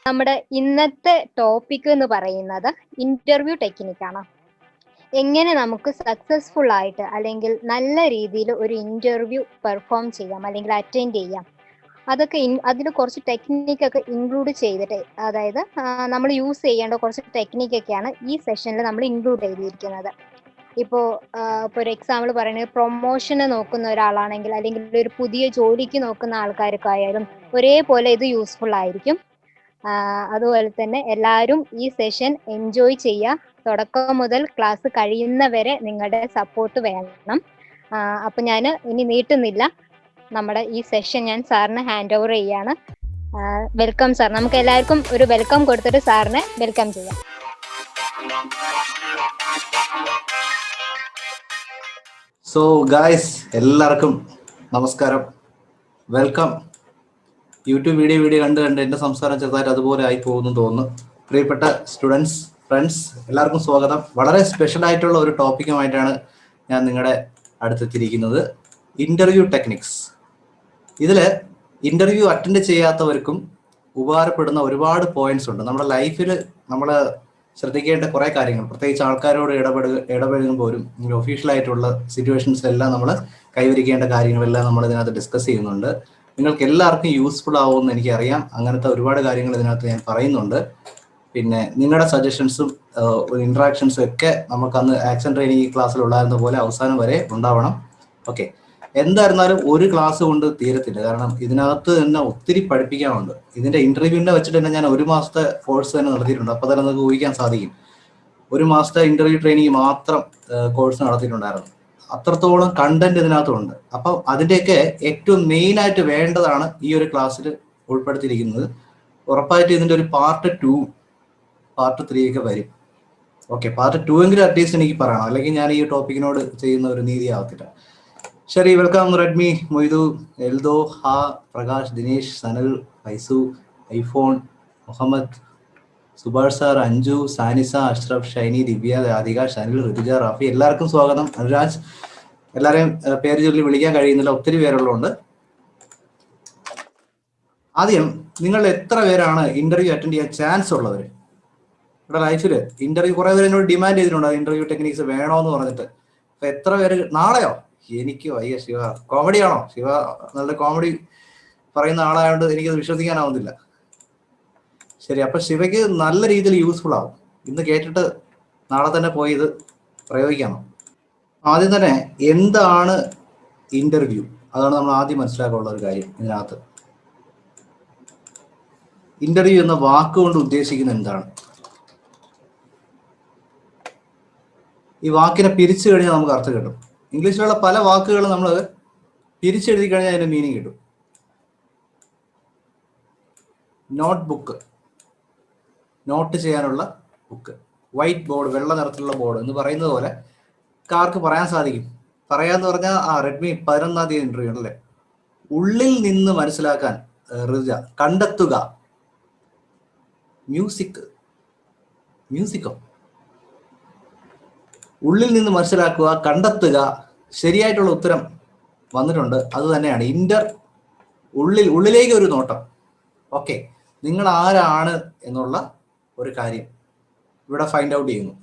നമ്മുടെ ഇന്നത്തെ ടോപ്പിക് എന്ന് പറയുന്നത് ഇന്റർവ്യൂ ടെക്നിക്കാണ്. എങ്ങനെ നമുക്ക് സക്സസ്ഫുൾ ആയിട്ട് അല്ലെങ്കിൽ നല്ല രീതിയിൽ ഒരു ഇന്റർവ്യൂ പെർഫോം ചെയ്യാം അല്ലെങ്കിൽ അറ്റൻഡ് ചെയ്യാം. അതൊക്കെ അതിൽ കുറച്ച് ടെക്നിക്കൊക്കെ ഇൻക്ലൂഡ് ചെയ്തിട്ട്, അതായത് നമ്മൾ യൂസ് ചെയ്യേണ്ട കുറച്ച് ടെക്നിക്കൊക്കെയാണ് ഈ സെഷനിൽ നമ്മൾ ഇൻക്ലൂഡ് ചെയ്തിരിക്കുന്നത്. ഇപ്പോൾ ഒരു എക്സാമ്പിൾ പറയുന്നത്, പ്രൊമോഷന് നോക്കുന്ന ഒരാളാണെങ്കിൽ അല്ലെങ്കിൽ ഒരു പുതിയ ജോലിക്ക് നോക്കുന്ന ആൾക്കാർക്കായാലും ഒരേപോലെ ഇത് യൂസ്ഫുൾ ആയിരിക്കും. അതുപോലെ തന്നെ എല്ലാവരും ഈ സെഷൻ എൻജോയ് ചെയ്യുക. തുടക്കം മുതൽ ക്ലാസ് കഴിയുന്നവരെ നിങ്ങളുടെ സപ്പോർട്ട് വേണം. അപ്പം ഞാൻ ഇനി നീട്ടുന്നില്ല, നമ്മുടെ ഈ സെഷൻ ഞാൻ സാറിന് ഹാൻഡ് ഓവർ ചെയ്യാണ്. Welcome sir. നമുക്ക് എല്ലാവർക്കും ഒരു വെൽക്കം കൊടുത്തിട്ട് സാറിനെ വെൽക്കം ചെയ്യാം. സോ ഗായ്സ്, എല്ലാവർക്കും നമസ്കാരം, വെൽക്കം. യൂട്യൂബ് വീഡിയോ കണ്ട് എൻ്റെ സംസാരം ചെറുതായിട്ട് അതുപോലെ ആയി പോകുന്നു തോന്നുന്നു. പ്രിയപ്പെട്ട സ്റ്റുഡൻസ്, ഫ്രണ്ട്സ്, എല്ലാവർക്കും സ്വാഗതം. വളരെ സ്പെഷ്യൽ ആയിട്ടുള്ള ഒരു ടോപ്പിക്കുമായിട്ടാണ് ഞാൻ നിങ്ങളുടെ അടുത്തെത്തിയിരിക്കുന്നത്. Interview techniques. ഇതിൽ ഇൻ്റർവ്യൂ അറ്റൻഡ് ചെയ്യാത്തവർക്കും ഉപകാരപ്പെടുന്ന ഒരുപാട് പോയിന്റ്സ് ഉണ്ട്. നമ്മുടെ ലൈഫിൽ നമ്മൾ ശ്രദ്ധിക്കേണ്ട കുറേ കാര്യങ്ങൾ, പ്രത്യേകിച്ച് ആൾക്കാരോട് ഇടപഴകുമ്പോഴും ഒഫീഷ്യലായിട്ടുള്ള സിറ്റുവേഷൻസിലെല്ലാം നമ്മൾ കൈവരിക്കേണ്ട കാര്യങ്ങളെല്ലാം നമ്മൾ ഇതിനകത്ത് ഡിസ്കസ് ചെയ്യുന്നുണ്ട്. നിങ്ങൾക്ക് എല്ലാവർക്കും യൂസ്ഫുൾ ആവുമെന്ന് എനിക്കറിയാം. അങ്ങനത്തെ ഒരുപാട് കാര്യങ്ങൾ ഇതിനകത്ത് ഞാൻ പറയുന്നുണ്ട്. പിന്നെ നിങ്ങളുടെ സജഷൻസും ഇൻട്രാക്ഷൻസും ഒക്കെ നമുക്കന്ന് ആക്ഷൻ ട്രെയിനിങ് ക്ലാസ്സിൽ ഉണ്ടായിരുന്ന പോലെ അവസാനം വരെ ഉണ്ടാവണം. ഓക്കെ, എന്തായിരുന്നാലും ഒരു ക്ലാസ് കൊണ്ട് തീരത്തില്ല, കാരണം ഇതിനകത്ത് തന്നെ ഒത്തിരി പഠിപ്പിക്കാനുണ്ട്. ഇതിൻ്റെ ഇൻ്റർവ്യൂവിനെ വെച്ചിട്ട് തന്നെ ഞാൻ 1 മാസത്തെ കോഴ്സ് തന്നെ നടത്തിയിട്ടുണ്ട്. അപ്പോൾ തന്നെ നമുക്ക് ഊഹിക്കാൻ സാധിക്കും. 1 മാസത്തെ ഇൻ്റർവ്യൂ ട്രെയിനിങ് മാത്രം കോഴ്സ് നടത്തിയിട്ടുണ്ടായിരുന്നു. അത്രത്തോളം കണ്ടന്റ് ഇതിനകത്തുണ്ട്. അപ്പം അതിൻ്റെയൊക്കെ ഏറ്റവും മെയിനായിട്ട് വേണ്ടതാണ് ഈ ഒരു ക്ലാസ്സിൽ ഉൾപ്പെടുത്തിയിരിക്കുന്നത്. ഉറപ്പായിട്ട് ഇതിൻ്റെ ഒരു പാർട്ട് 2, പാർട്ട് 3 ഒക്കെ വരും. ഓക്കെ, പാർട്ട് 2 എങ്കിലും അറ്റ്ലീസ്റ്റ് എനിക്ക് പറയണം, അല്ലെങ്കിൽ ഞാൻ ഈ ടോപ്പിക്കിനോട് ചെയ്യുന്ന ഒരു നീതി ആവത്തില്ല. ശരി, വെൽക്കം റെഡ്മി, മൊയ്തു, എൽദോ, ഹാ, പ്രകാശ്, ദിനേശ്, സനൽ, ഫൈസു, ഐഫോൺ, മുഹമ്മദ്, സുഭാഷ് സാർ, അഞ്ജു, സാനിസ, അഷ്റഫ്, ഷൈനി, ദിവ്യ, രാധിക, ഷനിൽ, ഋതുജ, റാഫി, എല്ലാവർക്കും സ്വാഗതം. അനുരാജ്, എല്ലാവരെയും പേര് ചൊല്ലി വിളിക്കാൻ കഴിയുന്നില്ല, ഒത്തിരി പേരുള്ളതുകൊണ്ട്. ആദ്യം, നിങ്ങൾ എത്ര പേരാണ് ഇന്റർവ്യൂ അറ്റൻഡ് ചെയ്യാൻ ചാൻസ് ഉള്ളവർ? ഇവിടെ ലൈഫിൽ ഇന്റർവ്യൂ കുറേ പേര് എന്നോട് ഡിമാൻഡ് ചെയ്തിട്ടുണ്ട്, ഇന്റർവ്യൂ ടെക്നിക്സ് വേണോന്ന് പറഞ്ഞിട്ട്. അപ്പൊ എത്ര പേര്? നാളെയോ? എനിക്ക് വയ്യ ശിവ. കോമഡിയാണോ ശിവ? നല്ല കോമഡി പറയുന്ന ആളായതുകൊണ്ട് എനിക്കത് വിശ്വസിക്കാനാവുന്നില്ല. ശരി, അപ്പൊ ശിവയ്ക്ക് നല്ല രീതിയിൽ യൂസ്ഫുൾ ആവും. ഇന്ന് കേട്ടിട്ട് നാളെ തന്നെ പോയി ഇത് പ്രയോഗിക്കണം. ആദ്യം തന്നെ എന്താണ് ഇന്റർവ്യൂ? അതാണ് നമ്മൾ ആദ്യം മനസ്സിലാക്കാനുള്ള ഒരു കാര്യം ഇതിനകത്ത്. ഇന്റർവ്യൂ എന്ന വാക്കുകൊണ്ട് ഉദ്ദേശിക്കുന്നത് എന്താണ്? ഈ വാക്കിനെ പിരിച്ചു കഴിഞ്ഞാൽ നമുക്ക് അർത്ഥം കിട്ടും. ഇംഗ്ലീഷിലുള്ള പല വാക്കുകളും നമ്മൾ പിരിച്ചെഴുതി കഴിഞ്ഞാൽ അതിന്റെ മീനിങ് കിട്ടും. നോട്ട് ബുക്ക്, നോട്ട് ചെയ്യാനുള്ള ബുക്ക്. വൈറ്റ് ബോർഡ്, വെള്ള നിറത്തിലുള്ള ബോർഡ് എന്ന് പറയുന്നത് പോലെ ആർക്ക് പറയാൻ സാധിക്കും? പറയാന്ന് പറഞ്ഞാൽ റെഡ്മി 11-ാം തീയതി ഇന്റർവ്യൂ ഉണ്ടല്ലേ. ഉള്ളിൽ നിന്ന് മനസ്സിലാക്കാൻ ഋജ, കണ്ടെത്തുക. മ്യൂസിക്കോ? ഉള്ളിൽ നിന്ന് മനസ്സിലാക്കുക, കണ്ടെത്തുക. ശരിയായിട്ടുള്ള ഉത്തരം വന്നിട്ടുണ്ട്. അത് തന്നെയാണ് ഉള്ളിലേക്ക് ഒരു നോട്ടം. ഓക്കെ, നിങ്ങൾ ആരാണ് എന്നുള്ള ഒരു കാര്യം ഇവിടെ ഫൈൻഡ് ഔട്ട് ചെയ്യുന്നു.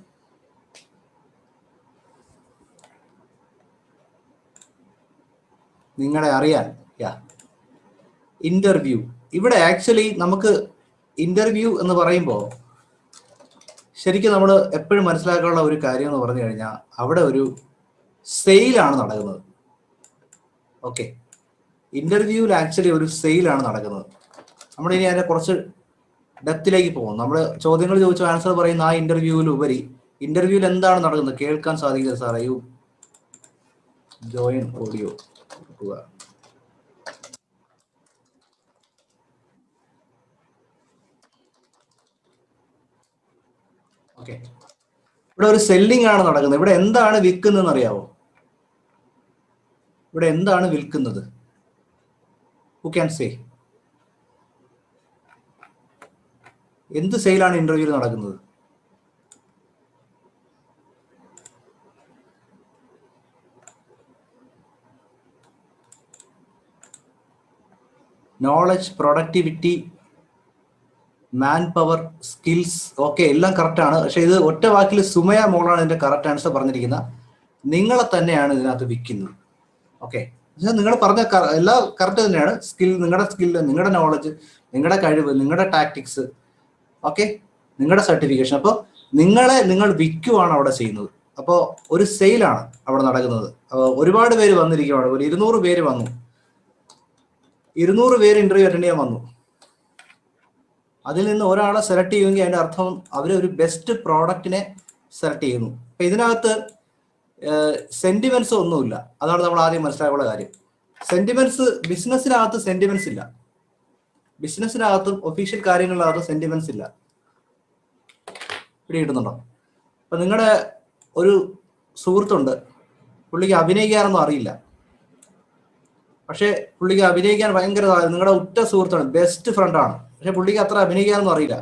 നിങ്ങളെ അറിയാൻ. ഇന്റർവ്യൂ. ഇവിടെ ആക്ച്വലി നമുക്ക് ഇന്റർവ്യൂ എന്ന് പറയുമ്പോൾ ശരിക്കും നമ്മൾ എപ്പോഴും മനസ്സിലാക്കാനുള്ള ഒരു കാര്യം എന്ന് പറഞ്ഞു കഴിഞ്ഞാൽ അവിടെ ഒരു സെയിലാണ് നടക്കുന്നത്. ഓക്കെ, ഇന്റർവ്യൂവിൽ ആക്ച്വലി ഒരു സെയിലാണ് നടക്കുന്നത്. നമ്മളിനി അതിനെ കുറച്ച് ഡെപ്തിലേക്ക് പോകും. നമ്മൾ ചോദ്യങ്ങൾ ചോദിച്ചു ആൻസർ പറയുന്ന ആ ഇന്റർവ്യൂവിൽ ഉപരി ഇന്റർവ്യൂവിൽ എന്താണ് നടക്കുന്നത് കേൾക്കാൻ സാധിക്കില്ല. സാറേ, ജോയിൻ ഓഡിയോ. ഓക്കെ, ഇവിടെ ഒരു സെല്ലിംഗ് ആണ് നടക്കുന്നത്. ഇവിടെ എന്താണ് വിൽക്കുന്നതെന്ന് അറിയാവോ? ഇവിടെ എന്താണ് വിൽക്കുന്നത്? Who can say? എന്ത് സെയിലാണ് ഇന്റർവ്യൂവിൽ നടക്കുന്നത്? Knowledge, productivity, man power, skills, okay എല്ലാം കറക്റ്റാണ്. പക്ഷെ ഇത് ഒറ്റ വാക്കിൽ സുമയ മോളാണ് ഇതിന്റെ കറക്റ്റ് ആൻസർ പറഞ്ഞിരിക്കുന്നത്. നിങ്ങളെ തന്നെയാണ് ഇതിനകത്ത് വിൽക്കുന്നത്. ഓക്കെ, നിങ്ങൾ പറഞ്ഞ എല്ലാം കറക്റ്റ് തന്നെയാണ്. നിങ്ങളുടെ സ്കില്ല്, നിങ്ങളുടെ നോളജ്, നിങ്ങളുടെ കഴിവ്, നിങ്ങളുടെ ടാക്ടിക്സ്, ഓക്കെ, നിങ്ങളുടെ സർട്ടിഫിക്കേഷൻ. അപ്പോൾ നിങ്ങൾ വിൽക്കുവാണ് അവിടെ ചെയ്യുന്നത്. അപ്പോൾ ഒരു സെയിലാണ് അവിടെ നടക്കുന്നത്. ഒരുപാട് പേര് വന്നിരിക്കുകയാണ്. ഒരു 200 പേര് വന്നു, 200 പേര് ഇന്റർവ്യൂ അറ്റൻഡ് ചെയ്യാൻ വന്നു. അതിൽ നിന്ന് ഒരാളെ സെലക്ട് ചെയ്യുമെങ്കിൽ അതിന്റെ അർത്ഥം അവർ ഒരു ബെസ്റ്റ് പ്രോഡക്റ്റിനെ സെലക്ട് ചെയ്യുന്നു. അപ്പൊ ഇതിനകത്ത് സെന്റിമെന്റ്സ് ഒന്നുമില്ല. അതാണ് നമ്മൾ ആദ്യം മനസ്സിലാക്കാനുള്ള കാര്യം. ബിസിനസ്സിനകത്ത് സെന്റിമെന്റ്സ് ഇല്ല. ബിസിനസ്സിനകത്തും ഒഫീഷ്യൽ കാര്യങ്ങളിനകത്തും സെന്റിമെന്റ്സ് ഇല്ല. പിടി കിട്ടുന്നുണ്ടോ? അപ്പൊ നിങ്ങളുടെ ഒരു സുഹൃത്തുണ്ട്, പുള്ളിക്ക് അഭിനയിക്കാനൊന്നും അറിയില്ല. പക്ഷെ പുള്ളിക്ക് അഭിനയിക്കാൻ ഭയങ്കര, നിങ്ങളുടെ ഉറ്റ സുഹൃത്താണ്, ബെസ്റ്റ് ഫ്രണ്ടാണ്. പക്ഷെ പുള്ളിക്ക് അത്ര അഭിനയിക്കാനൊന്നും അറിയില്ല.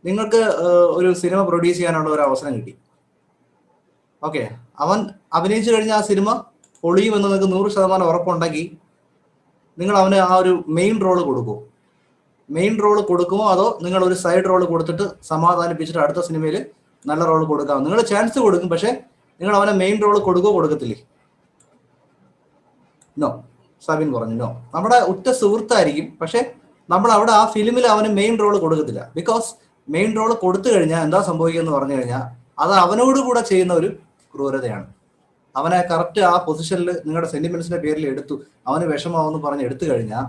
നിങ്ങൾക്ക് ഒരു സിനിമ പ്രൊഡ്യൂസ് ചെയ്യാനുള്ള ഒരു അവസരം കിട്ടി. ഓക്കെ, അവൻ അഭിനയിച്ചു കഴിഞ്ഞാൽ ആ സിനിമ പൊളിയുമെന്ന് നിങ്ങൾക്ക് 100% ഉറപ്പുണ്ടെങ്കിൽ നിങ്ങൾ അവന് ആ ഒരു മെയിൻ റോള് കൊടുക്കുമോ? മെയിൻ റോള് കൊടുക്കുമോ അതോ നിങ്ങൾ ഒരു സൈഡ് റോള് കൊടുത്തിട്ട് സമാധാനിപ്പിച്ചിട്ട് അടുത്ത സിനിമയിൽ നല്ല റോള് കൊടുക്കാം? നിങ്ങൾ ചാൻസ് കൊടുക്കും, പക്ഷെ നിങ്ങൾ അവനെ മെയിൻ റോള് കൊടുക്കുമോ കൊടുക്കത്തില്ലേ? നോ. സബിൻ പറഞ്ഞു നോ. നമ്മുടെ ഉറ്റ സുഹൃത്തായിരിക്കും, പക്ഷെ നമ്മൾ അവിടെ ആ ഫിലിമിൽ അവന് മെയിൻ റോള് കൊടുക്കത്തില്ല. ബിക്കോസ് മെയിൻ റോള് കൊടുത്തു കഴിഞ്ഞാൽ എന്താ സംഭവിക്കുക എന്ന് പറഞ്ഞു കഴിഞ്ഞാൽ അത് അവനോട് കൂടെ ചെയ്യുന്ന ഒരു ക്രൂരതയാണ്. അവനെ കറക്റ്റ് ആ പൊസിഷനിൽ നിങ്ങളുടെ സെന്റിമെന്റ്സിന്റെ പേരിൽ എടുത്തു, അവന് വിഷമാവെന്ന് പറഞ്ഞ് എടുത്തു കഴിഞ്ഞാൽ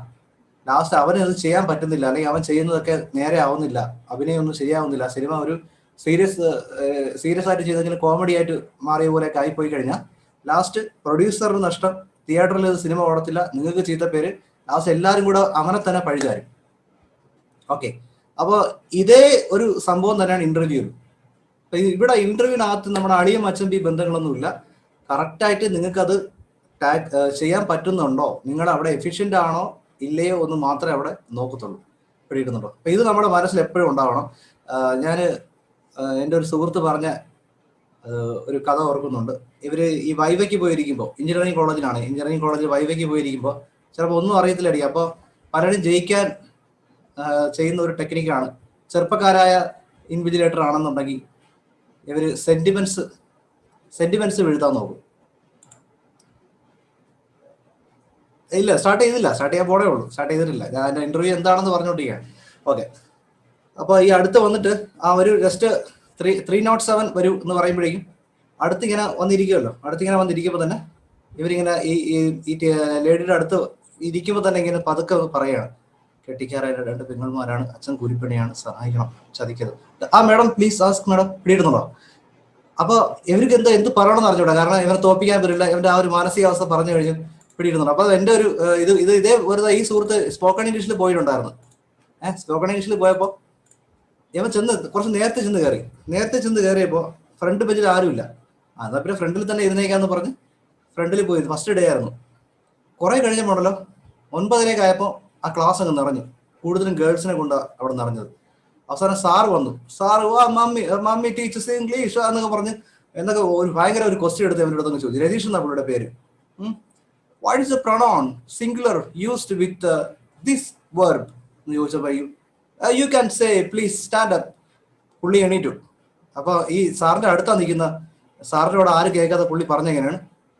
ലാസ്റ്റ് അവന് അത് ചെയ്യാൻ പറ്റുന്നില്ല, അല്ലെങ്കിൽ അവൻ ചെയ്യുന്നതൊക്കെ നേരെ ആവുന്നില്ല, അഭിനയമൊന്നും ശരിയാവുന്നില്ല, സിനിമ ഒരു സീരിയസ് ആയിട്ട് ചെയ്തെങ്കിലും കോമഡി ആയിട്ട് മാറിയ പോലെയൊക്കെ ആയിപ്പോയി കഴിഞ്ഞാൽ ലാസ്റ്റ് പ്രൊഡ്യൂസറിന് നഷ്ടം, തിയേറ്ററിൽ ഇത് സിനിമ ഓടത്തില്ല, നിങ്ങൾക്ക് ചീത്ത പേര്, ലാസ്റ്റ് എല്ലാവരും കൂടെ അവനെ തന്നെ പഴിചാരും. ഓക്കെ, അപ്പോൾ ഇതേ ഒരു സംഭവം തന്നെയാണ് ഇന്റർവ്യൂ. ഇവിടെ ഇന്റർവ്യൂവിനകത്ത് നമ്മുടെ അളിയും അച്ഛൻ്റെ ബന്ധങ്ങളൊന്നുമില്ല. കറക്റ്റായിട്ട് നിങ്ങൾക്കത് ചെയ്യാൻ പറ്റുന്നുണ്ടോ, നിങ്ങൾ അവിടെ എഫിഷ്യൻ്റ് ആണോ ഇല്ലയോ എന്ന് മാത്രമേ അവിടെ നോക്കത്തുള്ളൂ. പിടിക്കുന്നുണ്ടോ? അപ്പൊ ഇത് നമ്മുടെ മനസ്സിൽ എപ്പോഴും ഉണ്ടാവണം. ഞാൻ എൻ്റെ ഒരു സുഹൃത്ത് പറഞ്ഞ ഒരു കഥ ഓർക്കുന്നുണ്ട്. ഇവര് ഈ വൈവയ്ക്ക് പോയിരിക്കുമ്പോൾ, എഞ്ചിനീയറിംഗ് കോളേജിൽ വൈവയ്ക്ക് പോയിരിക്കുമ്പോൾ ചിലപ്പോൾ ഒന്നും അറിയത്തില്ലടി. അപ്പോൾ പലരും ജയിക്കാൻ ചെയ്യുന്ന ഒരു ടെക്നിക്കാണ്, ചെറുപ്പക്കാരായ ഇൻവിജിലേറ്റർ ആണെന്നുണ്ടെങ്കിൽ ഇവര് സെന്റിമെന്റ്സ് എഴുതാൻ നോക്കും. ഇല്ല, സ്റ്റാർട്ട് ചെയ്യാൻ പോണേ ഉള്ളൂ, സ്റ്റാർട്ട് ചെയ്തിട്ടില്ല. ഞാൻ എൻ്റെ ഇന്റർവ്യൂ എന്താണെന്ന് പറഞ്ഞുകൊണ്ടിരിക്കുകയാണ്. ഓക്കെ, അപ്പോൾ ഈ അടുത്ത് വന്നിട്ട് ആ ഒരു ജസ്റ്റ് 307 വരൂ എന്ന് പറയുമ്പോഴേക്കും അടുത്തിങ്ങനെ വന്നിരിക്കുമ്പോൾ തന്നെ ഇവരിങ്ങനെ ഈ ലേഡിയുടെ അടുത്ത് ഇരിക്കുമ്പോൾ തന്നെ ഇങ്ങനെ പതുക്കെ പറയുകയാണ്, കെട്ടിക്കാറായ 2 പെങ്ങന്മാരാണ്, അച്ഛൻ കൂലിപ്പണിയാണ്, സഹായിക്കണം, ചതിക്കരുത്. ആ മാഡം പ്ലീസ് ആസ്ക് മാഡം. പിടിയിടുന്നുണ്ടോ? അപ്പൊ ഇവർക്ക് എന്ത് പറയണമെന്ന് അറിഞ്ഞൂടാ, കാരണം ഇവരെ തോപ്പിക്കാൻ പറ്റില്ല. ഇവന്റെ ആ ഒരു മാനസികാവസ്ഥ പറഞ്ഞു കഴിഞ്ഞു പിടിയിടുന്നുണ്ട്. അപ്പൊ എന്റെ ഒരു ഇതേ വെറുതെ ഈ സുഹൃത്ത് സ്പോക്കൺ ഇംഗ്ലീഷിൽ പോയിട്ടുണ്ടായിരുന്നു. സ്പോക്കൺ ഇംഗ്ലീഷിൽ പോയപ്പോ ഇവൻ കുറച്ച് നേരത്തെ ചെന്ന് കയറിയപ്പോ ഫ്രണ്ട് ബെഞ്ചിൽ ആരുമില്ല. എന്നാ പിന്നെ ഫ്രണ്ടിൽ തന്നെ ഇരുന്നേക്കാന്ന് പറഞ്ഞ് ഫ്രണ്ടിൽ പോയി. ഫസ്റ്റ് ഡേ ആയിരുന്നു. കുറെ കഴിഞ്ഞപ്പോഴല്ലോ 9:30 ആയപ്പോൾ ആ ക്ലാസ് അങ്ങ് നിറഞ്ഞു. കൂടുതലും ഗേൾസിനെ കൊണ്ട് അവിടെ നിറഞ്ഞത്. അവസാനം സാറ് വന്നു. സാറ് മമ്മി ടീച്ചേഴ്സ് ഇംഗ്ലീഷ് എന്നൊക്കെ പറഞ്ഞ് എന്നൊക്കെ ഒരു ഭയങ്കര ഒരു ക്വസ്റ്റ്യൻ എടുത്ത് അവൻ്റെ അടുത്ത് ചോദിച്ചു. രതീഷ് എന്നാ പുള്ളിയുടെ പേര്. What is the pronoun singular used with this verb എന്ന് ചോദിച്ചപ്പോൾ you can say please stand up. പുള്ളി എണീറ്റു. അപ്പോൾ ഈ സാറിന്റെ അടുത്താ നിൽക്കുന്ന സാറിനോട് ആര് കേൾക്കാതെ പുള്ളി പറഞ്ഞെങ്ങനെയാണ്,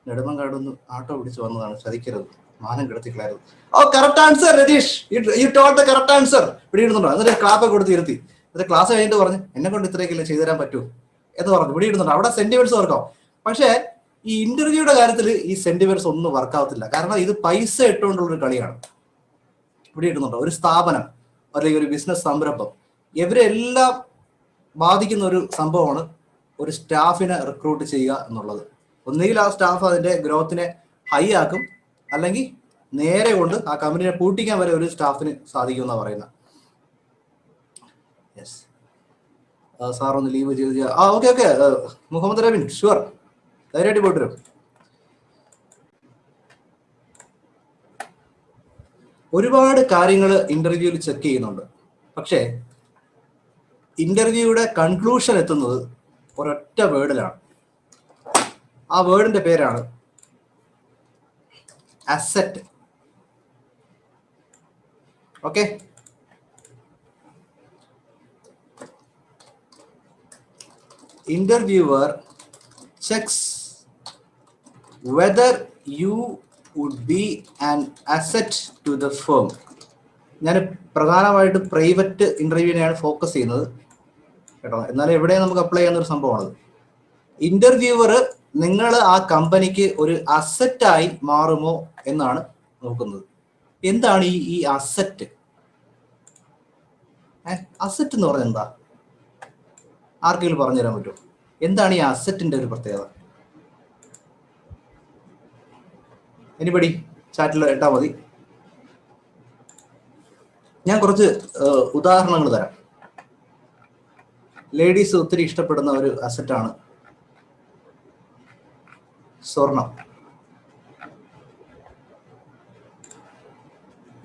നെടുമങ്ങാടൊന്ന് ആട്ടോ പിടിച്ച് വന്നതാണ്, ചതിക്കരുത്, മാനം കിടത്തിക്കളായിരുന്നു. Oh correct answer Ratheesh, you told the correct answer. പിടിയിടുന്നുണ്ടോ? എന്നിട്ട് ക്ലാപ്പ് കൊടുത്ത് ഇരുത്തി. എന്നിട്ട് ക്ലാസ് കഴിഞ്ഞിട്ട് പറഞ്ഞു എന്നെ കൊണ്ട് ഇത്രയൊക്കെ ചെയ്തു തരാൻ പറ്റൂ എന്ന് പറഞ്ഞു. പിടിയിടുന്നുണ്ടോ? അവിടെ സെന്റിമെന്റ്സ് വർക്കാവും. പക്ഷേ ഈ ഇന്റർവ്യൂയുടെ കാര്യത്തിൽ ഈ സെന്റിമെന്റ്സ് ഒന്നും വർക്കാവത്തില്ല. കാരണം ഇത് പൈസ ഇട്ടുകൊണ്ടുള്ളൊരു കളിയാണ്. പിടിയിടുന്നുണ്ടോ? ഒരു സ്ഥാപനം അല്ലെങ്കിൽ ഒരു ബിസിനസ് സംരംഭം, ഇവരെല്ലാം ബാധിക്കുന്ന ഒരു സംഭവമാണ് ഒരു സ്റ്റാഫിനെ റിക്രൂട്ട് ചെയ്യുക എന്നുള്ളത്. ഒന്നുകിൽ ആ സ്റ്റാഫ് അതിന്റെ ഗ്രോത്തിനെ ഹൈ ആക്കും, അല്ലെങ്കിൽ നേരെ കൊണ്ട് ആ കമ്പനിയെ പൂട്ടിക്കാൻ വരെ ഒരു സ്റ്റാഫിന് സാധിക്കുമെന്നാണ് പറയുന്നത്. യെസ്, സാർ ഒന്ന് ലീവ് ചെയ്ത് ഓക്കെ മുഹമ്മദ് റബിൻ ഷുവർ, ധൈര്യമായിട്ട് പോയിട്ട് വരും. ഒരുപാട് കാര്യങ്ങൾ ഇന്റർവ്യൂവിൽ ചെക്ക് ചെയ്യുന്നുണ്ട്. പക്ഷേ ഇന്റർവ്യൂയുടെ കൺക്ലൂഷൻ എത്തുന്നത് ഒരൊറ്റ വേർഡിലാണ്. ആ വേർഡിന്റെ പേരാണ് asset. Okay, interviewer checks whether you would be an asset to the firm. ഞാൻ പ്രധാനമായിട്ട് പ്രൈവറ്റ് ഇന്റർവ്യൂവിനെയാണ് ഫോക്കസ് ചെയ്യുന്നത് കേട്ടോ. എന്നാലും എവിടെ നമുക്ക് അപ്ലൈ ചെയ്യുന്ന ഒരു സംഭവമാണ്. ഇന്റർവ്യൂവർ നിങ്ങൾ ആ കമ്പനിക്ക് ഒരു അസറ്റായി മാറുമോ എന്നാണ് നോക്കുന്നത്. എന്താണ് ഈ അസറ്റ്? അസറ്റ് എന്ന് പറഞ്ഞാൽ എന്താ? ആർക്കെങ്കിലും പറഞ്ഞു തരാൻ പറ്റുമോ? എന്താണ് ഈ അസറ്റിന്റെ ഒരു പ്രത്യേകത? എനിബഡി ചാറ്റിൽ ഇട്ടാ മതി. ഞാൻ കുറച്ച് ഉദാഹരണങ്ങൾ തരാം. ലേഡീസ് ഒത്തിരി ഇഷ്ടപ്പെടുന്ന ഒരു അസറ്റാണ് സ്വർണം.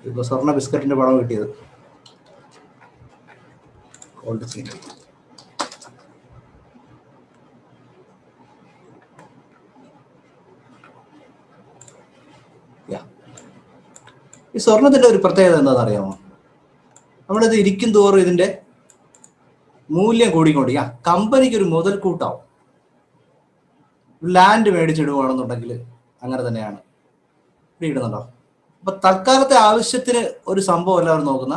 ഇപ്പൊ സ്വർണ്ണ ബിസ്ക്കറ്റിന്റെ പണം കിട്ടിയത് ഈ സ്വർണത്തിന്റെ ഒരു പ്രത്യേകത എന്താണെന്ന് അറിയാമോ? നമ്മളിത് ഇരിക്കും തോറും ഇതിന്റെ മൂല്യം കൂടിക്കൊണ്ട് കമ്പനിക്ക് ഒരു മുതൽക്കൂട്ടാവും. ലാൻഡ് മേടിച്ചിടുകയാണെന്നുണ്ടെങ്കിൽ അങ്ങനെ തന്നെയാണ്. ഇടുന്നുണ്ടോ? അപ്പൊ തൽക്കാലത്തെ ആവശ്യത്തിന് ഒരു സംഭവം എല്ലാവരും നോക്കുന്ന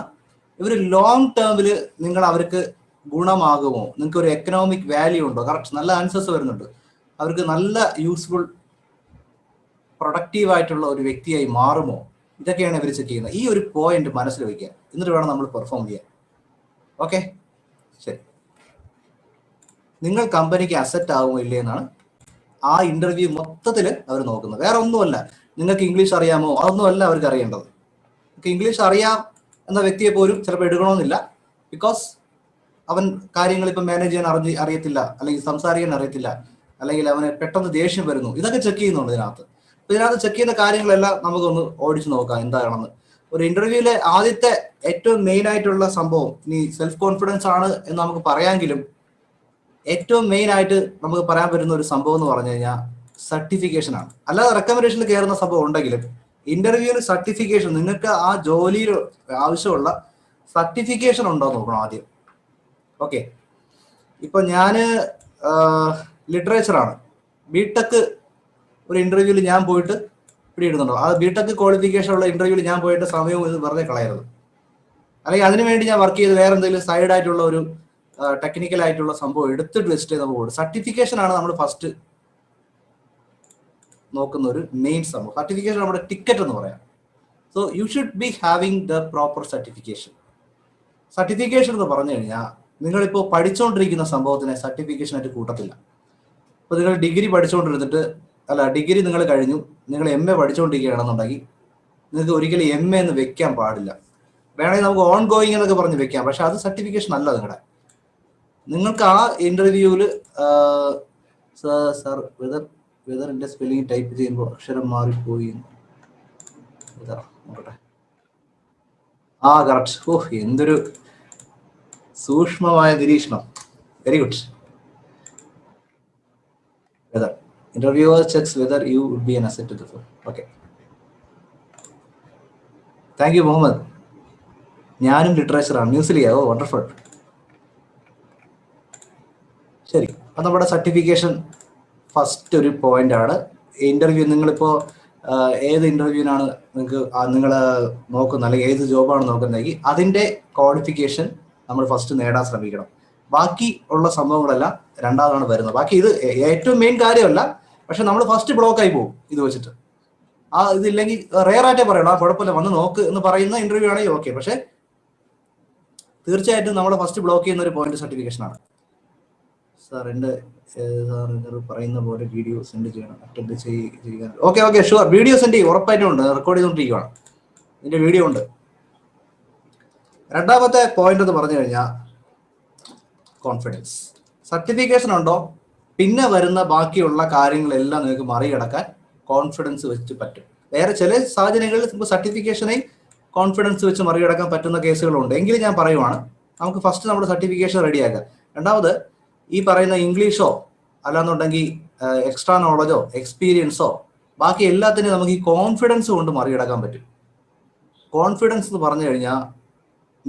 ഇവർ ലോങ് ടേമിൽ നിങ്ങൾ അവർക്ക് ഗുണമാകുമോ? നിങ്ങൾക്ക് ഒരു എക്കണോമിക് വാല്യൂ ഉണ്ടോ? കറക്റ്റ്, നല്ല ആൻസേഴ്സ് വരുന്നുണ്ട്. അവർക്ക് നല്ല യൂസ്ഫുൾ പ്രൊഡക്റ്റീവ് ആയിട്ടുള്ള ഒരു വ്യക്തിയായി മാറുമോ? ഇതൊക്കെയാണ് ഇവർ ചെക്ക് ചെയ്യുന്നത്. ഈ ഒരു പോയിന്റ് മനസ്സിൽ വയ്ക്കുക, എന്നിട്ട് വേണം നമ്മൾ പെർഫോം ചെയ്യാൻ. ഓക്കെ, ശരി. നിങ്ങൾ കമ്പനിക്ക് അസറ്റ് ആകുമോ ഇല്ലേ എന്നാണ് ആ ഇന്റർവ്യൂ മൊത്തത്തിൽ അവർ നോക്കുന്നത്. വേറെ ഒന്നുമല്ല. നിങ്ങൾക്ക് ഇംഗ്ലീഷ് അറിയാമോ? അതൊന്നുമല്ല അവർക്ക് അറിയേണ്ടത്. നിങ്ങൾക്ക് ഇംഗ്ലീഷ് അറിയാം എന്ന വ്യക്തിയെ പോലും ചിലപ്പോൾ എടുക്കണമെന്നില്ല. ബിക്കോസ് അവൻ കാര്യങ്ങൾ ഇപ്പം മാനേജ് ചെയ്യാൻ അറിയത്തില്ല, അല്ലെങ്കിൽ സംസാരിക്കാൻ അറിയത്തില്ല, അല്ലെങ്കിൽ അവന് പെട്ടെന്ന് ദേഷ്യം വരുന്നു. ഇതൊക്കെ ചെക്ക് ചെയ്യുന്നുണ്ട് ഇതിനകത്ത്. അപ്പൊ ഇതിനകത്ത് ചെക്ക് ചെയ്യുന്ന കാര്യങ്ങളെല്ലാം നമുക്കൊന്ന് ഓടിച്ചു നോക്കാം എന്താണെന്ന്. ഒരു ഇന്റർവ്യൂവിലെ ആദ്യത്തെ ഏറ്റവും മെയിൻ ആയിട്ടുള്ള സംഭവം, ഇനി സെൽഫ് കോൺഫിഡൻസ് ആണ് എന്ന് നമുക്ക് പറയാമെങ്കിലും ഏറ്റവും മെയിൻ ആയിട്ട് നമുക്ക് പറയാൻ പറ്റുന്ന ഒരു സംഭവം എന്ന് പറഞ്ഞു കഴിഞ്ഞാൽ സർട്ടിഫിക്കേഷൻ ആണ്. അല്ലാതെ റെക്കമെൻഡേഷനിൽ കയറുന്ന സംഭവം ഉണ്ടെങ്കിലും ഇന്റർവ്യൂവിന് സർട്ടിഫിക്കേഷൻ, നിങ്ങൾക്ക് ആ ജോലിയിൽ ആവശ്യമുള്ള സർട്ടിഫിക്കേഷൻ ഉണ്ടോ എന്ന് നോക്കണം ആദ്യം. ഓക്കെ, ഇപ്പൊ ഞാന് ലിറ്ററേച്ചറാണ്. ബിടെക് ഒരു ഇന്റർവ്യൂവിൽ ഞാൻ പോയിട്ട് ഇടുന്നുണ്ടോ? ആ ബിടെക് ക്വാളിഫിക്കേഷൻ ഉള്ള ഇന്റർവ്യൂവിൽ ഞാൻ പോയിട്ട് സമയവും ഇത് വെറുതെ കളയരുത്. അല്ലെങ്കിൽ അതിനുവേണ്ടി ഞാൻ വർക്ക് ചെയ്ത് വേറെ എന്തെങ്കിലും സൈഡ് ആയിട്ടുള്ള ഒരു ടെക്നിക്കൽ ആയിട്ടുള്ള സംഭവം എടുത്തിട്ട് ലിസ്റ്റ് ചെയ്ത് പോകും. സർട്ടിഫിക്കേഷൻ ആണ് നമ്മൾ ഫസ്റ്റ് നോക്കുന്ന ഒരു മെയിൻ സംഭവം. സർട്ടിഫിക്കേഷൻ നമ്മുടെ ടിക്കറ്റ് എന്ന് പറയാം. So you should be having the proper certification. Certification എന്ന് പറഞ്ഞു കഴിഞ്ഞാൽ നിങ്ങളിപ്പോൾ പഠിച്ചുകൊണ്ടിരിക്കുന്ന സംഭവത്തിനെ സർട്ടിഫിക്കേഷൻ ആയിട്ട് കൂട്ടത്തില്ല. ഇപ്പോൾ നിങ്ങൾ ഡിഗ്രി പഠിച്ചുകൊണ്ടിരുന്നിട്ട്, അല്ല ഡിഗ്രി നിങ്ങൾ കഴിഞ്ഞു, നിങ്ങൾ MA പഠിച്ചുകൊണ്ടിരിക്കുകയാണെന്നുണ്ടെങ്കിൽ നിങ്ങൾക്ക് ഒരിക്കലും MA എന്ന് വെക്കാൻ പാടില്ല. വേണമെങ്കിൽ നമുക്ക് ഓൺ ഗോയിങ് എന്നൊക്കെ പറഞ്ഞ് വെക്കാം, പക്ഷെ അത് സർട്ടിഫിക്കേഷൻ അല്ല. നിങ്ങൾക്ക് ആ ഇന്റർവ്യൂവിൽ സർ വെതറിന്റെ സ്പെല്ലിംഗ് ടൈപ്പ് ചെയ്യുമ്പോൾ അക്ഷരം മാറിപ്പോയി നോക്കട്ടെ. കറക്റ്റ്. എന്തൊരു സൂക്ഷ്മമായ നിരീക്ഷണം. Very good. Whether interviewer checks whether you would be an asset to the firm. Okay, thank you Muhammad. ഞാനും ലിറ്ററേച്ചറാണ്. ന്യൂസിലിയാ? വണ്ടർഫുൾ. ശരി, അത് നമ്മുടെ സർട്ടിഫിക്കേഷൻ ഫസ്റ്റ് ഒരു പോയിന്റ് ആണ്. ഇന്റർവ്യൂ നിങ്ങളിപ്പോൾ ഏത് ഇന്റർവ്യൂവിനാണ് നിങ്ങൾ നോക്കുന്നത്, അല്ലെങ്കിൽ ഏത് ജോബാണ് നോക്കുന്നതെങ്കിൽ അതിന്റെ ക്വാളിഫിക്കേഷൻ നമ്മൾ ഫസ്റ്റ് നേടാൻ ശ്രമിക്കണം. ബാക്കി ഉള്ള സംഭവങ്ങളെല്ലാം രണ്ടാമതാണ് വരുന്നത്. ബാക്കി ഇത് ഏറ്റവും മെയിൻ കാര്യമല്ല, പക്ഷെ നമ്മൾ ഫസ്റ്റ് ബ്ലോക്ക് ആയി പോകും ഇത് വെച്ചിട്ട്. ഇതില്ലെങ്കിൽ റെയർ ആയിട്ടേ പറയണം കുഴപ്പമില്ല വന്ന് നോക്ക് എന്ന് പറയുന്ന ഇന്റർവ്യൂ ആണെങ്കിൽ ഓക്കെ. പക്ഷെ തീർച്ചയായിട്ടും നമ്മൾ ഫസ്റ്റ് ബ്ലോക്ക് ചെയ്യുന്ന ഒരു പോയിന്റ് സർട്ടിഫിക്കേഷൻ ആണ്. സാർ പറയുന്ന പോലെ വീഡിയോ സെൻഡ് ചെയ്യണം, അറ്റൻഡ് ചെയ്യാൻ. ഓക്കെ ഷുവർ, വീഡിയോ സെൻഡ് ചെയ്യും, ഉറപ്പായിട്ടും ഉണ്ട്. റെക്കോർഡ് ചെയ്തുകൊണ്ടിരിക്കുകയാണ്, ഇതിന്റെ വീഡിയോ ഉണ്ട്. രണ്ടാമത്തെ പോയിന്റ് എന്ന് പറഞ്ഞു കഴിഞ്ഞാൽ കോൺഫിഡൻസ്. സർട്ടിഫിക്കേഷൻ ഉണ്ടോ, പിന്നെ വരുന്ന ബാക്കിയുള്ള കാര്യങ്ങളെല്ലാം നിങ്ങൾക്ക് മറികടക്കാൻ കോൺഫിഡൻസ് വെച്ച് പറ്റും. വേറെ ചില സാഹചര്യങ്ങളിൽ സർട്ടിഫിക്കേഷനെ കോൺഫിഡൻസ് വെച്ച് മറികടക്കാൻ പറ്റുന്ന കേസുകളുണ്ട്. എങ്കിലും ഞാൻ പറയുവാണ്, നമുക്ക് ഫസ്റ്റ് നമ്മുടെ സർട്ടിഫിക്കേഷൻ റെഡിയാക്കാം. രണ്ടാമത് ഈ പറയുന്ന ഇംഗ്ലീഷോ അല്ലാന്നുണ്ടെങ്കിൽ എക്സ്ട്രാ നോളജോ എക്സ്പീരിയൻസോ ബാക്കി എല്ലാത്തിനും നമുക്ക് ഈ കോൺഫിഡൻസ് കൊണ്ട് മറികടക്കാൻ പറ്റും. കോൺഫിഡൻസ് എന്ന് പറഞ്ഞു കഴിഞ്ഞാൽ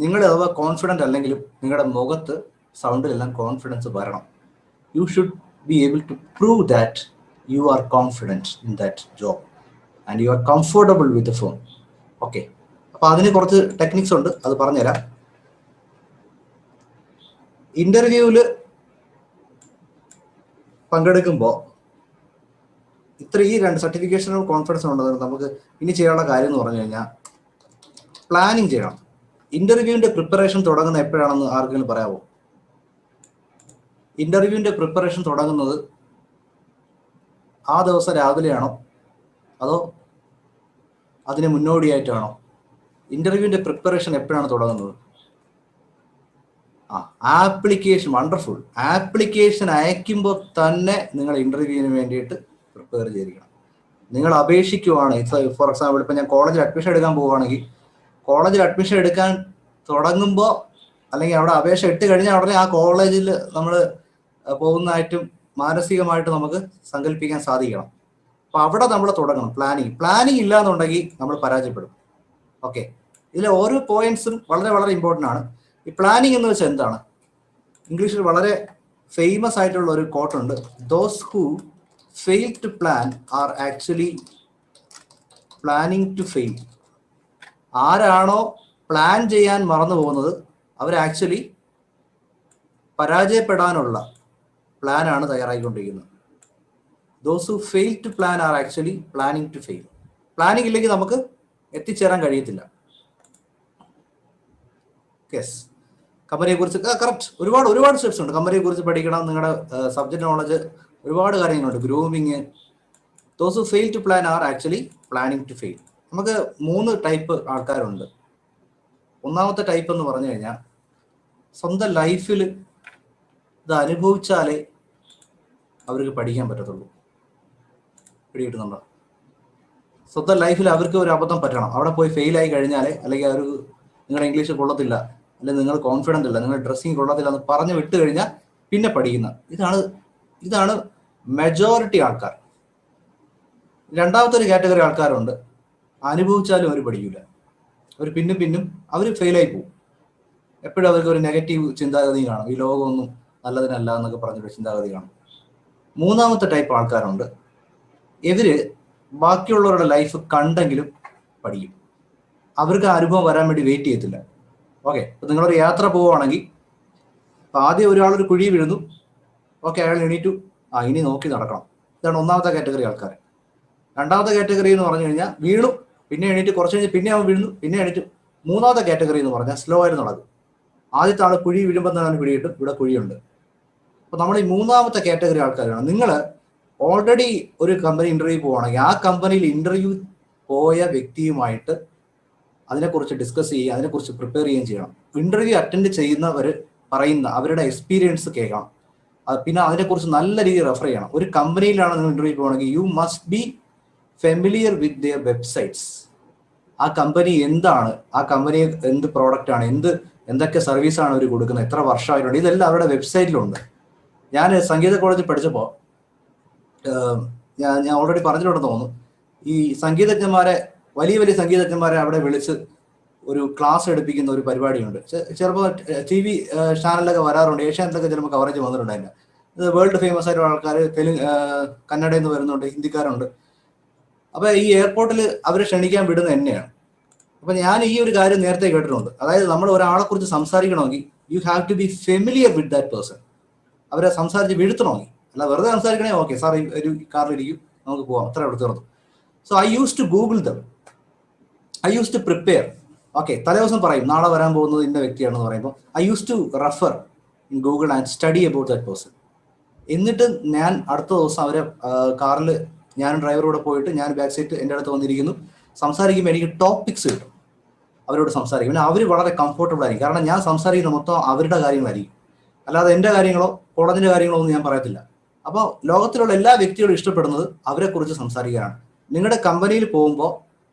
നിങ്ങൾ അഥവാ കോൺഫിഡൻ്റ് അല്ലെങ്കിലും നിങ്ങളുടെ മുഖത്ത് സൗണ്ടിലെല്ലാം കോൺഫിഡൻസ് വരണം. you should be able to prove that you are confident in that job and you are comfortable with the firm. Okay, അപ്പോൾ അതിന് കുറച്ച് ടെക്നിക്സ് ഉണ്ട്, അത് പറഞ്ഞുതരാം. ഇന്റർവ്യൂവിൽ പങ്കെടുക്കുമ്പോൾ ഈ രണ്ട് സർട്ടിഫിക്കേഷനും കോൺഫിഡൻസും ഉണ്ടെന്ന് നമുക്ക് ഇനി ചെയ്യാനുള്ള കാര്യം എന്ന് പറഞ്ഞു കഴിഞ്ഞാൽ പ്ലാനിങ് ചെയ്യണം. ഇന്റർവ്യൂവിന്റെ പ്രിപ്പറേഷൻ തുടങ്ങുന്ന എപ്പോഴാണെന്ന് ആർക്കെങ്കിലും പറയാമോ? ഇന്റർവ്യൂവിന്റെ പ്രിപ്പറേഷൻ തുടങ്ങുന്നത് ആ ദിവസം രാവിലെയാണോ അതോ അതിന് മുന്നോടിയായിട്ടാണോ? ഇന്റർവ്യൂവിന്റെ പ്രിപ്പറേഷൻ എപ്പോഴാണ് തുടങ്ങുന്നത്? Application, wonderful. ആപ്ലിക്കേഷൻ അയക്കുമ്പോൾ തന്നെ നിങ്ങൾ ഇന്റർവ്യൂവിന് വേണ്ടിയിട്ട് പ്രിപ്പയർ ചെയ്തിരിക്കണം. നിങ്ങൾ അപേക്ഷിക്കുവാണ്, ഫോർ എക്സാമ്പിൾ ഇപ്പം ഞാൻ കോളേജിൽ അഡ്മിഷൻ എടുക്കാൻ പോവുകയാണെങ്കിൽ, കോളേജിൽ അഡ്മിഷൻ എടുക്കാൻ തുടങ്ങുമ്പോൾ അല്ലെങ്കിൽ അവിടെ അപേക്ഷ ഇട്ട് കഴിഞ്ഞാൽ ഉടനെ ആ കോളേജിൽ നമ്മൾ പോകുന്നതായിട്ടും മാനസികമായിട്ട് നമുക്ക് സങ്കല്പിക്കാൻ സാധിക്കണം. അപ്പൊ അവിടെ നമ്മൾ തുടങ്ങണം പ്ലാനിങ് ഇല്ല എന്നുണ്ടെങ്കിൽ നമ്മൾ പരാജയപ്പെടും. ഓക്കെ, ഇതിലെ ഓരോ പോയിന്റ്സും വളരെ വളരെ ഇമ്പോർട്ടൻ്റ് ആണ്. ഈ പ്ലാനിങ് എന്ന് വെച്ചാൽ എന്താണ്? ഇംഗ്ലീഷിൽ വളരെ ഫേമസ് ആയിട്ടുള്ള ഒരു കോട്ടുണ്ട്, those who fail to plan are actually planning to fail. ആരാണോ പ്ലാൻ ചെയ്യാൻ മറന്നു പോകുന്നത് അവർ ആക്ച്വലി പരാജയപ്പെടാനുള്ള പ്ലാനാണ് തയ്യാറായിക്കൊണ്ടിരിക്കുന്നത്. Those who fail to plan are actually planning to fail. Planning ഇല്ലെങ്കിൽ നമുക്ക് എത്തിച്ചേരാൻ കഴിയത്തില്ല. യെസ്, കമ്പനിയെ കുറിച്ച് കറക്റ്റ് ഒരുപാട് സ്റ്റെപ്സ് ഉണ്ട്. കമ്പനിയെ കുറിച്ച് പഠിക്കണം, നിങ്ങളുടെ സബ്ജക്ട് നോളജ്, ഒരുപാട് കാര്യങ്ങളുണ്ട്. Grooming. Those who fail to plan are actually planning to fail. നമുക്ക് 3 ടൈപ്പ് ആൾക്കാരുണ്ട്. ഒന്നാമത്തെ ടൈപ്പ് എന്ന് പറഞ്ഞു കഴിഞ്ഞാൽ സ്വന്തം ലൈഫിൽ ഇത് അനുഭവിച്ചാലേ അവർക്ക് പഠിക്കാൻ പറ്റത്തുള്ളൂ. പിടികിട്ടുന്നുണ്ടോ? സ്വന്തം ലൈഫിൽ അവർക്ക് ഒരു അബദ്ധം പറ്റണം, അവിടെ പോയി ഫെയിലായി കഴിഞ്ഞാലേ, അല്ലെങ്കിൽ അവർ നിങ്ങളുടെ ഇംഗ്ലീഷ് കൊള്ളത്തില്ല, അല്ലെങ്കിൽ നിങ്ങൾ കോൺഫിഡൻ്റ് ഇല്ല, നിങ്ങളുടെ ഡ്രസ്സിങ് കൊള്ളത്തില്ല എന്ന് പറഞ്ഞു വിട്ട് കഴിഞ്ഞാൽ പിന്നെ പഠിക്കുന്ന ഇതാണ് മെജോറിറ്റി ആൾക്കാർ. രണ്ടാമത്തെ ഒരു കാറ്റഗറി ആൾക്കാരുണ്ട്, അനുഭവിച്ചാലും അവർ പഠിക്കില്ല, അവർ പിന്നും അവർ ഫെയിലായി പോകും. എപ്പോഴും അവർക്ക് ഒരു നെഗറ്റീവ് ചിന്താഗതി കാണും, ഈ ലോകമൊന്നും നല്ലതിനല്ല എന്നൊക്കെ പറഞ്ഞൊരു ചിന്താഗതി കാണും. മൂന്നാമത്തെ ടൈപ്പ് ആൾക്കാരുണ്ട്, ഇവര് ബാക്കിയുള്ളവരുടെ ലൈഫ് കണ്ടെങ്കിലും പഠിക്കും, അവർക്ക് ആ അനുഭവം വരാൻ വേണ്ടി വെയിറ്റ് ചെയ്യത്തില്ല. ഓക്കെ, ഇപ്പം നിങ്ങളൊരു യാത്ര പോവുകയാണെങ്കിൽ ആദ്യം ഒരാളൊരു കുഴി വീഴുന്നു, ഓക്കെ, അയാൾ എണീറ്റു, ഇനി നോക്കി നടക്കണം. ഇതാണ് ഒന്നാമത്തെ കാറ്റഗറി ആൾക്കാർ. രണ്ടാമത്തെ കാറ്റഗറി എന്ന് പറഞ്ഞു കഴിഞ്ഞാൽ വീണു, പിന്നെ എണീറ്റ്, കുറച്ച് കഴിഞ്ഞ് പിന്നെ അവൻ വീഴുന്നു, പിന്നെ എണീറ്റ്. മൂന്നാമത്തെ കാറ്റഗറി എന്ന് പറഞ്ഞാൽ സ്ലോ ആയിട്ട് നടക്കും. ആദ്യത്തെ ആൾ കുഴി വീഴുമ്പോൾ തന്നെ കുഴി കിട്ടും, ഇവിടെ കുഴിയുണ്ട്. അപ്പൊ നമ്മൾ ഈ മൂന്നാമത്തെ കാറ്റഗറി ആൾക്കാരാണ്. നിങ്ങൾ ഓൾറെഡി ഒരു കമ്പനി ഇന്റർവ്യൂ പോവുകയാണെങ്കിൽ ആ കമ്പനിയിൽ ഇന്റർവ്യൂ പോയ വ്യക്തിയുമായിട്ട് അതിനെക്കുറിച്ച് ഡിസ്കസ് ചെയ്യുക, അതിനെക്കുറിച്ച് പ്രിപ്പയർ ചെയ്യുകയും ചെയ്യണം. ഇന്റർവ്യൂ അറ്റൻഡ് ചെയ്യുന്നവർ പറയുന്ന അവരുടെ എക്സ്പീരിയൻസ് കേൾക്കണം, പിന്നെ അതിനെക്കുറിച്ച് നല്ല രീതിയിൽ റെഫർ ചെയ്യണം. ഒരു കമ്പനിയിലാണ് നിങ്ങൾ ഇന്റർവ്യൂ പോവുകയാണെങ്കിൽ you must be familiar with their websites. ആ കമ്പനി എന്താണ്, ആ കമ്പനി എന്ത് പ്രോഡക്റ്റ് ആണ്, എന്തൊക്കെ സർവീസാണ് അവർ കൊടുക്കുന്നത്, എത്ര വർഷമായിട്ടുണ്ട്, ഇതെല്ലാം അവരുടെ വെബ്സൈറ്റിലുണ്ട്. ഞാൻ സംഗീത കോളേജിൽ പഠിച്ചപ്പോൾ ഞാൻ ഓൾറെഡി പറഞ്ഞിട്ടുണ്ടെന്ന് തോന്നുന്നു, ഈ സംഗീതജ്ഞന്മാരെ, വലിയ സംഗീതജ്ഞന്മാരെ അവിടെ വിളിച്ച് ഒരു ക്ലാസ് എടുപ്പിക്കുന്ന ഒരു പരിപാടിയുണ്ട്. ചിലപ്പോൾ TV ചാനലിലൊക്കെ വരാറുണ്ട്, ഏഷ്യാനെറ്റിലൊക്കെ ചിലപ്പോൾ കവറേജ് വന്നിട്ടുണ്ട്. അതിൻ്റെ ഇത് വേൾഡ് ഫേമസ് ആയിട്ടുള്ള ആൾക്കാർ, കന്നഡയിൽ നിന്ന് വരുന്നുണ്ട്, ഹിന്ദിക്കാരുണ്ട്. അപ്പോൾ ഈ എയർപോർട്ടിൽ അവരെ ക്ഷണിക്കാൻ വിടുന്ന എന്നെയാണ്. അപ്പം ഞാൻ ഈ ഒരു കാര്യം നേരത്തെ കേട്ടിട്ടുണ്ട്. അതായത് നമ്മൾ ഒരാളെ കുറിച്ച് സംസാരിക്കണമെങ്കിൽ you have to be familiar with that person. അവരെ സംസാരിച്ച് വീഴ്ത്തണമെങ്കിൽ, അല്ല വെറുതെ സംസാരിക്കണേ, ഓക്കെ സാർ ഒരു കാറിലിരിക്കും, നമുക്ക് പോവാം, അത്ര അവിടെ തീർന്നു. So I use to Google them, I use to prepare. Okay, തലേദിവസം പറയും നാളെ വരാൻ പോകുന്നത് ഇന്ന വ്യക്തിയാണെന്ന് പറയുമ്പോൾ I use to refer in Google and study about that person. എന്നിട്ട് ഞാൻ അടുത്ത ദിവസം അവരെ കാറിൽ ഞാനും ഡ്രൈവറോടെ പോയിട്ട്, ഞാൻ ബാക്ക് സീറ്റ് എൻ്റെ അടുത്ത് വന്നിരിക്കുന്നു, സംസാരിക്കുമ്പോൾ എനിക്ക് ടോപ്പിക്സ് കിട്ടും, അവരോട് സംസാരിക്കും. പിന്നെ അവർ വളരെ കംഫർട്ടബിൾ ആയിരിക്കും, കാരണം ഞാൻ സംസാരിക്കുന്ന മൊത്തം അവരുടെ കാര്യങ്ങളായിരിക്കും, അല്ലാതെ എൻ്റെ കാര്യങ്ങളോ കോളേജിൻ്റെ കാര്യങ്ങളോ ഒന്നും ഞാൻ പറയത്തില്ല. അപ്പോൾ ലോകത്തിലുള്ള എല്ലാ വ്യക്തികളും ഇഷ്ടപ്പെടുന്നത് അവരെക്കുറിച്ച് സംസാരിക്കാനാണ്. നിങ്ങളുടെ കമ്പനിയിൽ പോകുമ്പോൾ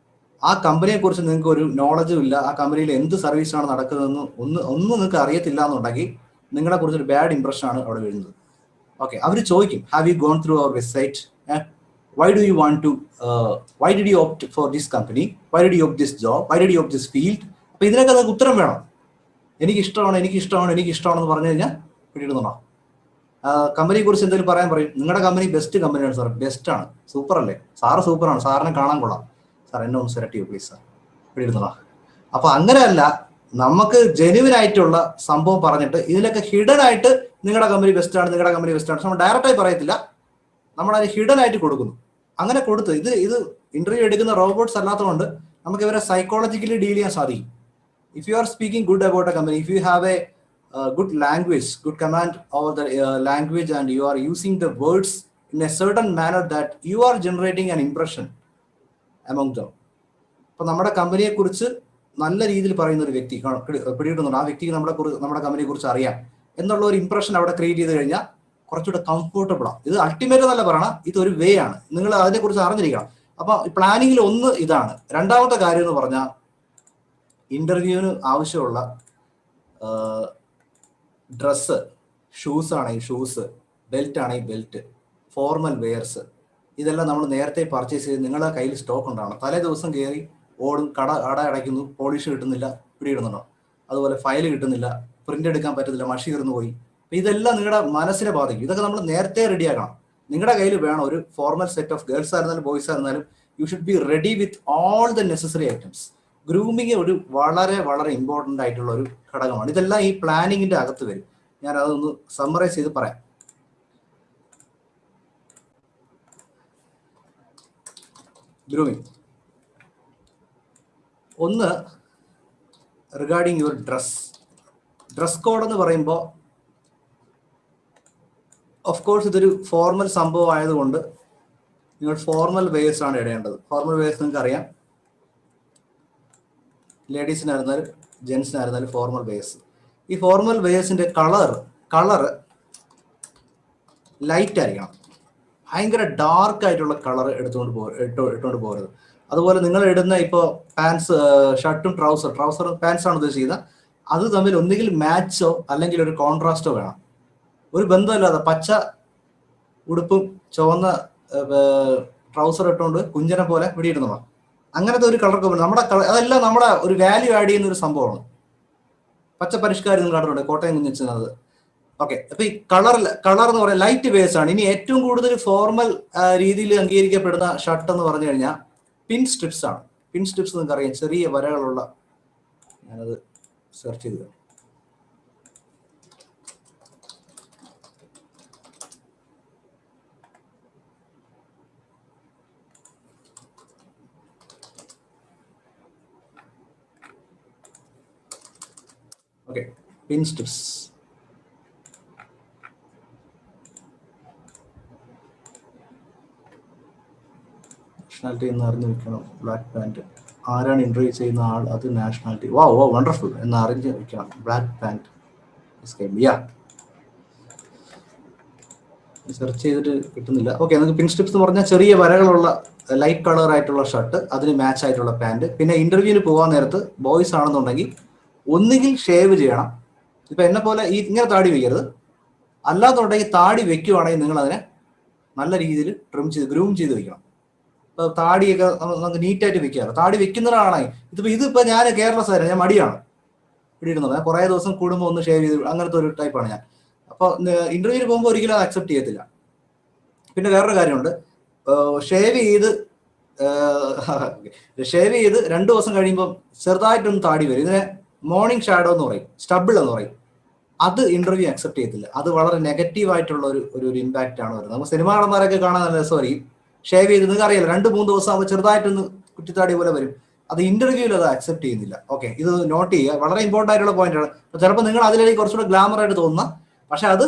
ആ കമ്പനിയെക്കുറിച്ച് നിങ്ങൾക്ക് ഒരു നോളജും ഇല്ല, ആ കമ്പനിയിൽ എന്ത് സർവീസാണ് നടക്കുന്നതെന്ന് ഒന്നും നിങ്ങൾക്ക് അറിയത്തില്ല എന്നുണ്ടെങ്കിൽ നിങ്ങളെ കുറിച്ചൊരു ബാഡ് ഇംപ്രഷനാണ് അവിടെ വരുന്നത്. ഓക്കെ, അവർ ചോദിക്കും, have you gone through our website, why do you want to why did you opt for this company, why did you opt this job, why did you opt this field? അപ്പോൾ ഇതിനൊക്കെ നിങ്ങൾക്ക് ഉത്തരം വേണം. എനിക്ക് ഇഷ്ടമാണെന്ന് പറഞ്ഞു കഴിഞ്ഞാൽ പിടിയിടുന്നുണ്ടോ? കമ്പനിയെ കുറിച്ച് എന്തെങ്കിലും പറയാൻ പറയും. നിങ്ങളുടെ കമ്പനി ബെസ്റ്റ് കമ്പനിയാണ് സാർ, ബെസ്റ്റ് ആണ്, സൂപ്പർ അല്ലേ, സാറ് സൂപ്പറാണ്, സാറിനെ കാണാൻ കൊള്ളാം, സാർ എന്നെ ഒന്ന് സെലക്ട് ചെയ്യൂ പ്ലീസ് സാർ, ഇവിടെ ഇരുന്നോളാം. അപ്പൊ അങ്ങനെയല്ല, നമുക്ക് ജെനുവിൻ ആയിട്ടുള്ള സംഭവം പറഞ്ഞിട്ട് ഇതിലൊക്കെ ഹിഡൻ ആയിട്ട് നിങ്ങളുടെ കമ്പനി ബെസ്റ്റ് ആണ്, നിങ്ങളുടെ കമ്പനി ബെസ്റ്റ് ആണ്, നമ്മൾ ഡയറക്റ്റായി പറയത്തില്ല, നമ്മൾ അതിന് ഹിഡൻ ആയിട്ട് കൊടുക്കുന്നു. അങ്ങനെ കൊടുത്ത് ഇത് ഇന്റർവ്യൂ എടുക്കുന്ന റോബോട്ട്സ് അല്ലാത്തതുകൊണ്ട് നമുക്ക് ഇവരെ സൈക്കോളജിക്കലി ഡീൽ ചെയ്യാൻ സാധിക്കും. If you are speaking good about A company, if you have A good language, good command over the language, and you are using the words in a certain manner that you are generating an impression among them. അപ്പോൾ നമ്മുടെ കമ്പനിയെ കുറിച്ച് നല്ല രീതിയിൽ പറയുന്ന ഒരു വ്യക്തി പിടികിട്ടുന്നുണ്ട്, ആ വ്യക്തിക്ക് നമ്മുടെ കമ്പനിയെ കുറിച്ച് അറിയാം എന്നുള്ള ഒരു ഇംപ്രഷൻ അവിടെ ക്രിയേറ്റ് ചെയ്ത് കഴിഞ്ഞാൽ കുറച്ചുകൂടെ കംഫർട്ടബിൾ ആണ്. ഇത് അൾട്ടിമേറ്റ് എന്നല്ല പറയണം, ഇതൊരു വേ ആണ്, നിങ്ങൾ അതിനെക്കുറിച്ച് അറിഞ്ഞിരിക്കണം. അപ്പൊ പ്ലാനിങ്ങിൽ ഒന്ന് ഇതാണ്. രണ്ടാമത്തെ കാര്യം എന്ന് പറഞ്ഞാൽ ഇന്റർവ്യൂവിന് ആവശ്യമുള്ള ഡ്രസ്സ്, ഷൂസ് ആണെങ്കിൽ ഷൂസ്, ബെൽറ്റ് ആണെങ്കിൽ ബെൽറ്റ്, ഫോർമൽ വെയർസ്, ഇതെല്ലാം നമ്മൾ നേരത്തെ പർച്ചേസ് ചെയ്ത് നിങ്ങളുടെ കയ്യിൽ സ്റ്റോക്ക് ഉണ്ടാവണം. തലേ ദിവസം കയറി ഓടും, കട അടയ്ക്കുന്നു, പോളിഷ് കിട്ടുന്നില്ല, പിടിയിടുന്നുണ്ടോ, അതുപോലെ ഫയൽ കിട്ടുന്നില്ല, പ്രിന്റ് എടുക്കാൻ പറ്റത്തില്ല, മഷി തീർന്നു പോയി. ഇതെല്ലാം നിങ്ങളുടെ മനസ്സിനെ ബാധിക്കും. ഇതൊക്കെ നമ്മൾ നേരത്തെ റെഡിയാക്കണം. നിങ്ങളുടെ കയ്യിൽ വേണം ഒരു ഫോർമൽ സെറ്റ് ഓഫ് ഗേൾസ് ആയിരുന്നാലും ബോയ്സ് ആയിരുന്നാലും, you should be ready with all the necessary items. Grooming ഒരു വളരെ വളരെ ഇമ്പോർട്ടൻ്റ് ആയിട്ടുള്ള ഒരു ഘടകമാണ്. ഇതെല്ലാം ഈ പ്ലാനിങ്ങിന്റെ അകത്ത് വരും. ഞാൻ അതൊന്ന് സമ്മറൈസ് ചെയ്ത് പറയാം. ഗ്രൂമിങ് ഒന്ന്, റിഗാർഡിങ് യുവർ ഡ്രസ് കോഡ് എന്ന് പറയുമ്പോൾ ഓഫ് കോഴ്സ് ഇതൊരു ഫോർമൽ സംഭവം ആയതുകൊണ്ട് നിങ്ങൾ ഫോർമൽ വെയേഴ്സ് ആണ് ഇടേണ്ടത്. ഫോർമൽ വെയേഴ്സ് നിങ്ങൾക്ക് അറിയാം, ലേഡീസിനായിരുന്നാലും ജെൻസിനായിരുന്നാലും ഫോർമൽ വെയേഴ്സ്. ഈ ഫോർമൽ വെയേഴ്സിന്റെ കളർ ലൈറ്റ് ആയിരിക്കണം. ഭയങ്കര ഡാർക്ക് ആയിട്ടുള്ള കളർ ഇട്ടുകൊണ്ട് പോകരുത്. അതുപോലെ നിങ്ങൾ ഇടുന്ന ഇപ്പോൾ പാൻസ്, ഷർട്ടും ട്രൗസർ പാൻസ് ആണ് ഉദ്ദേശിക്കുന്നത്, അത് തമ്മിൽ ഒന്നുകിൽ മാച്ചോ അല്ലെങ്കിൽ ഒരു കോൺട്രാസ്റ്റോ വേണം. ഒരു ബന്ധമില്ലാതെ പച്ച ഉടുപ്പും ചുവന്ന ട്രൗസർ ഇട്ടുകൊണ്ട് കുഞ്ചനെ പോലെ പിടിയിടുന്നതാണ്, അങ്ങനത്തെ ഒരു കളർ കോമ്പിനേഷൻ നമ്മുടെ അതെല്ലാം നമ്മുടെ ഒരു വാല്യൂ ആഡ് ചെയ്യുന്ന ഒരു സംഭവമാണ്. പച്ച പരിഷ്കാരം നിങ്ങൾ കണ്ടിട്ടുണ്ട്, കോട്ടയം കുഞ്ഞിച്ചത്. ഓക്കെ, അപ്പൊ ഈ കളർ എന്ന് പറയാൻ ലൈറ്റ് ബേസ് ആണ്. ഇനി ഏറ്റവും കൂടുതൽ ഫോർമൽ രീതിയിൽ അംഗീകരിക്കപ്പെടുന്ന ഷർട്ട് എന്ന് പറഞ്ഞു കഴിഞ്ഞാൽ പിൻ സ്ട്രിപ്സ് ആണ്. പിൻ സ്ട്രിപ്സ് നിങ്ങൾക്ക് അറിയാം, ചെറിയ വരകളുള്ള. ഞാനത് സെർച്ച് ചെയ്ത്. ഓക്കെ, പിൻ സ്ട്രിപ്സ്. നാഷണാലിറ്റി എന്ന് അറിഞ്ഞു വെക്കണം. ബ്ലാക്ക് പാൻറ്, ആരാണ് ഇന്റർവ്യൂ ചെയ്യുന്ന ആൾ, അത് നാഷണാലിറ്റി. വാ വണ്ടർഫുൾ എന്ന് അറിഞ്ഞു വെക്കണം. ബ്ലാക്ക് പാൻറ് സെർച്ച് ചെയ്തിട്ട് കിട്ടുന്നില്ല. ഓക്കെ, നമുക്ക് പിൻ സ്ട്രിപ്സ് എന്ന് പറഞ്ഞാൽ ചെറിയ വരകളുള്ള ലൈറ്റ് കളർ ആയിട്ടുള്ള ഷർട്ട്, അതിന് മാച്ച് ആയിട്ടുള്ള പാൻറ്. പിന്നെ ഇന്റർവ്യൂവിന് പോകാൻ നേരത്ത് ബോയ്സ് ആണെന്നുണ്ടെങ്കിൽ ഒന്നുകിൽ ഷേവ് ചെയ്യണം. ഇപ്പൊ എന്നെ പോലെ ഇങ്ങനെ താടി വെക്കരുത്, അല്ലാന്നുണ്ടെങ്കിൽ താടി വെക്കുവാണെങ്കിൽ നിങ്ങൾ അതിനെ നല്ല രീതിയിൽ ഗ്രൂം ചെയ്ത് വെക്കണം. ഇപ്പൊ താടിയൊക്കെ നമുക്ക് നീറ്റായിട്ട് വെക്കാറ്. താടി വെക്കുന്നവരാണെങ്കിൽ ഇതിപ്പോ ഞാൻ കെയർലെസ് ആയിരുന്നു, ഞാൻ മടിയാണ് പിടിയിടുന്നത്. ഞാൻ കുറേ ദിവസം കൂടുമ്പോൾ ഒന്ന് ഷേവ് ചെയ്ത്, അങ്ങനത്തെ ഒരു ടൈപ്പാണ് ഞാൻ. അപ്പൊ ഇന്റർവ്യൂവിന് പോകുമ്പോൾ ഒരിക്കലും അത് അക്സെപ്റ്റ് ചെയ്യത്തില്ല. പിന്നെ വേറൊരു കാര്യമുണ്ട്, ഷേവ് ചെയ്ത് 2 ദിവസം കഴിയുമ്പോൾ ചെറുതായിട്ടൊന്ന് താടി വരും. ഇതിനെ മോർണിംഗ് ഷാഡോ എന്ന് പറയും, സ്റ്റബിൾ എന്ന് പറയും. അത് ഇന്റർവ്യൂ അക്സെപ്റ്റ് ചെയ്യത്തില്ല. അത് വളരെ നെഗറ്റീവ് ആയിട്ടുള്ള ഒരു ഇമ്പാക്റ്റ് ആണ് വരുന്നത്. നമുക്ക് സിനിമാ നടന്മാരൊക്കെ കാണാൻ നല്ല രസമായിരിക്കും, ഷേവ് ചെയ്ത് നിങ്ങൾക്ക് അറിയില്ല 2-3 ദിവസം ആകുമ്പോൾ ചെറുതായിട്ടൊന്ന് കുറ്റിത്താടി പോലെ വരും. അത് ഇന്റർവ്യൂവിൽ അത് അക്സെപ്റ്റ് ചെയ്യുന്നില്ല. ഓക്കെ, ഇത് നോട്ട് ചെയ്യുക, വളരെ ഇമ്പോർട്ടൻ്റ് ആയിട്ടുള്ള പോയിന്റാണ്. ചിലപ്പോൾ നിങ്ങൾ അതിലേക്ക് കുറച്ചുകൂടെ ഗ്ലാമർ ആയിട്ട് തോന്നുന്ന, പക്ഷെ അത്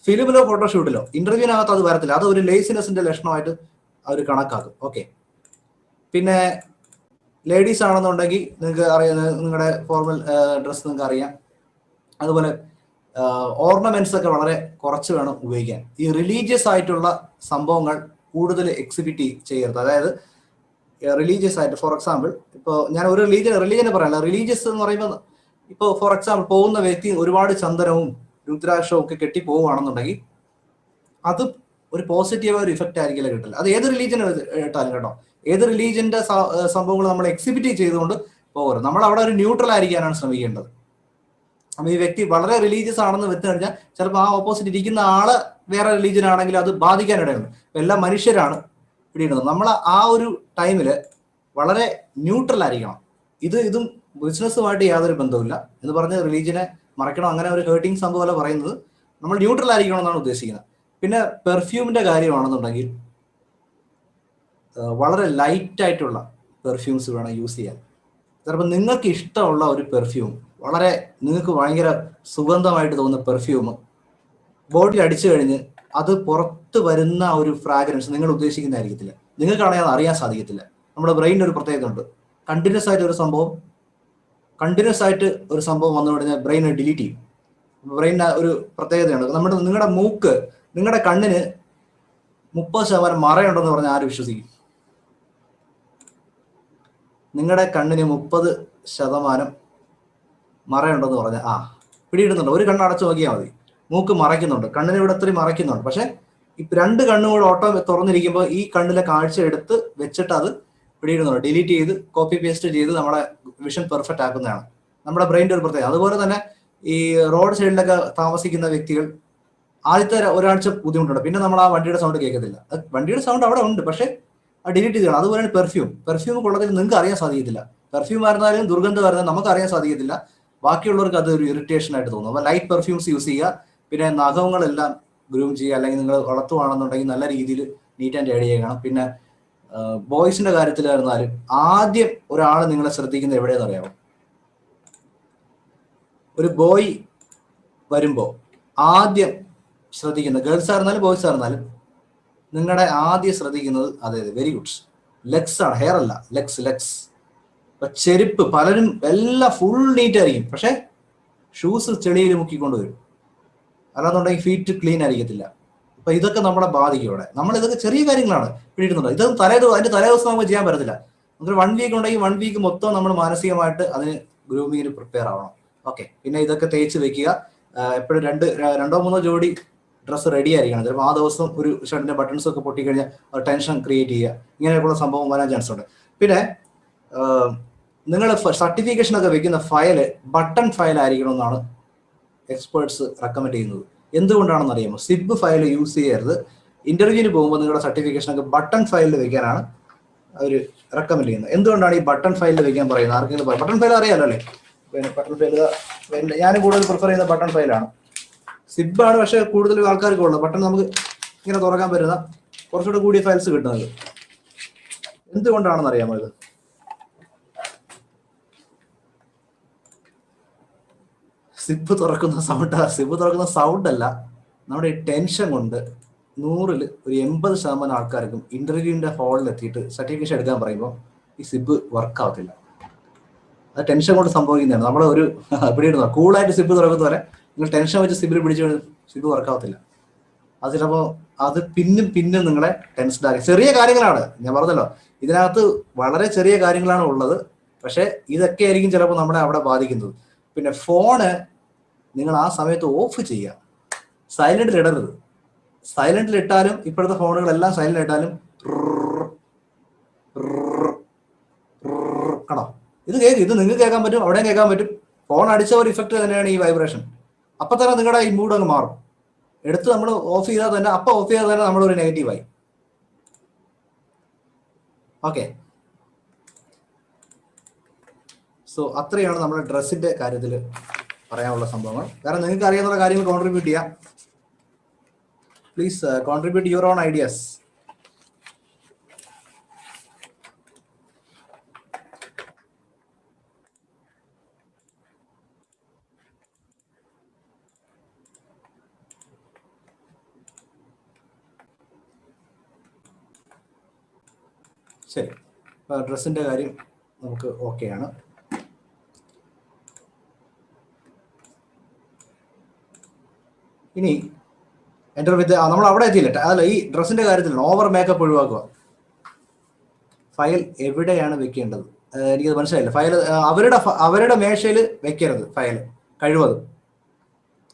ഫിലിമിലോ ഫോട്ടോഷൂട്ടിലോ ഇന്റർവ്യൂവിനകത്ത് അത് വരത്തില്ല. അത് ഒരു ലേസിനെസിന്റെ ലക്ഷണമായിട്ട് അവർ കണക്കാക്കും. ഓക്കെ, പിന്നെ ലേഡീസ് ആണെന്നുണ്ടെങ്കിൽ നിങ്ങൾക്ക് അറിയാം, നിങ്ങളുടെ ഫോർമൽ ഡ്രസ്സ് നിങ്ങൾക്ക് അറിയാം. അതുപോലെ ഓർണമെന്റ്സ് ഒക്കെ വളരെ കുറച്ച് വേണം ഉപയോഗിക്കാൻ. ഈ റിലീജിയസ് ആയിട്ടുള്ള സംഭവങ്ങൾ കൂടുതൽ എക്സിബിറ്റ് ചെയ്യരുത്. അതായത് റിലീജിയസ് ആയിട്ട്, ഫോർ എക്സാമ്പിൾ ഇപ്പോൾ ഞാൻ ഒരു റിലീജിയനെ പറയല്ല, റിലീജിയസ് എന്ന് പറയുമ്പോൾ ഇപ്പോൾ ഫോർ എക്സാമ്പിൾ പോകുന്ന വ്യക്തി ഒരുപാട് ചന്ദനവും രുദ്രാക്ഷവും ഒക്കെ കെട്ടി പോവുകയാണെന്നുണ്ടെങ്കിൽ അത് ഒരു പോസിറ്റീവായ ഒരു ഇഫക്റ്റ് ആയിരിക്കില്ല കിട്ടില്ല. അത് ഏത് റിലീജിയൻ ഇട്ടാലും കേട്ടോ, ഏത് റിലീജിയന്റെ സംഭവങ്ങൾ നമ്മൾ എക്സിബിറ്റ് ചെയ്തുകൊണ്ട് പോകരുത്. നമ്മൾ അവിടെ ഒരു ന്യൂട്രൽ ആയിരിക്കാനാണ് ശ്രമിക്കേണ്ടത്. അപ്പൊ ഈ വ്യക്തി വളരെ റിലീജിയസ് ആണെന്ന് വെച്ച് കഴിഞ്ഞാൽ ചിലപ്പോൾ ആ ഓപ്പോസിറ്റ് ഇരിക്കുന്ന ആള് വേറെ റിലീജിയൻ ആണെങ്കിൽ അത് ബാധിക്കാനിടയുണ്ട്. എല്ലാ മനുഷ്യരാണ് പിടിയിടുന്നത്. നമ്മൾ ആ ഒരു ടൈമില് വളരെ ന്യൂട്രൽ ആയിരിക്കണം. ഇതും ബിസിനസ്സുമായിട്ട് യാതൊരു ബന്ധവുമില്ല എന്ന് പറഞ്ഞ് റിലീജിയനെ മറയ്ക്കണം, അങ്ങനെ ഒരു ഹേർട്ടിങ് സംഭവം അല്ല പറയുന്നത്. നമ്മൾ ന്യൂട്രൽ ആയിരിക്കണം എന്നാണ് ഉദ്ദേശിക്കുന്നത്. പിന്നെ പെർഫ്യൂമിന്റെ കാര്യമാണെന്നുണ്ടെങ്കിൽ വളരെ ലൈറ്റ് ആയിട്ടുള്ള പെർഫ്യൂംസ് വേണം യൂസ് ചെയ്യാൻ. ചിലപ്പോൾ നിങ്ങൾക്ക് ഇഷ്ടമുള്ള ഒരു പെർഫ്യൂം, വളരെ നിങ്ങൾക്ക് ഭയങ്കര സുഗന്ധമായിട്ട് തോന്നുന്ന പെർഫ്യൂം ബോഡിയിൽ അടിച്ചു കഴിഞ്ഞ് അത് പുറത്ത് വരുന്ന ഒരു ഫ്രാഗ്രൻസ് നിങ്ങൾ ഉദ്ദേശിക്കുന്നതായിരിക്കത്തില്ല. നിങ്ങൾക്കാണെങ്കിൽ അത് അറിയാൻ സാധിക്കത്തില്ല. നമ്മുടെ ബ്രെയിനിന് ഒരു പ്രത്യേകത ഉണ്ട്. കണ്ടിന്യൂസ് ആയിട്ട് ഒരു സംഭവം വന്നു കഴിഞ്ഞാൽ ബ്രെയിൻ ഡിലീറ്റ് ചെയ്യും. ബ്രെയിനിന് ഒരു പ്രത്യേകതയുണ്ട്. നിങ്ങളുടെ മൂക്ക്, നിങ്ങളുടെ കണ്ണിന് 30% മറയുണ്ടെന്ന് പറഞ്ഞാൽ ആര് വിശ്വസിക്കും? നിങ്ങളുടെ കണ്ണിന് 30% മറയുണ്ടെന്ന് പറഞ്ഞാൽ പിടിയിടുന്നുണ്ട്. ഒരു കണ്ണ് അടച്ചു നോക്കിയാൽ മതി, മൂക്ക് മറയ്ക്കുന്നുണ്ട്, കണ്ണിന് ഇവിടെ ഇത്രയും മറയ്ക്കുന്നുണ്ട്. പക്ഷെ ഇപ്പൊ 2 കണ്ണും കൂടെ ഓട്ടോ തുറന്നിരിക്കുമ്പോൾ ഈ കണ്ണിലെ കാഴ്ച എടുത്ത് വെച്ചിട്ട് അത് പിടിയിടുന്നുണ്ട്. ഡിലീറ്റ് ചെയ്ത് കോപ്പി പേസ്റ്റ് ചെയ്ത് നമ്മുടെ വിഷൻ പെർഫെക്റ്റ് ആക്കുന്നതാണ് നമ്മുടെ ബ്രെയിൻ്റെ ഒരു പ്രത്യേകത. അതുപോലെ തന്നെ ഈ റോഡ് സൈഡിലൊക്കെ താമസിക്കുന്ന വ്യക്തികൾ ആദ്യത്തെ ഒരാഴ്ച ബുദ്ധിമുട്ടുണ്ട്. പിന്നെ നമ്മൾ ആ വണ്ടിയുടെ സൗണ്ട് കേൾക്കത്തില്ല. വണ്ടിയുടെ സൗണ്ട് അവിടെ ഉണ്ട്, പക്ഷെ ഡിലീറ്റ് ചെയ്യണം. അതുപോലെയാണ് പെർഫ്യൂം കൊള്ളത്തിൽ നിങ്ങൾക്ക് അറിയാൻ സാധിക്കത്തില്ല. പെർഫ്യൂം വരുന്നാലും ദുർഗന്ധം വരുന്നാലും നമുക്ക് അറിയാൻ സാധിക്കത്തില്ല. ബാക്കിയുള്ളവർക്ക് അത് ഒരു ഇറിറ്റേഷൻ ആയിട്ട് തോന്നും. അപ്പോൾ ലൈറ്റ് പെർഫ്യൂംസ് യൂസ് ചെയ്യുക. പിന്നെ നഖങ്ങളെല്ലാം ഗ്രൂം ചെയ്യുക. അല്ലെങ്കിൽ നിങ്ങൾ വളർത്തുവാണെന്നുണ്ടെങ്കിൽ നല്ല രീതിയിൽ നീറ്റ് ആൻഡ് ടൈഡി ചെയ്യണം. പിന്നെ ബോയ്സിന്റെ കാര്യത്തിൽ വരുന്നാലും ആദ്യം ഒരാൾ നിങ്ങളെ ശ്രദ്ധിക്കുന്നത് എവിടെയെന്ന് അറിയാമോ? ഒരു ബോയ് വരുമ്പോൾ ആദ്യം ശ്രദ്ധിക്കുന്നത്, ഗേൾസ് ആയിരുന്നാലും ബോയ്സ് ആയിരുന്നാലും, നിങ്ങളുടെ ആദ്യം ശ്രദ്ധിക്കുന്നത് അതെ വെരി ഗുഡ് ലെഗ്സ് ആണ്, ഹെയർ അല്ല, ലെഗ്സ്. ഇപ്പൊ ചെരുപ്പ് പലരും എല്ലാം ഫുൾ നീറ്റ് ആയിരിക്കും, പക്ഷെ ഷൂസ് ചെളിയിൽ മുക്കിക്കൊണ്ട് വരും. അല്ലാന്നുണ്ടെങ്കിൽ ഫീറ്റ് ക്ലീൻ ആയിരിക്കത്തില്ല. അപ്പൊ ഇതൊക്കെ നമ്മളെ ബാധിക്കും. ഇവിടെ നമ്മൾ ഇതൊക്കെ ചെറിയ കാര്യങ്ങളാണ് പിടിയിടുന്നുണ്ട്. ഇതൊന്നും അതിന്റെ തലേദിവസം നമുക്ക് ചെയ്യാൻ പറ്റത്തില്ല. നമുക്ക് 1 വീക്ക് ഉണ്ടെങ്കിൽ 1 വീക്ക് മൊത്തം നമ്മൾ മാനസികമായിട്ട് അതിന് ഗ്രൂമിങ്ങിന് പ്രിപ്പയർ ആവണം. ഓക്കെ. പിന്നെ ഇതൊക്കെ തേച്ച് വെക്കുക. എപ്പോഴും 2-3 ജോഡി ഡ്രസ്സ് റെഡി ആയിരിക്കണം. ചിലപ്പോൾ ആ ദിവസം ഒരു ഷർട്ടിന്റെ ബട്ടൺസ് ഒക്കെ പൊട്ടിക്കഴിഞ്ഞാൽ ടെൻഷൻ ക്രിയേറ്റ് ചെയ്യുക, ഇങ്ങനെയൊക്കെയുള്ള സംഭവം വരാൻ ചാൻസ് ഉണ്ട്. പിന്നെ നിങ്ങൾ സർട്ടിഫിക്കേഷൻ ഒക്കെ വെക്കുന്ന ഫയല് ബട്ടൺ ഫയൽ ആയിരിക്കണം എന്നാണ് എക്സ്പേർട്സ് റെക്കമെൻഡ് ചെയ്യുന്നത്. എന്തുകൊണ്ടാണെന്ന് അറിയാമോ? സിബ് ഫയൽ യൂസ് ചെയ്യരുത്. ഇന്റർവ്യൂവിന് പോകുമ്പോൾ നിങ്ങളുടെ സർട്ടിഫിക്കേഷൻ ഒക്കെ ബട്ടൺ ഫയലിൽ വെക്കാനാണ് അവർ റെക്കമെൻഡ് ചെയ്യുന്നത്. എന്തുകൊണ്ടാണ് ഈ ബട്ടൺ ഫയലിൽ വെക്കാൻ പറയുന്നത്? ആർക്കെങ്കിലും ബട്ടൺ ഫയൽ അറിയാലോ അല്ലേ? പിന്നെ ബട്ടൺ ഫയൽ ഞാൻ കൂടുതൽ പ്രിഫർ ചെയ്യുന്ന ബട്ടൺ ഫയലാണ്. സിബാണ് പക്ഷെ കൂടുതൽ ആൾക്കാർക്ക് ഉള്ളത്. ബട്ടൺ നമുക്ക് ഇങ്ങനെ തുറക്കാൻ പറ്റുന്ന കുറച്ചുകൂടെ കൂടിയ ഫയൽസ് കിട്ടുന്നത്. എന്തുകൊണ്ടാണെന്ന് അറിയാമോ? ഇത് സിബ് തുറക്കുന്ന സൗണ്ട് അല്ല, നമ്മുടെ ഈ ടെൻഷൻ കൊണ്ട് 100-ൽ ഒരു 80% ആൾക്കാർക്കും ഇന്റർവ്യൂവിന്റെ ഹാളിൽ എത്തിയിട്ട് സർട്ടിഫിക്കേഷൻ എടുക്കാൻ പറയുമ്പോൾ ഈ സിബ് വർക്ക് ആവത്തില്ല. അത് ടെൻഷൻ കൊണ്ട് സംഭവിക്കുന്നതാണ്. നമ്മളെ ഒരു പിടിയിടുന്ന കൂളായിട്ട് സിബ് തുറക്കുന്ന പോലെ നിങ്ങൾ ടെൻഷൻ വെച്ച് സിബിൽ പിടിച്ചു സിബ് വർക്ക് ആവത്തില്ല. അത് ചിലപ്പോൾ അത് പിന്നും നിങ്ങളെ ടെൻസ്ഡ് ആക്കി. ചെറിയ കാര്യങ്ങളാണ്, ഞാൻ പറഞ്ഞല്ലോ, ഇതിനകത്ത് വളരെ ചെറിയ കാര്യങ്ങളാണ് ഉള്ളത്. പക്ഷെ ഇതൊക്കെ ആയിരിക്കും ചിലപ്പോൾ നമ്മളെ അവിടെ ബാധിക്കുന്നത്. പിന്നെ ഫോണ് നിങ്ങൾ ആ സമയത്ത് ഓഫ് ചെയ്യുക, സൈലന്റിൽ ഇടരുത്. സൈലന്റിൽ ഇട്ടാലും ഇപ്പോഴത്തെ ഫോണുകളെല്ലാം സൈലന്റ് ഇട്ടാലും കണോ ഇത് കേൾക്കും. ഇത് നിങ്ങൾക്ക് കേൾക്കാൻ പറ്റും, അവിടെയും കേൾക്കാൻ പറ്റും. ഫോൺ അടിച്ച ഒരു ഇഫക്റ്റ് തന്നെയാണ് ഈ വൈബ്രേഷൻ. അപ്പൊ തന്നെ നിങ്ങളുടെ ഈ മൂഡ് അങ്ങ് മാറും. എടുത്ത് നമ്മൾ ഓഫ് ചെയ്താൽ തന്നെ നമ്മളൊരു നെഗറ്റീവായി. ഓക്കെ. സോ അത്രയാണ് നമ്മുടെ ഡ്രസ്സിന്റെ കാര്യത്തിൽ പറയാനുള്ള സംഭവങ്ങൾ. കാരണം നിങ്ങൾക്ക് അറിയാവുന്ന കാര്യങ്ങൾ കോൺട്രിബ്യൂട്ട് ചെയ്യാം. Please contribute your own ideas. ശരി, ഡ്രസ്സിന്റെ കാര്യം നമുക്ക് ഓക്കെയാണ്. ഇനി എൻ്റെ നമ്മൾ അവിടെ എത്തിയില്ല. അതല്ല, ഈ ഡ്രസ്സിന്റെ കാര്യത്തിൽ ഓവർ മേക്കപ്പ് ഒഴിവാക്കുക. ഫയൽ എവിടെയാണ് വെക്കേണ്ടത്? എനിക്കത് മനസ്സിലായില്ല. ഫയൽ അവരുടെ മേശയിൽ വെക്കരുത്. ഫയൽ കഴിവതും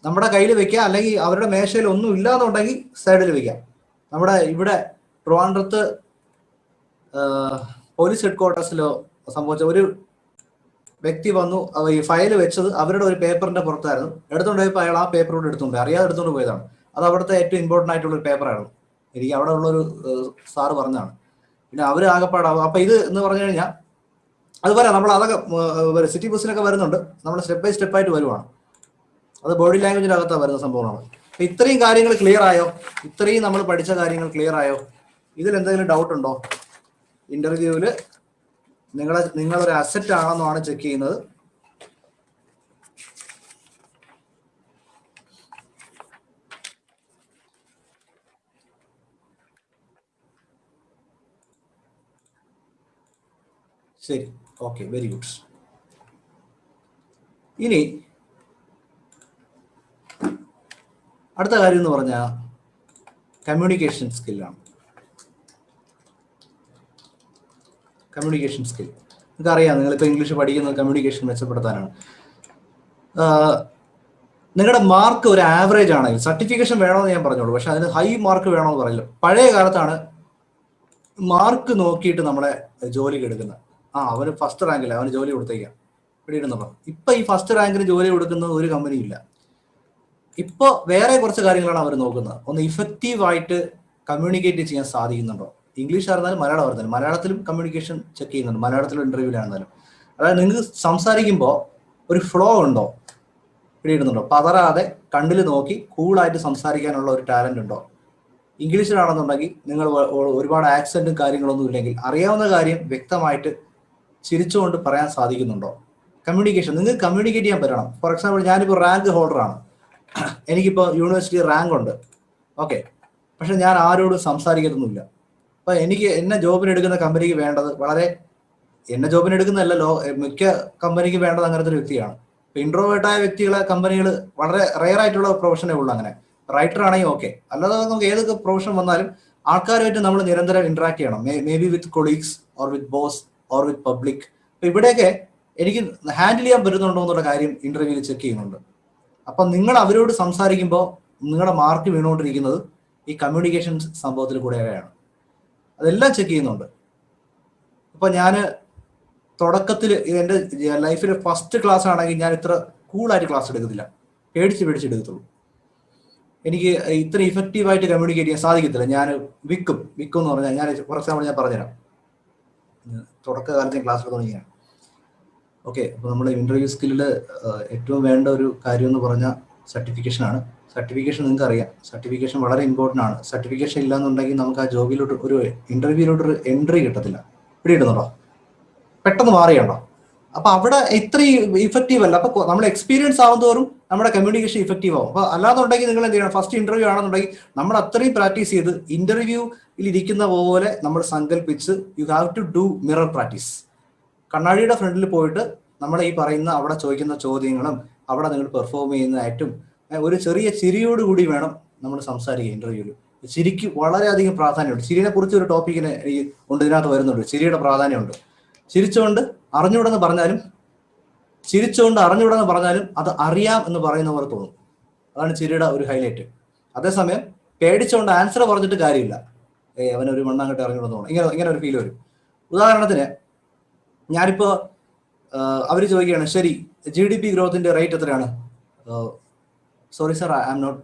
നമ്മുടെ കയ്യിൽ വെക്കുക, അല്ലെങ്കിൽ അവരുടെ മേശയിൽ ഒന്നും ഇല്ലാന്നുണ്ടെങ്കിൽ സൈഡിൽ വെക്കാം. നമ്മുടെ ഇവിടെ ട്രിവാൻഡ്രത്ത് പോലീസ് ഹെഡ് ക്വാർട്ടേഴ്സിലോ സംഭവിച്ച ഒരു വ്യക്തി വന്നു, ഈ ഫയൽ വെച്ചത് അവരുടെ ഒരു പേപ്പറിന്റെ പുറത്തായിരുന്നു. എടുത്തുകൊണ്ട് പോയപ്പോൾ അയാൾ ആ പേപ്പറോട് എടുത്തുകൊണ്ട് അറിയാതെ എടുത്തുകൊണ്ട് പോയതാണ്. അത് അവിടുത്തെ ഏറ്റവും ഇമ്പോർട്ടൻ്റ് ആയിട്ടുള്ള ഒരു പേപ്പറായിരുന്നു. എനിക്ക് അവിടെ ഉള്ളൊരു സാറ് പറഞ്ഞതാണ്. പിന്നെ അവർ ആകെപ്പാടാവും. അപ്പം ഇത് എന്ന് പറഞ്ഞു കഴിഞ്ഞാൽ അതുപോലെ നമ്മൾ അതൊക്കെ സിറ്റി ബസ്സിനൊക്കെ വരുന്നുണ്ട്, നമ്മൾ സ്റ്റെപ്പ് ബൈ സ്റ്റെപ്പ് ആയിട്ട് വരുവാണ്. അത് ബോഡി ലാംഗ്വേജിനകത്താണ് വരുന്ന സംഭവമാണ്. അപ്പം ഇത്രയും കാര്യങ്ങൾ ക്ലിയർ ആയോ? ഇത്രയും നമ്മൾ പഠിച്ച കാര്യങ്ങൾ ക്ലിയർ ആയോ? ഇതിൽ എന്തെങ്കിലും ഡൗട്ട് ഉണ്ടോ? ഇന്റർവ്യൂവിൽ നിങ്ങളൊരു അസറ്റ് ആണെന്നാണ് ചെക്ക് ചെയ്യുന്നത്. ശരി, ഓക്കെ, വെരി ഗുഡ്. ഇനി അടുത്ത കാര്യം എന്ന് പറഞ്ഞാൽ കമ്മ്യൂണിക്കേഷൻ സ്കില്ലാണ്. കമ്മ്യൂണിക്കേഷൻ സ്കിൽ നിങ്ങൾക്കറിയാം, നിങ്ങളിപ്പോൾ ഇംഗ്ലീഷ് പഠിക്കുന്നത് കമ്മ്യൂണിക്കേഷൻ മെച്ചപ്പെടുത്താനാണ്. നിങ്ങളുടെ മാർക്ക് ഒരു ആവറേജ് ആണെങ്കിൽ സർട്ടിഫിക്കേഷൻ വേണമെന്ന് ഞാൻ പറഞ്ഞോളൂ, പക്ഷെ അതിന് ഹൈ മാർക്ക് വേണമെന്ന് പറയില്ല. പഴയ കാലത്താണ് മാർക്ക് നോക്കിയിട്ട് നമ്മളെ ജോലിക്ക് എടുക്കുന്നത്. അവന് ഫസ്റ്റ് റാങ്കില്ല, അവന് ജോലി കൊടുത്തേക്കാം പിടിയിടുന്നുണ്ടോ. ഇപ്പൊ ഈ ഫസ്റ്റ് റാങ്കിന് ജോലി കൊടുക്കുന്നത് ഒരു കമ്പനിയും ഇല്ല. ഇപ്പോൾ വേറെ കുറച്ച് കാര്യങ്ങളാണ് അവർ നോക്കുന്നത്. ഒന്ന്, ഇഫക്റ്റീവായിട്ട് കമ്മ്യൂണിക്കേറ്റ് ചെയ്യാൻ സാധിക്കുന്നുണ്ടോ. ഇംഗ്ലീഷ് ആയിരുന്നാലും മലയാളം ആയിരുന്നാലും, മലയാളത്തിലും കമ്മ്യൂണിക്കേഷൻ ചെക്ക് ചെയ്യുന്നുണ്ട്, മലയാളത്തിലും ഇന്റർവ്യൂവിലായിരുന്നാലും. അതായത് നിങ്ങൾക്ക് സംസാരിക്കുമ്പോൾ ഒരു ഫ്ലോ ഉണ്ടോ, പിടിയിടുന്നുണ്ടോ, പതറാതെ കണ്ണിൽ നോക്കി കൂളായിട്ട് സംസാരിക്കാനുള്ള ഒരു ടാലന്റ് ഉണ്ടോ. ഇംഗ്ലീഷിലാണെന്നുണ്ടെങ്കിൽ നിങ്ങൾ ഒരുപാട് ആക്സെന്റും കാര്യങ്ങളൊന്നും ഇല്ലെങ്കിൽ അറിയാവുന്ന കാര്യം വ്യക്തമായിട്ട് ചിരിച്ചുകൊണ്ട് പറയാൻ സാധിക്കുന്നുണ്ടോ. കമ്മ്യൂണിക്കേഷൻ, നിങ്ങൾക്ക് കമ്മ്യൂണിക്കേറ്റ് ചെയ്യാൻ പറ്റണം. ഫോർ എക്സാമ്പിൾ, ഞാനിപ്പോൾ റാങ്ക് ഹോൾഡറാണ്, എനിക്കിപ്പോൾ യൂണിവേഴ്സിറ്റി റാങ്ക് ഉണ്ട്, ഓക്കെ, പക്ഷെ ഞാൻ ആരോടും സംസാരിക്കത്തൊന്നുമില്ല. അപ്പൊ എന്നെ ജോബിന് എടുക്കുന്ന കമ്പനിക്ക് വേണ്ടത് എന്നെ ജോബിന് എടുക്കുന്നതല്ലോ, മിക്ക കമ്പനിക്ക് വേണ്ടത് അങ്ങനത്തെ ഒരു വ്യക്തിയാണ്. ഇപ്പൊ ഇൻട്രോവേർട്ടായ വ്യക്തികളെ കമ്പനികൾ വളരെ റെയർ ആയിട്ടുള്ള പ്രൊഫഷനേ ഉള്ളൂ. അങ്ങനെ റൈറ്റർ ആണെങ്കിൽ ഓക്കെ, അല്ലാതെ നമുക്ക് ഏതൊക്കെ പ്രൊഫഷൻ വന്നാലും ആൾക്കാരുമായിട്ട് നമ്മൾ നിരന്തരം ഇന്ററാക്ട് ചെയ്യണം. May be with colleagues or with boss or with public. അപ്പൊ ഇവിടെയൊക്കെ എനിക്ക് ഹാൻഡിൽ ചെയ്യാൻ പറ്റുന്നുണ്ടോ എന്നുള്ള കാര്യം ഇന്റർവ്യൂവിൽ ചെക്ക് ചെയ്യുന്നുണ്ട്. അപ്പൊ നിങ്ങൾ അവരോട് സംസാരിക്കുമ്പോൾ നിങ്ങളുടെ മാർക്ക് വീണുകൊണ്ടിരിക്കുന്നത് ഈ കമ്മ്യൂണിക്കേഷൻ സംഭവത്തിൽ കൂടെയാണ്. അതെല്ലാം ചെക്ക് ചെയ്യുന്നുണ്ട്. ഇപ്പൊ ഞാൻ തുടക്കത്തിൽ എൻ്റെ ലൈഫിലെ ഫസ്റ്റ് ക്ലാസ് ആണെങ്കിൽ ഞാൻ ഇത്ര കൂളായിട്ട് ക്ലാസ് എടുക്കത്തില്ല, പേടിച്ചെടുക്കത്തുള്ളൂ. എനിക്ക് ഇത്ര ഇഫക്റ്റീവായിട്ട് കമ്മ്യൂണിക്കേറ്റ് ചെയ്യാൻ സാധിക്കത്തില്ല. ഞാൻ വിക്കും എന്ന് പറഞ്ഞാൽ, ഞാൻ ഫോർ എക്സാമ്പിൾ ഞാൻ പറഞ്ഞുതരാം. തുടക്കകാലത്ത് ക്ലാസ് തുടങ്ങിയാണ്. ഓക്കെ, അപ്പോൾ നമ്മുടെ ഇന്റർവ്യൂ സ്കില്ലിൽ ഏറ്റവും വേണ്ട ഒരു കാര്യം എന്ന് പറഞ്ഞാൽ സർട്ടിഫിക്കേഷനാണ്. സർട്ടിഫിക്കേഷൻ നിങ്ങൾക്ക് അറിയാം, സർട്ടിഫിക്കേഷൻ വളരെ ഇമ്പോർട്ടൻ്റ് ആണ്. സർട്ടിഫിക്കേഷൻ ഇല്ലാന്നുണ്ടെങ്കിൽ നമുക്ക് ആ ജോബിലോട്ട് ഒരു ഇന്റർവ്യൂവിലോട്ട് ഒരു എൻട്രി കിട്ടത്തില്ല. പിടികിട്ടുന്നുണ്ടോ? പെട്ടെന്ന് മാറിയുണ്ടോ? അപ്പൊ അവിടെ ഇത്രയും ഇഫക്റ്റീവ് അല്ല. അപ്പൊ നമ്മൾ എക്സ്പീരിയൻസ് ആവുന്നതോറും നമ്മുടെ കമ്മ്യൂണിക്കേഷൻ ഇഫക്റ്റീവ് ആവും. അപ്പൊ അല്ലാന്നുണ്ടെങ്കിൽ നിങ്ങൾ എന്ത് ചെയ്യണം, ഫസ്റ്റ് ഇന്റർവ്യൂ ആണെന്നുണ്ടെങ്കിൽ നമ്മൾ അത്രയും പ്രാക്ടീസ് ചെയ്ത് ഇന്റർവ്യൂവിൽ ഇരിക്കുന്ന പോലെ നമ്മൾ സങ്കല്പിച്ച് you have to do mirror practice. കണ്ണാടിയുടെ ഫ്രണ്ടിൽ പോയിട്ട് നമ്മൾ ഈ പറയുന്ന അവിടെ ചോദിക്കുന്ന ചോദ്യങ്ങളും അവിടെ നിങ്ങൾ പെർഫോം ചെയ്യുന്നതായിട്ടും ഒരു ചെറിയ ചിരിയോടുകൂടി വേണം നമ്മൾ സംസാരിക്കുക ഇന്റർവ്യൂവിൽ. ചിരിക്ക് വളരെയധികം പ്രാധാന്യമുണ്ട്. ചിരിനെ കുറിച്ച് ഒരു ടോപ്പിക്കിന് ഇതിനകത്ത് വരുന്നുണ്ട്. ചിരിയുടെ പ്രാധാന്യമുണ്ട്. ചിരിച്ചുകൊണ്ട് അറിഞ്ഞുകൂടെന്ന് പറഞ്ഞാലും അത് അറിയാം എന്ന് പറയുന്ന പോലെ തോന്നും. അതാണ് ചിരിയുടെ ഒരു ഹൈലൈറ്റ്. അതേസമയം പേടിച്ചുകൊണ്ട് ആൻസർ പറഞ്ഞിട്ട് കാര്യമില്ല, അവനൊരു മണ്ണാങ്കട്ട് അറിഞ്ഞുകൂടെന്ന് തോന്നും, ഇങ്ങനെ ഒരു ഫീൽ വരും. ഉദാഹരണത്തിന്, ഞാനിപ്പോ അവർ ചോദിക്കുകയാണ്, ശരി GDP ഗ്രോത്തിന്റെ റേറ്റ് എത്രയാണ്? Sorry sir, I am not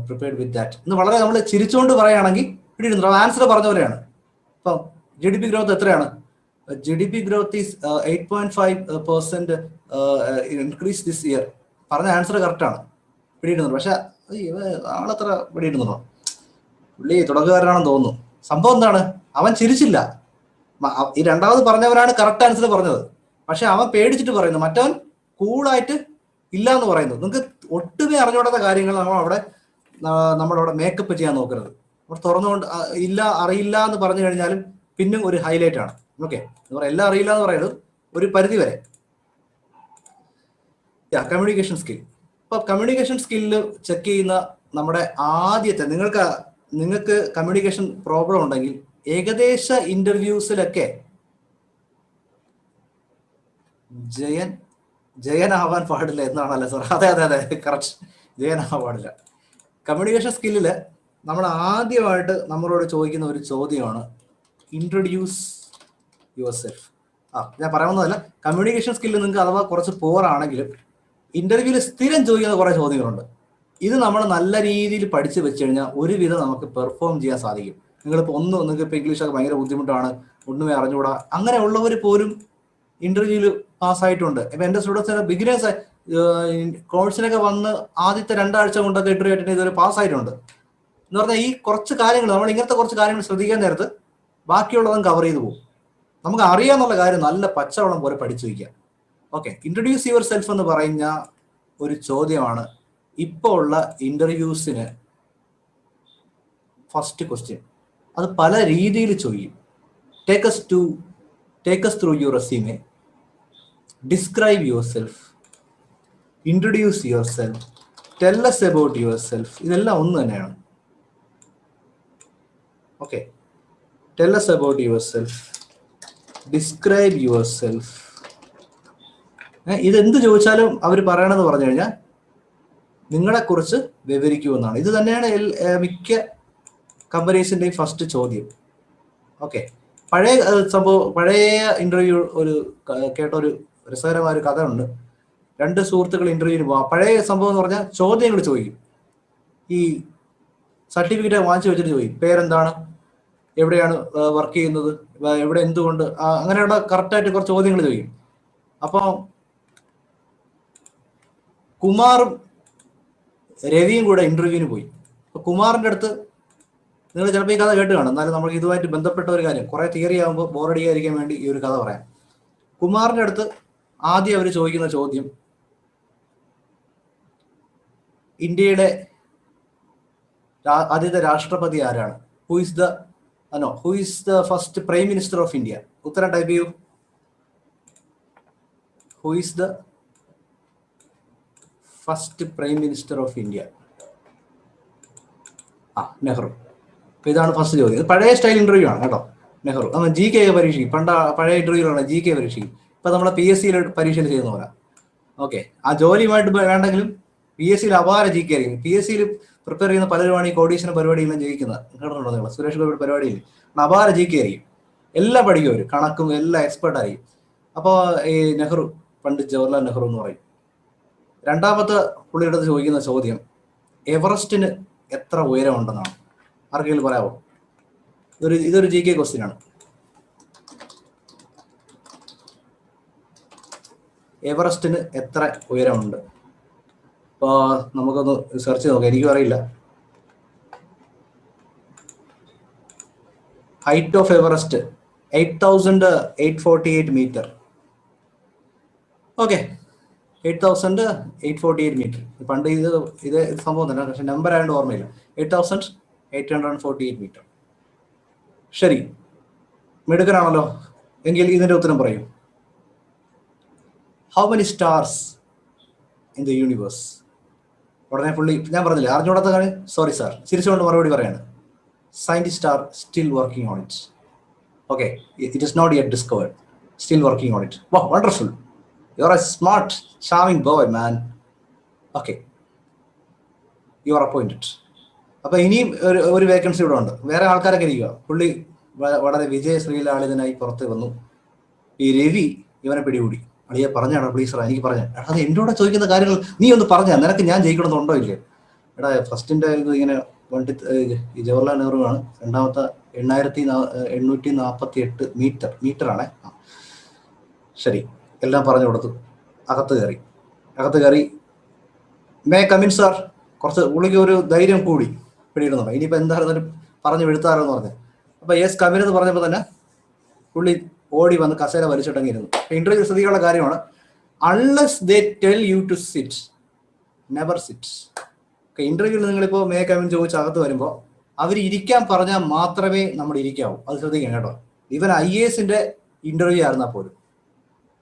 prepared with that എന്ന് വളരെ നമ്മൾ ചിരിച്ചുകൊണ്ട് പറയുകയാണെങ്കിൽ പിടിയിടുന്നു, ആൻസർ പറഞ്ഞ പോലെയാണ്. ഇപ്പം GDP ഗ്രോത്ത് എത്രയാണ്? GDP growth is 8.5% increase this year. പറഞ്ഞ ആൻസർ കറക്റ്റാണ്, പിടിയിടുന്നുണ്ട്. പക്ഷെ ആളെത്ര പിടിയിടുന്നുണ്ടോ? പുള്ളി തുടക്കക്കാരനാണെന്ന് തോന്നുന്നു. സംഭവം എന്താണ്? അവൻ ചിരിച്ചില്ല. ഈ രണ്ടാമത് പറഞ്ഞവരാണ് കറക്റ്റ് ആൻസർ പറഞ്ഞത്, പക്ഷെ അവൻ പേടിച്ചിട്ട് പറയുന്നു, മറ്റവൻ കൂളായിട്ട് ഇല്ല എന്ന് പറയുന്നു. നിങ്ങൾക്ക് ഒട്ടുമേ അറിഞ്ഞുകൂടാത്ത കാര്യങ്ങൾ നമ്മളവിടെ മേക്കപ്പ് ചെയ്യാൻ നോക്കരുത്. അവിടെ തുറന്നുകൊണ്ട് അറിയില്ല എന്ന് പറഞ്ഞു കഴിഞ്ഞാലും പിന്നും ഒരു ഹൈലൈറ്റ് ആണ്. ഓക്കെ, എല്ലാം അറിയില്ല എന്ന് പറയുന്നത് ഒരു പരിധി വരെ. Communication skill. ഇപ്പൊ കമ്മ്യൂണിക്കേഷൻ സ്കില്ല് ചെക്ക് ചെയ്യുന്ന നമ്മുടെ ആദ്യത്തെ, നിങ്ങൾക്ക് കമ്മ്യൂണിക്കേഷൻ പ്രോബ്ലം ഉണ്ടെങ്കിൽ ഏകദേശ ഇന്റർവ്യൂസിലൊക്കെ ജയനാവാൻ പാടില്ല എന്നാണല്ലേ സാർ? അതെ, കറക്റ്റ്, ജയനാവാൻ പാടില്ല. കമ്മ്യൂണിക്കേഷൻ സ്കില്ലില് നമ്മൾ ആദ്യമായിട്ട് നമ്മളോട് ചോദിക്കുന്ന ഒരു ചോദ്യമാണ്, ഇൻട്രൊഡ്യൂസ് യുവർ സെൽഫ്. ഞാൻ പറയുന്നതല്ല, കമ്മ്യൂണിക്കേഷൻ സ്കില്ല് നിങ്ങൾക്ക് അഥവാ കുറച്ച് പോർ ആണെങ്കിലും ഇന്റർവ്യൂവിൽ സ്ഥിരം ചോദിക്കുന്ന കുറെ ചോദ്യങ്ങളുണ്ട്. ഇത് നമ്മൾ നല്ല രീതിയിൽ പഠിച്ചു വെച്ച് കഴിഞ്ഞാൽ ഒരുവിധം നമുക്ക് പെർഫോം ചെയ്യാൻ സാധിക്കും. നിങ്ങളിപ്പോൾ നിങ്ങൾക്ക് ഇപ്പോൾ ഇംഗ്ലീഷൊക്കെ ഭയങ്കര ബുദ്ധിമുട്ടാണ്, ഒന്നുമേ അറിഞ്ഞുകൂടാ, അങ്ങനെ ഉള്ളവർ പോലും ഇന്റർവ്യൂവിൽ പാസ്സായിട്ടുണ്ട്. ഇപ്പൊ എന്റെ സ്റ്റുഡൻസ് ബിഗിനേഴ്സ് കോഴ്സിനൊക്കെ വന്ന് ആദ്യത്തെ 2 ആഴ്ച കൊണ്ടൊക്കെ ഇന്റർവ്യൂ അറ്റൻഡ് ചെയ്തവർ പാസ്സായിട്ടുണ്ട്. എന്ന് പറഞ്ഞാൽ ഈ കുറച്ച് കാര്യങ്ങൾ, നമ്മൾ ഇങ്ങനത്തെ കുറച്ച് കാര്യങ്ങൾ ശ്രദ്ധിക്കാൻ നേരത്ത് ബാക്കിയുള്ളതും കവർ ചെയ്തു പോകും. നമുക്ക് അറിയാന്നുള്ള കാര്യം നല്ല പച്ചവെള്ളം പോലെ പഠിച്ചു വയ്ക്കുക. ഓക്കെ, ഇൻട്രൊഡ്യൂസ് യുവർ സെൽഫ് എന്ന് പറയുന്ന ഒരു ചോദ്യമാണ് ഇപ്പോൾ ഉള്ള ഇന്റർവ്യൂസിന് ഫസ്റ്റ് ക്വസ്റ്റ്യൻ. അത് പല രീതിയിൽ ചോദിക്കും. Take us through your resume, describe yourself, introduce yourself, tell us about yourself. ഇതെല്ലാം ഒന്ന് തന്നെയാണ്. Okay, tell us about yourself, describe yourself. ഇതെന്ത് ചോദിച്ചാലും അവർ പറയണമെന്ന് പറഞ്ഞു കഴിഞ്ഞാൽ നിങ്ങളെക്കുറിച്ച് വിവരിക്കുമെന്നാണ്. ഇത് തന്നെയാണ് മിക്ക കമ്പനീസിൻ്റെയും ഫസ്റ്റ് ചോദ്യം. ഓക്കെ, പഴയ ഇന്റർവ്യൂ കേട്ടൊരു രസകരമായ ഒരു കഥ ഉണ്ട്. 2 സുഹൃത്തുക്കൾ ഇന്റർവ്യൂവിന് പോവാം. പഴയ സംഭവം എന്ന് പറഞ്ഞാൽ ചോദ്യങ്ങൾ ചോദിക്കും. ഈ സർട്ടിഫിക്കറ്റ് വാങ്ങിച്ചു വെച്ചിട്ട് ചോദിക്കും, പേരെന്താണ്, എവിടെയാണ് വർക്ക് ചെയ്യുന്നത്, എവിടെ, എന്തുകൊണ്ട്, അങ്ങനെയുള്ള കറക്റ്റായിട്ട് കുറച്ച് ചോദ്യങ്ങൾ ചോദിക്കും. അപ്പോൾ കുമാറും രവിയും കൂടെ ഇന്റർവ്യൂവിന് പോയി. അപ്പൊ കുമാറിന്റെ അടുത്ത്, നിങ്ങൾ ചിലപ്പോൾ ഈ കഥ കേട്ട് കാണും, എന്നാലും നമുക്ക് ഇതുമായിട്ട് ബന്ധപ്പെട്ട ഒരു കാര്യം, കുറെ തിയറി ആകുമ്പോൾ ബോറടിയായിരിക്കാൻ വേണ്ടി ഈ ഒരു കഥ പറയാം. കുമാറിന്റെ അടുത്ത് ആദ്യം അവർ ചോദിക്കുന്ന ചോദ്യം, ഇന്ത്യയുടെ ആദ്യത്തെ രാഷ്ട്രപതി ആരാണ്? Who is the first prime minister of India? ഉത്തരം ടൈപ്പ് ചെയ്യൂ. Who is the first prime minister of India? Nehru. അപ്പൊ ഇതാണ് ഫസ്റ്റ് ചോദ്യം. ഇത് പഴയ സ്റ്റൈൽ ഇന്റർവ്യൂ ആണ് കേട്ടോ. നെഹ്റു. നമ്മൾ GK പരീക്ഷിക്കും. പഴയ ഇന്റർവ്യൂകളാണ് GK പരീക്ഷിക്കും. ഇപ്പൊ നമ്മളെ PSC പരീക്ഷയിൽ ചെയ്യുന്ന പോലെ. ഓക്കെ, ആ ജോലിയുമായിട്ട് വേണ്ടെങ്കിലും PSC അപാര GK ആയിരിക്കും. PSC പ്രിപ്പയർ ചെയ്യുന്ന പലരുമാണ് ഈ കോടീശ്വര പരിപാടിയെല്ലാം ജയിക്കുന്നത്. കേട്ടിട്ടുണ്ടോ നിങ്ങൾ? സുരേഷ് ഗോപിയുടെ പരിപാടിയിൽ അപാര GK ആയിരിക്കും. എല്ലാം പഠിക്കും അവർ, കണക്കും എല്ലാം എക്സ്പെർട്ട് ആയിരിക്കും. അപ്പോൾ ഈ നെഹ്റു, പണ്ഡിറ്റ് ജവഹർലാൽ നെഹ്റു എന്ന് പറയും. രണ്ടാമത്തെ പുള്ളിയുടെ ചോദിക്കുന്ന ചോദ്യം, എവറസ്റ്റിന് എത്ര ഉയരമുണ്ടെന്നാണ്. ആർക്കെങ്കിലും പറയാമോ? ഇതൊരു GK ക്വസ്റ്റ്യൻ ആണ്. എവറസ്റ്റിന് എത്ര ഉയരമുണ്ട്? അപ്പോൾ നമുക്കൊന്ന് സെർച്ച് നോക്കാം, എനിക്കും അറിയില്ല. Height of Everest 8,848 metre. Okay, 8,848 metre. പണ്ട് ഇത് സംഭവം തന്നെ, പക്ഷെ നമ്പർ ആയതുകൊണ്ട് ഓർമ്മയില്ല. 8,848 മീറ്റർ. ശരി, മിടുക്കനാണല്ലോ. എങ്കിൽ ഇതിന്റെ ഉത്തരം പറയൂ. How many stars in the universe? ഉടനെ പുള്ളി, ഞാൻ പറഞ്ഞില്ലേ അറിഞ്ഞുകൂടാത്ത കാര്യം, സോറി സാർ, ചിരിച്ചുകൊണ്ട് മറുപടി പറയാണ്, scientist are still working on it. Okay, it is not yet discovered, still working on it. വാഹ്, wonderful, you are a smart charming boy man. Okay, you are appointed. അപ്പൊ ഇനിയും ഒരു വേക്കൻസി ഇവിടെ ഉണ്ട്. വേറെ ആൾക്കാരൊക്കെ ഇരിക്കുക. പുള്ളി വളരെ വിജയശ്രീലാളിതനായി പുറത്ത് വന്നു. ഈ രവി ഇവനെ പിടികൂടി. അളിയെ പറഞ്ഞാണോ പ്ലീസ്, എനിക്ക് പറഞ്ഞ അത് എൻ്റെ കൂടെ ചോദിക്കുന്ന കാര്യങ്ങൾ നീ ഒന്ന് പറഞ്ഞാൽ നിനക്ക് ഞാൻ ജയിക്കണമെന്നുണ്ടോ ഇല്ലേ? എടാ, ഫസ്റ്റിന്റെ ഇങ്ങനെ ഈ ജവഹർലാൽ നെഹ്റു ആണ്. രണ്ടാമത്തെ 8,848 മീറ്ററാണ്. ശരി, എല്ലാം പറഞ്ഞു കൊടുത്തു. അകത്ത് കയറി മേ കമിൻ സാർ. കുറച്ച് പുള്ളിക്ക് ഒരു ധൈര്യം കൂടി, പിടിയിടുന്നുണ്ടോ ഇനിയിപ്പോൾ എന്തായിരുന്നാലും പറഞ്ഞു വെഴുത്താറെന്ന് പറഞ്ഞു. അപ്പൊ യെസ് കമിൻ എന്ന് പറഞ്ഞപ്പോൾ തന്നെ പുള്ളി ഓടി വന്ന് കസേര വലിച്ചിട്ടങ്ങിയിരുന്നു. ഇന്റർവ്യൂ ശ്രദ്ധിക്കാനുള്ള കാര്യമാണ്, unless they tell you to sit, never sit. ഇന്റർവ്യൂവിൽ നിങ്ങളിപ്പോൾ മേ കമിൻ ചോദിച്ച് അകത്ത് വരുമ്പോൾ അവർ ഇരിക്കാൻ പറഞ്ഞാൽ മാത്രമേ നമ്മൾ ഇരിക്കാവൂ. അത് ശ്രദ്ധിക്കണം കേട്ടോ. ഈവൻ IAS ഇന്റർവ്യൂ ആയിരുന്നാൽ പോലും,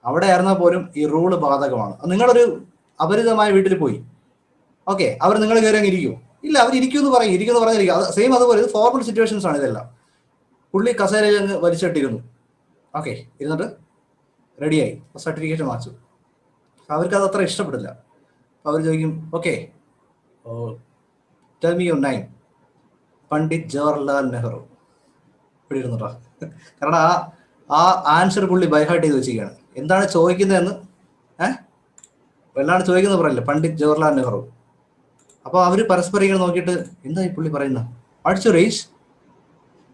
അവിടെ ആയിരുന്നാൽ പോലും ഈ റൂള് ബാധകമാണ്. നിങ്ങളൊരു അപരിതമായ വീട്ടിൽ പോയി, ഓക്കെ, അവർ നിങ്ങൾ കയറി അങ്ങ് ഇരിക്കൂ? ഇല്ല, അവർ ഇരിക്കുമെന്ന് പറഞ്ഞിരിക്കും. അത് സെയിം അതുപോലെ ഇത് ഫോർമൽ സിറ്റുവേഷൻസ് ആണ് ഇതെല്ലാം. പുള്ളി കസേരയിൽ അങ്ങ് വലിച്ചിട്ടിരുന്നു. ഓക്കെ, ഇരുന്നിട്ട് റെഡിയായി, സർട്ടിഫിക്കറ്റ് വാങ്ങിച്ചു. അവർക്ക് അത് അത്ര ഇഷ്ടപ്പെടില്ല. അവർ ചോദിക്കും, okay, tell me your name. Pandit Jawaharlal Nehru. ഇവിടെ ഇരുന്നിട്ടാ. കാരണം ആ ആൻസർ പുള്ളി ബൈഹാർട്ട് ചെയ്ത് വെച്ചിരിക്കുകയാണ്. എന്താണ് ചോദിക്കുന്നതെന്ന് വല്ലാണ് ചോദിക്കുന്നത് പറയില്ല, പണ്ഡിറ്റ് ജവഹർലാൽ നെഹ്റു. അപ്പോൾ അവർ പരസ്പരം ഇങ്ങനെ നോക്കിയിട്ട് എന്താ ഈ പുള്ളി പറയുന്നത്, what's your age?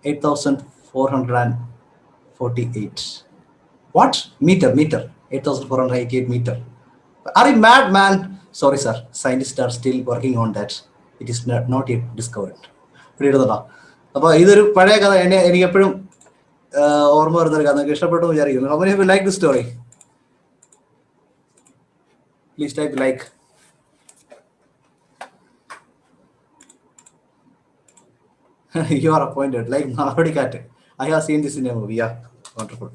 8448. What? Metre 8488 meter. Are you mad, man? Sorry, sir. Scientists are still working on that. It is not yet discovered. പിടിയിടുന്നതാ. അപ്പോൾ ഇതൊരു പഴയ കഥ, എനിക്ക് എപ്പോഴും ഓർമ്മ വരുന്നൊരു കഥ. നിങ്ങൾക്ക് ഇഷ്ടപ്പെട്ടു എന്ന് വിചാരിക്കുന്നു. How many of you like this story? Please type like. You are appointed. Like Narodikat. I have seen this in a movie. Yeah, wonderful.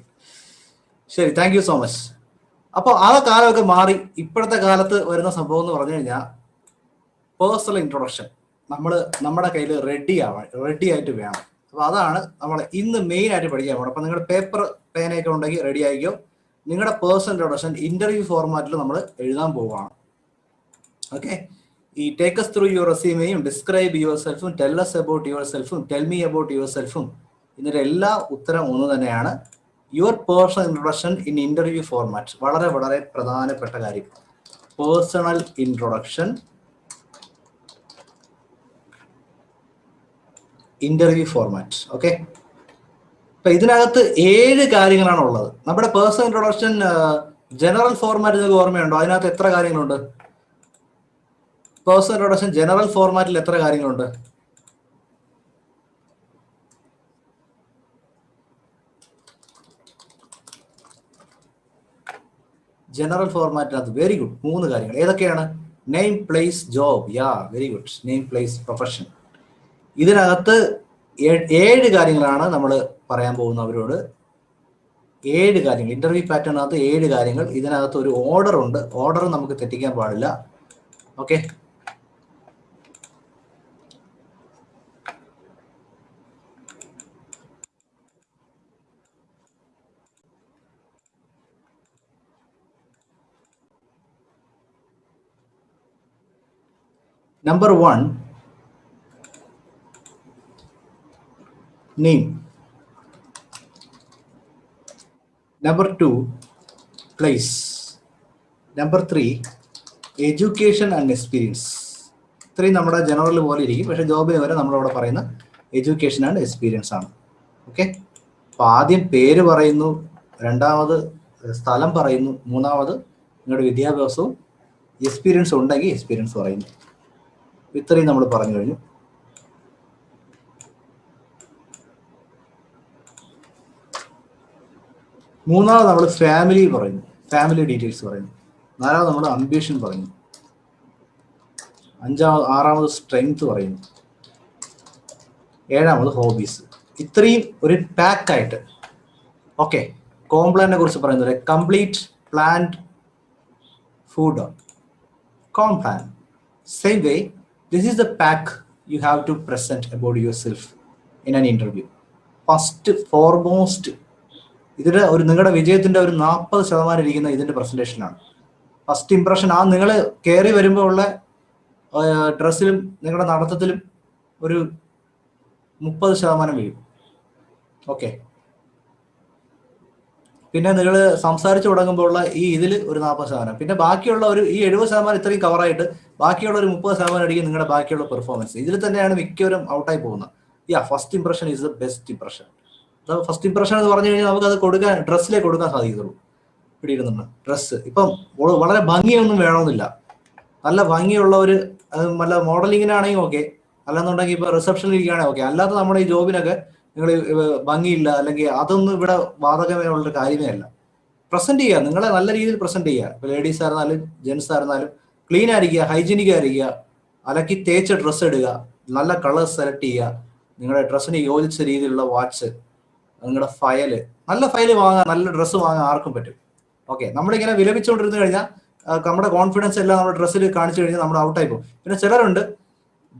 ശരി, താങ്ക് യു സോ മച്ച്. അപ്പോൾ ആ കാലമൊക്കെ മാറി ഇപ്പോഴത്തെ കാലത്ത് വരുന്ന സംഭവം എന്ന് പറഞ്ഞു കഴിഞ്ഞാൽ പേഴ്സണൽ ഇൻട്രൊഡക്ഷൻ നമ്മുടെ കയ്യിൽ റെഡി ആയിട്ട് വേണം. അപ്പോൾ അതാണ് നമ്മൾ ഇന്ന് മെയിൻ ആയിട്ട് പഠിക്കാൻ പോകണം. അപ്പോൾ നിങ്ങളുടെ പേപ്പർ പേനയൊക്കെ ഉണ്ടെങ്കിൽ റെഡി ആയിക്കോ. നിങ്ങളുടെ പേഴ്സണൽ ഇൻട്രൊഡക്ഷൻ ഇന്റർവ്യൂ ഫോർമാറ്റിൽ നമ്മൾ എഴുതാൻ പോവുകയാണ്. ഓക്കെ, ഈ ടേക്ക് us through your resume-യും ഡിസ്ക്രൈബ് യുവർ സെൽഫും ടെൽ us about yourself-ഉം ടെൽ me about yourself-ഉം ഇതിന്റെ എല്ലാ ഉത്തരം ഒന്ന് തന്നെയാണ്. Your personal introduction in interview format, വളരെ വളരെ പ്രധാനപ്പെട്ട കാര്യം. Personal introduction interview format. Okay, അപ്പൊ ഇതിനകത്ത് 7 കാര്യങ്ങളാണ് ഉള്ളത്. നമ്മുടെ പേഴ്സണൽ ഇൻട്രൊഡക്ഷൻ ജനറൽ ഫോർമാറ്റ് നിങ്ങൾക്ക് ഓർമ്മയുണ്ടോ? അതിനകത്ത് എത്ര കാര്യങ്ങളുണ്ട്? പേഴ്സണൽ ഇൻട്രൊഡക്ഷൻ ജനറൽ ഫോർമാറ്റിൽ എത്ര കാര്യങ്ങളുണ്ട്? ജനറൽ ഫോർമാറ്റിനകത്ത് വെരി ഗുഡ് 3 കാര്യങ്ങൾ. ഏതൊക്കെയാണ്? Name, place, job. Yeah, very good. Name, place, profession. ഇതിനകത്ത് 7 കാര്യങ്ങളാണ് നമ്മൾ പറയാൻ പോകുന്നവരോട്. 7 കാര്യങ്ങൾ. ഇന്റർവ്യൂ പാറ്റേണിനകത്ത് 7 കാര്യങ്ങൾ. ഇതിനകത്ത് ഒരു ഓർഡർ ഉണ്ട്. ഓർഡർ നമുക്ക് തെറ്റിക്കാൻ പാടില്ല. Okay, Number 1, name. Number 2, place. Number 3, education and experience. 3 നമ്മുടെ ജനറൽ പോലെ ഇരിക്കും, പക്ഷേ ജോബിന് വരെ നമ്മളവിടെ പറയുന്ന എഡ്യൂക്കേഷൻ ആൻഡ് എക്സ്പീരിയൻസ് ആണ്. ഓക്കെ, അപ്പോൾ ആദ്യം പേര് പറയുന്നു, രണ്ടാമത് സ്ഥലം പറയുന്നു, മൂന്നാമത് നിങ്ങളുടെ വിദ്യാഭ്യാസവും എക്സ്പീരിയൻസ് ഉണ്ടെങ്കിൽ എക്സ്പീരിയൻസ് പറയുന്നു. ഇത്രയും നമ്മൾ പറഞ്ഞു കഴിഞ്ഞു. മൂന്നാമത് നമ്മൾ ഫാമിലി പറയുന്നു, ഫാമിലി ഡീറ്റെയിൽസ് പറയുന്നു. നാലാമത് നമ്മൾ അംബിഷൻ പറയുന്നു. ആറാമത് സ്ട്രെങ്ത് പറയുന്നു. ഏഴാമത് ഹോബീസ്. ഇത്രയും ഒരു പാക്കായിട്ട്. ഓക്കെ, കോംപ്ലാനെ കുറിച്ച് പറയുന്നത് complete planned food Complan. Same way, this is the pack you have to present about yourself in an interview. First foremost, ഇതിന്റെ നിങ്ങളുടെ വിജയത്തിന്റെ ഒരു 40% ഇരിക്കുന്ന ഇതിന്റെ പ്രസന്റേഷനാണ്. ഫസ്റ്റ് ഇംപ്രഷൻ, ആ നിങ്ങൾ കയറി വരുമ്പോൾ ഉള്ള ഡ്രസ്സിലും നിങ്ങളുടെ നടത്തത്തിലും ഒരു 30% വീഴും. ഓക്കെ, പിന്നെ നിങ്ങൾ സംസാരിച്ചു തുടങ്ങുമ്പോൾ ഉള്ള ഈ ഇതിൽ ഒരു 40%, പിന്നെ ബാക്കിയുള്ള ഒരു ഈ 70% ഇത്രയും കവറായിട്ട് ബാക്കിയുള്ള ഒരു 30% ആയിരിക്കും നിങ്ങളുടെ ബാക്കിയുള്ള പെർഫോമൻസ്. ഇതിൽ തന്നെയാണ് മിക്കവരും ഔട്ടായി പോകുന്നത്. First impression is the best impression. First impression എന്ന് പറഞ്ഞു കഴിഞ്ഞാൽ നമുക്ക് അത് കൊടുക്കാൻ, ഡ്രസ്സിലേക്ക് കൊടുക്കാൻ സാധിക്കുള്ളൂ. പിടിയിടുന്നുണ്ട് ഡ്രസ്സ്. ഇപ്പം വളരെ ഭംഗിയൊന്നും വേണമെന്നില്ല. നല്ല ഭംഗിയുള്ള ഒരു നല്ല മോഡലിങ്ങിനാണെങ്കിൽ ഓക്കെ, അല്ലെന്നുണ്ടെങ്കിൽ ഇപ്പോൾ റിസപ്ഷനിൽ ഇരിക്കുകയാണെങ്കിൽ ഓക്കെ. അല്ലാതെ നമ്മുടെ ഈ ജോബിനൊക്കെ നിങ്ങൾ ഭംഗിയില്ല, അല്ലെങ്കിൽ അതൊന്നും ഇവിടെ ബാധകമായുള്ളൊരു കാര്യമേ അല്ല. പ്രസന്റ് ചെയ്യുക, നിങ്ങളെ നല്ല രീതിയിൽ പ്രസന്റ് ചെയ്യുക. ഇപ്പോൾ ലേഡീസ് ആയിരുന്നാലും ജെൻസ് ആയിരുന്നാലും ക്ലീൻ ആയിരിക്കുക, ഹൈജീനിക് ആയിരിക്കുക, അലക്കി തേച്ച ഡ്രസ്സ് ഇടുക, നല്ല കളേഴ്സ് സെലക്ട് ചെയ്യുക, നിങ്ങളുടെ ഡ്രസ്സിന് യോജിച്ച രീതിയിലുള്ള വാച്ച്, നിങ്ങളുടെ ഫയല്, നല്ല ഫയല് വാങ്ങാൻ, നല്ല ഡ്രസ്സ് വാങ്ങാൻ ആർക്കും പറ്റും. ഓക്കെ, നമ്മളിങ്ങനെ വിലപിച്ചുകൊണ്ടിരുന്നു കഴിഞ്ഞാൽ നമ്മുടെ കോൺഫിഡൻസ് എല്ലാം നമ്മുടെ ഡ്രസ്സിൽ കാണിച്ചു കഴിഞ്ഞാൽ നമ്മൾ ഔട്ടായി പോകും. പിന്നെ ചിലരുണ്ട്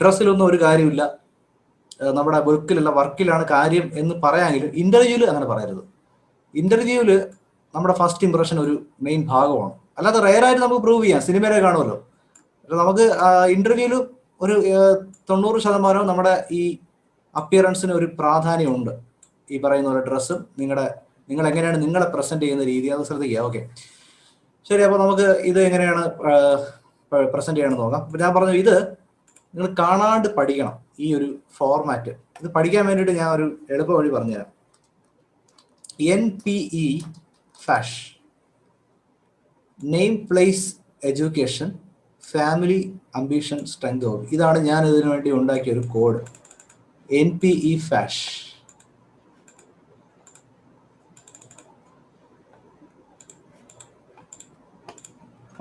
ഡ്രസ്സിലൊന്നും ഒരു കാര്യമില്ല, നമ്മുടെ വർക്കിലുള്ള വർക്കിലാണ് കാര്യം എന്ന് പറയാമെങ്കിലും ഇന്റർവ്യൂവിൽ അങ്ങനെ പറയരുത്. ഇന്റർവ്യൂവിൽ നമ്മുടെ ഫസ്റ്റ് ഇംപ്രഷൻ ഒരു മെയിൻ ഭാഗമാണ്. അല്ലാതെ റെയറായിട്ട് നമുക്ക് പ്രൂവ് ചെയ്യാം, സിനിമയിലെ കാണുമല്ലോ. നമുക്ക് ഇന്റർവ്യൂവിൽ ഒരു 90% നമ്മുടെ ഈ അപ്പിയറൻസിന് ഒരു പ്രാധാന്യമുണ്ട്. ഈ പറയുന്ന പോലെ ഡ്രസ്സും നിങ്ങളുടെ നിങ്ങൾ എങ്ങനെയാണ് നിങ്ങളെ പ്രസന്റ് ചെയ്യുന്ന രീതി അത് ശ്രദ്ധിക്കുക. ഓക്കെ, ശരി. അപ്പോൾ നമുക്ക് ഇത് എങ്ങനെയാണ് പ്രസന്റ് ചെയ്യണമെന്ന് നോക്കാം. അപ്പോൾ ഞാൻ പറഞ്ഞു ഇത് നിങ്ങൾ കാണാണ്ട് പഠിക്കണം. ഈ ഒരു ഫോർമാറ്റ് ഇത് പഠിക്കാൻ വേണ്ടിയിട്ട് ഞാൻ ഒരു എളുപ്പ വഴി പറഞ്ഞുതരാം. NPE FASH, name place education family ambition strength hobby. ഇതാണ് ഞാൻ ഇതിനു വേണ്ടി ഉണ്ടാക്കിയ ഒരു code. NPE FASH.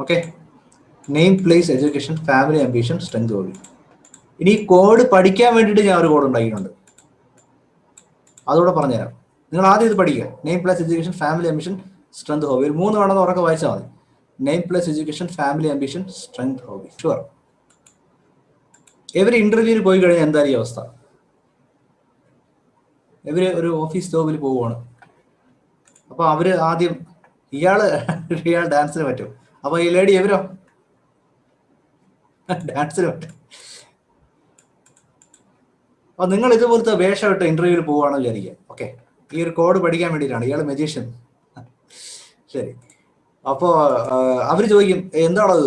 Okay, name place education family ambition strength hobby. ഇനി കോഡ് പഠിക്കാൻ വേണ്ടിയിട്ട് ഞാൻ ഒരു കോഡ് ഉണ്ടാക്കിയിട്ടുണ്ട്, അതുകൂടെ പറഞ്ഞുതരാം. നിങ്ങൾ ആദ്യം ഇത് പഠിക്കുക. Name plus education family ambition strength hobby. ഒരു 3 വേണമെന്ന് ഉറക്കെ വായിച്ചാൽ മതി. Name plus education family ambition strength hobby. Sure. ഇവർ ഇന്റർവ്യൂവിൽ പോയി കഴിഞ്ഞാൽ എന്തായിരിക്കും അവസ്ഥ? ഇവര് ഒരു ഓഫീസ് ജോബിൽ പോവുകയാണ്. അപ്പൊ അവര് ആദ്യം ഇയാൾ ഡാൻസിന് പറ്റും, അപ്പൊ ഈ ലേഡി എവരോ ഡാൻസിന് പറ്റും. അപ്പൊ നിങ്ങൾ ഇതുപോലത്തെ വേഷമിട്ട് ഇന്റർവ്യൂവിൽ പോവുകയാണെന്ന് വിചാരിക്കുക. ഓക്കെ, ഈ ഒരു കോഡ് പഠിക്കാൻ വേണ്ടിയിട്ടാണ്. ഇയാൾ മജീഷ്യൻ. ശരി. അപ്പോ അവര് ചോദിക്കും എന്താണത്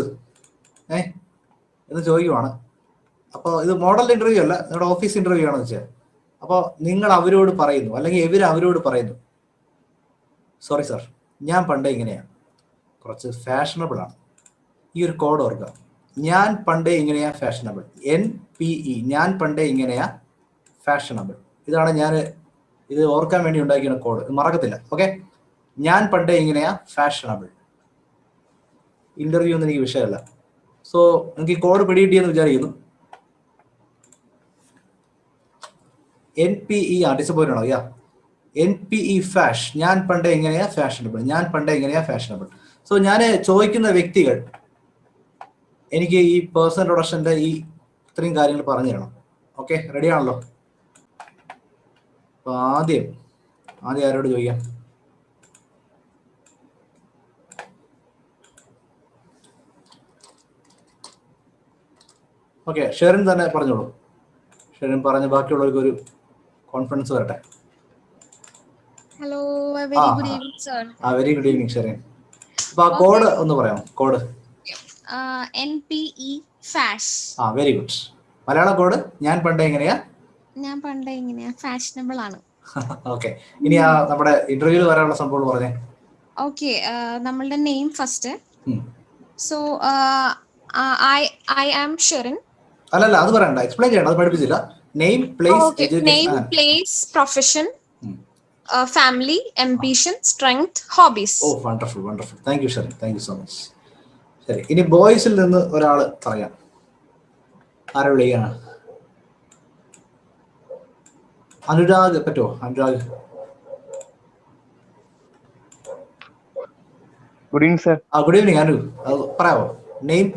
എന്ന് ചോദിക്കുവാണ്. അപ്പോൾ ഇത് മോഡൽ ഇന്റർവ്യൂ അല്ല, നിങ്ങളുടെ ഓഫീസ് ഇന്റർവ്യൂ ആണെന്ന് വെച്ചാൽ. അപ്പോൾ നിങ്ങൾ അവരോട് പറയുന്നു, അല്ലെങ്കിൽ ഇവർ അവരോട് പറയുന്നു, സോറി സാർ, ഞാൻ പണ്ടേ ഇങ്ങനെയാണ്, കുറച്ച് ഫാഷനബിൾ ആണ്. ഈ ഒരു കോഡ് ഓർക്കുക. ഞാൻ പണ്ടേ ഇങ്ങനെയാ ഫാഷനബിൾ. NPE, ഞാൻ പണ്ടേ ഇങ്ങനെയാ ഫാഷനബിൾ. ഇതാണ് ഞാൻ ഇത് ഓർക്കാൻ വേണ്ടി ഉണ്ടാക്കിയ കോഡ്. ഇത് മറക്കത്തില്ല. ഓക്കെ, ഞാൻ പണ്ടേ ഇങ്ങനെയാ ഫാഷനബിൾ. ഇന്റർവ്യൂ ഒന്നും എനിക്ക് വിഷയമല്ല. സോ നിങ്ങൾക്ക് ഈ കോഡ് പിടികിട്ടിയെന്ന് വിചാരിക്കുന്നു. NPE ഡിസപ്പോയിന്റ് ആണോ? NPE ഫാഷ്, ഞാൻ പണ്ടേ എങ്ങനെയാ ഫാഷനബിൾ. ഞാൻ പണ്ടേ എങ്ങനെയാ ഫാഷനബിൾ. സോ ഞാൻ ചോദിക്കുന്ന വ്യക്തികൾ എനിക്ക് ഈ പേഴ്സണൽ ഇൻട്രൊഡക്ഷന്റെ ഈ ഇത്രയും കാര്യങ്ങൾ പറഞ്ഞു തരണം. ഓക്കെ, റെഡി ആണല്ലോ? അപ്പൊ ആദ്യം ആരോട് ചോദിക്കാം? ഓക്കെ, ഷെറിൻ തന്നെ പറഞ്ഞോളൂ. ഷെറിൻ പറഞ്ഞ ബാക്കിയുള്ളവർക്ക് ഒരു കോൺഫിഡൻസ് വരട്ടെ. Hello, very good evening sir. Very good evening Sherin. അപ്പൊ ആ കോഡ് ഒന്ന് പറയാമോ? Code NPE FASH. Very good. മലയാള കോഡ് ഞാൻ പണ്ടേ എങ്ങനെയാ ഫാഷനബിൾ ആണ്. ഓക്കെ, ഇനി നമ്മുടെ ഇന്റർവ്യൂവിൽ വരാനുള്ള സംഭവം പറഞ്ഞേ. ഓക്കെ, നമ്മളുടെ name first. So I am Sherin. അല്ലല്ല, അത് പറയണ്ട, എക്സ്പ്ലെയിൻ ചെയ്യണ്ട, അത് പഠിപ്പിച്ചില്ല. Name place profession family ambition strength hobbies. Oh wonderful wonderful. Thank you Sherin, thank you so much. ശരി, ഇനി ബോയ്സിൽ നിന്ന് ഒരാൾ പറയാം. ആരെ വിളിക്കാണ്? അനുരാഗ് പറ്റുമോ? Anurag. Good evening sir. Good evening Anu. പറയാമോ? Name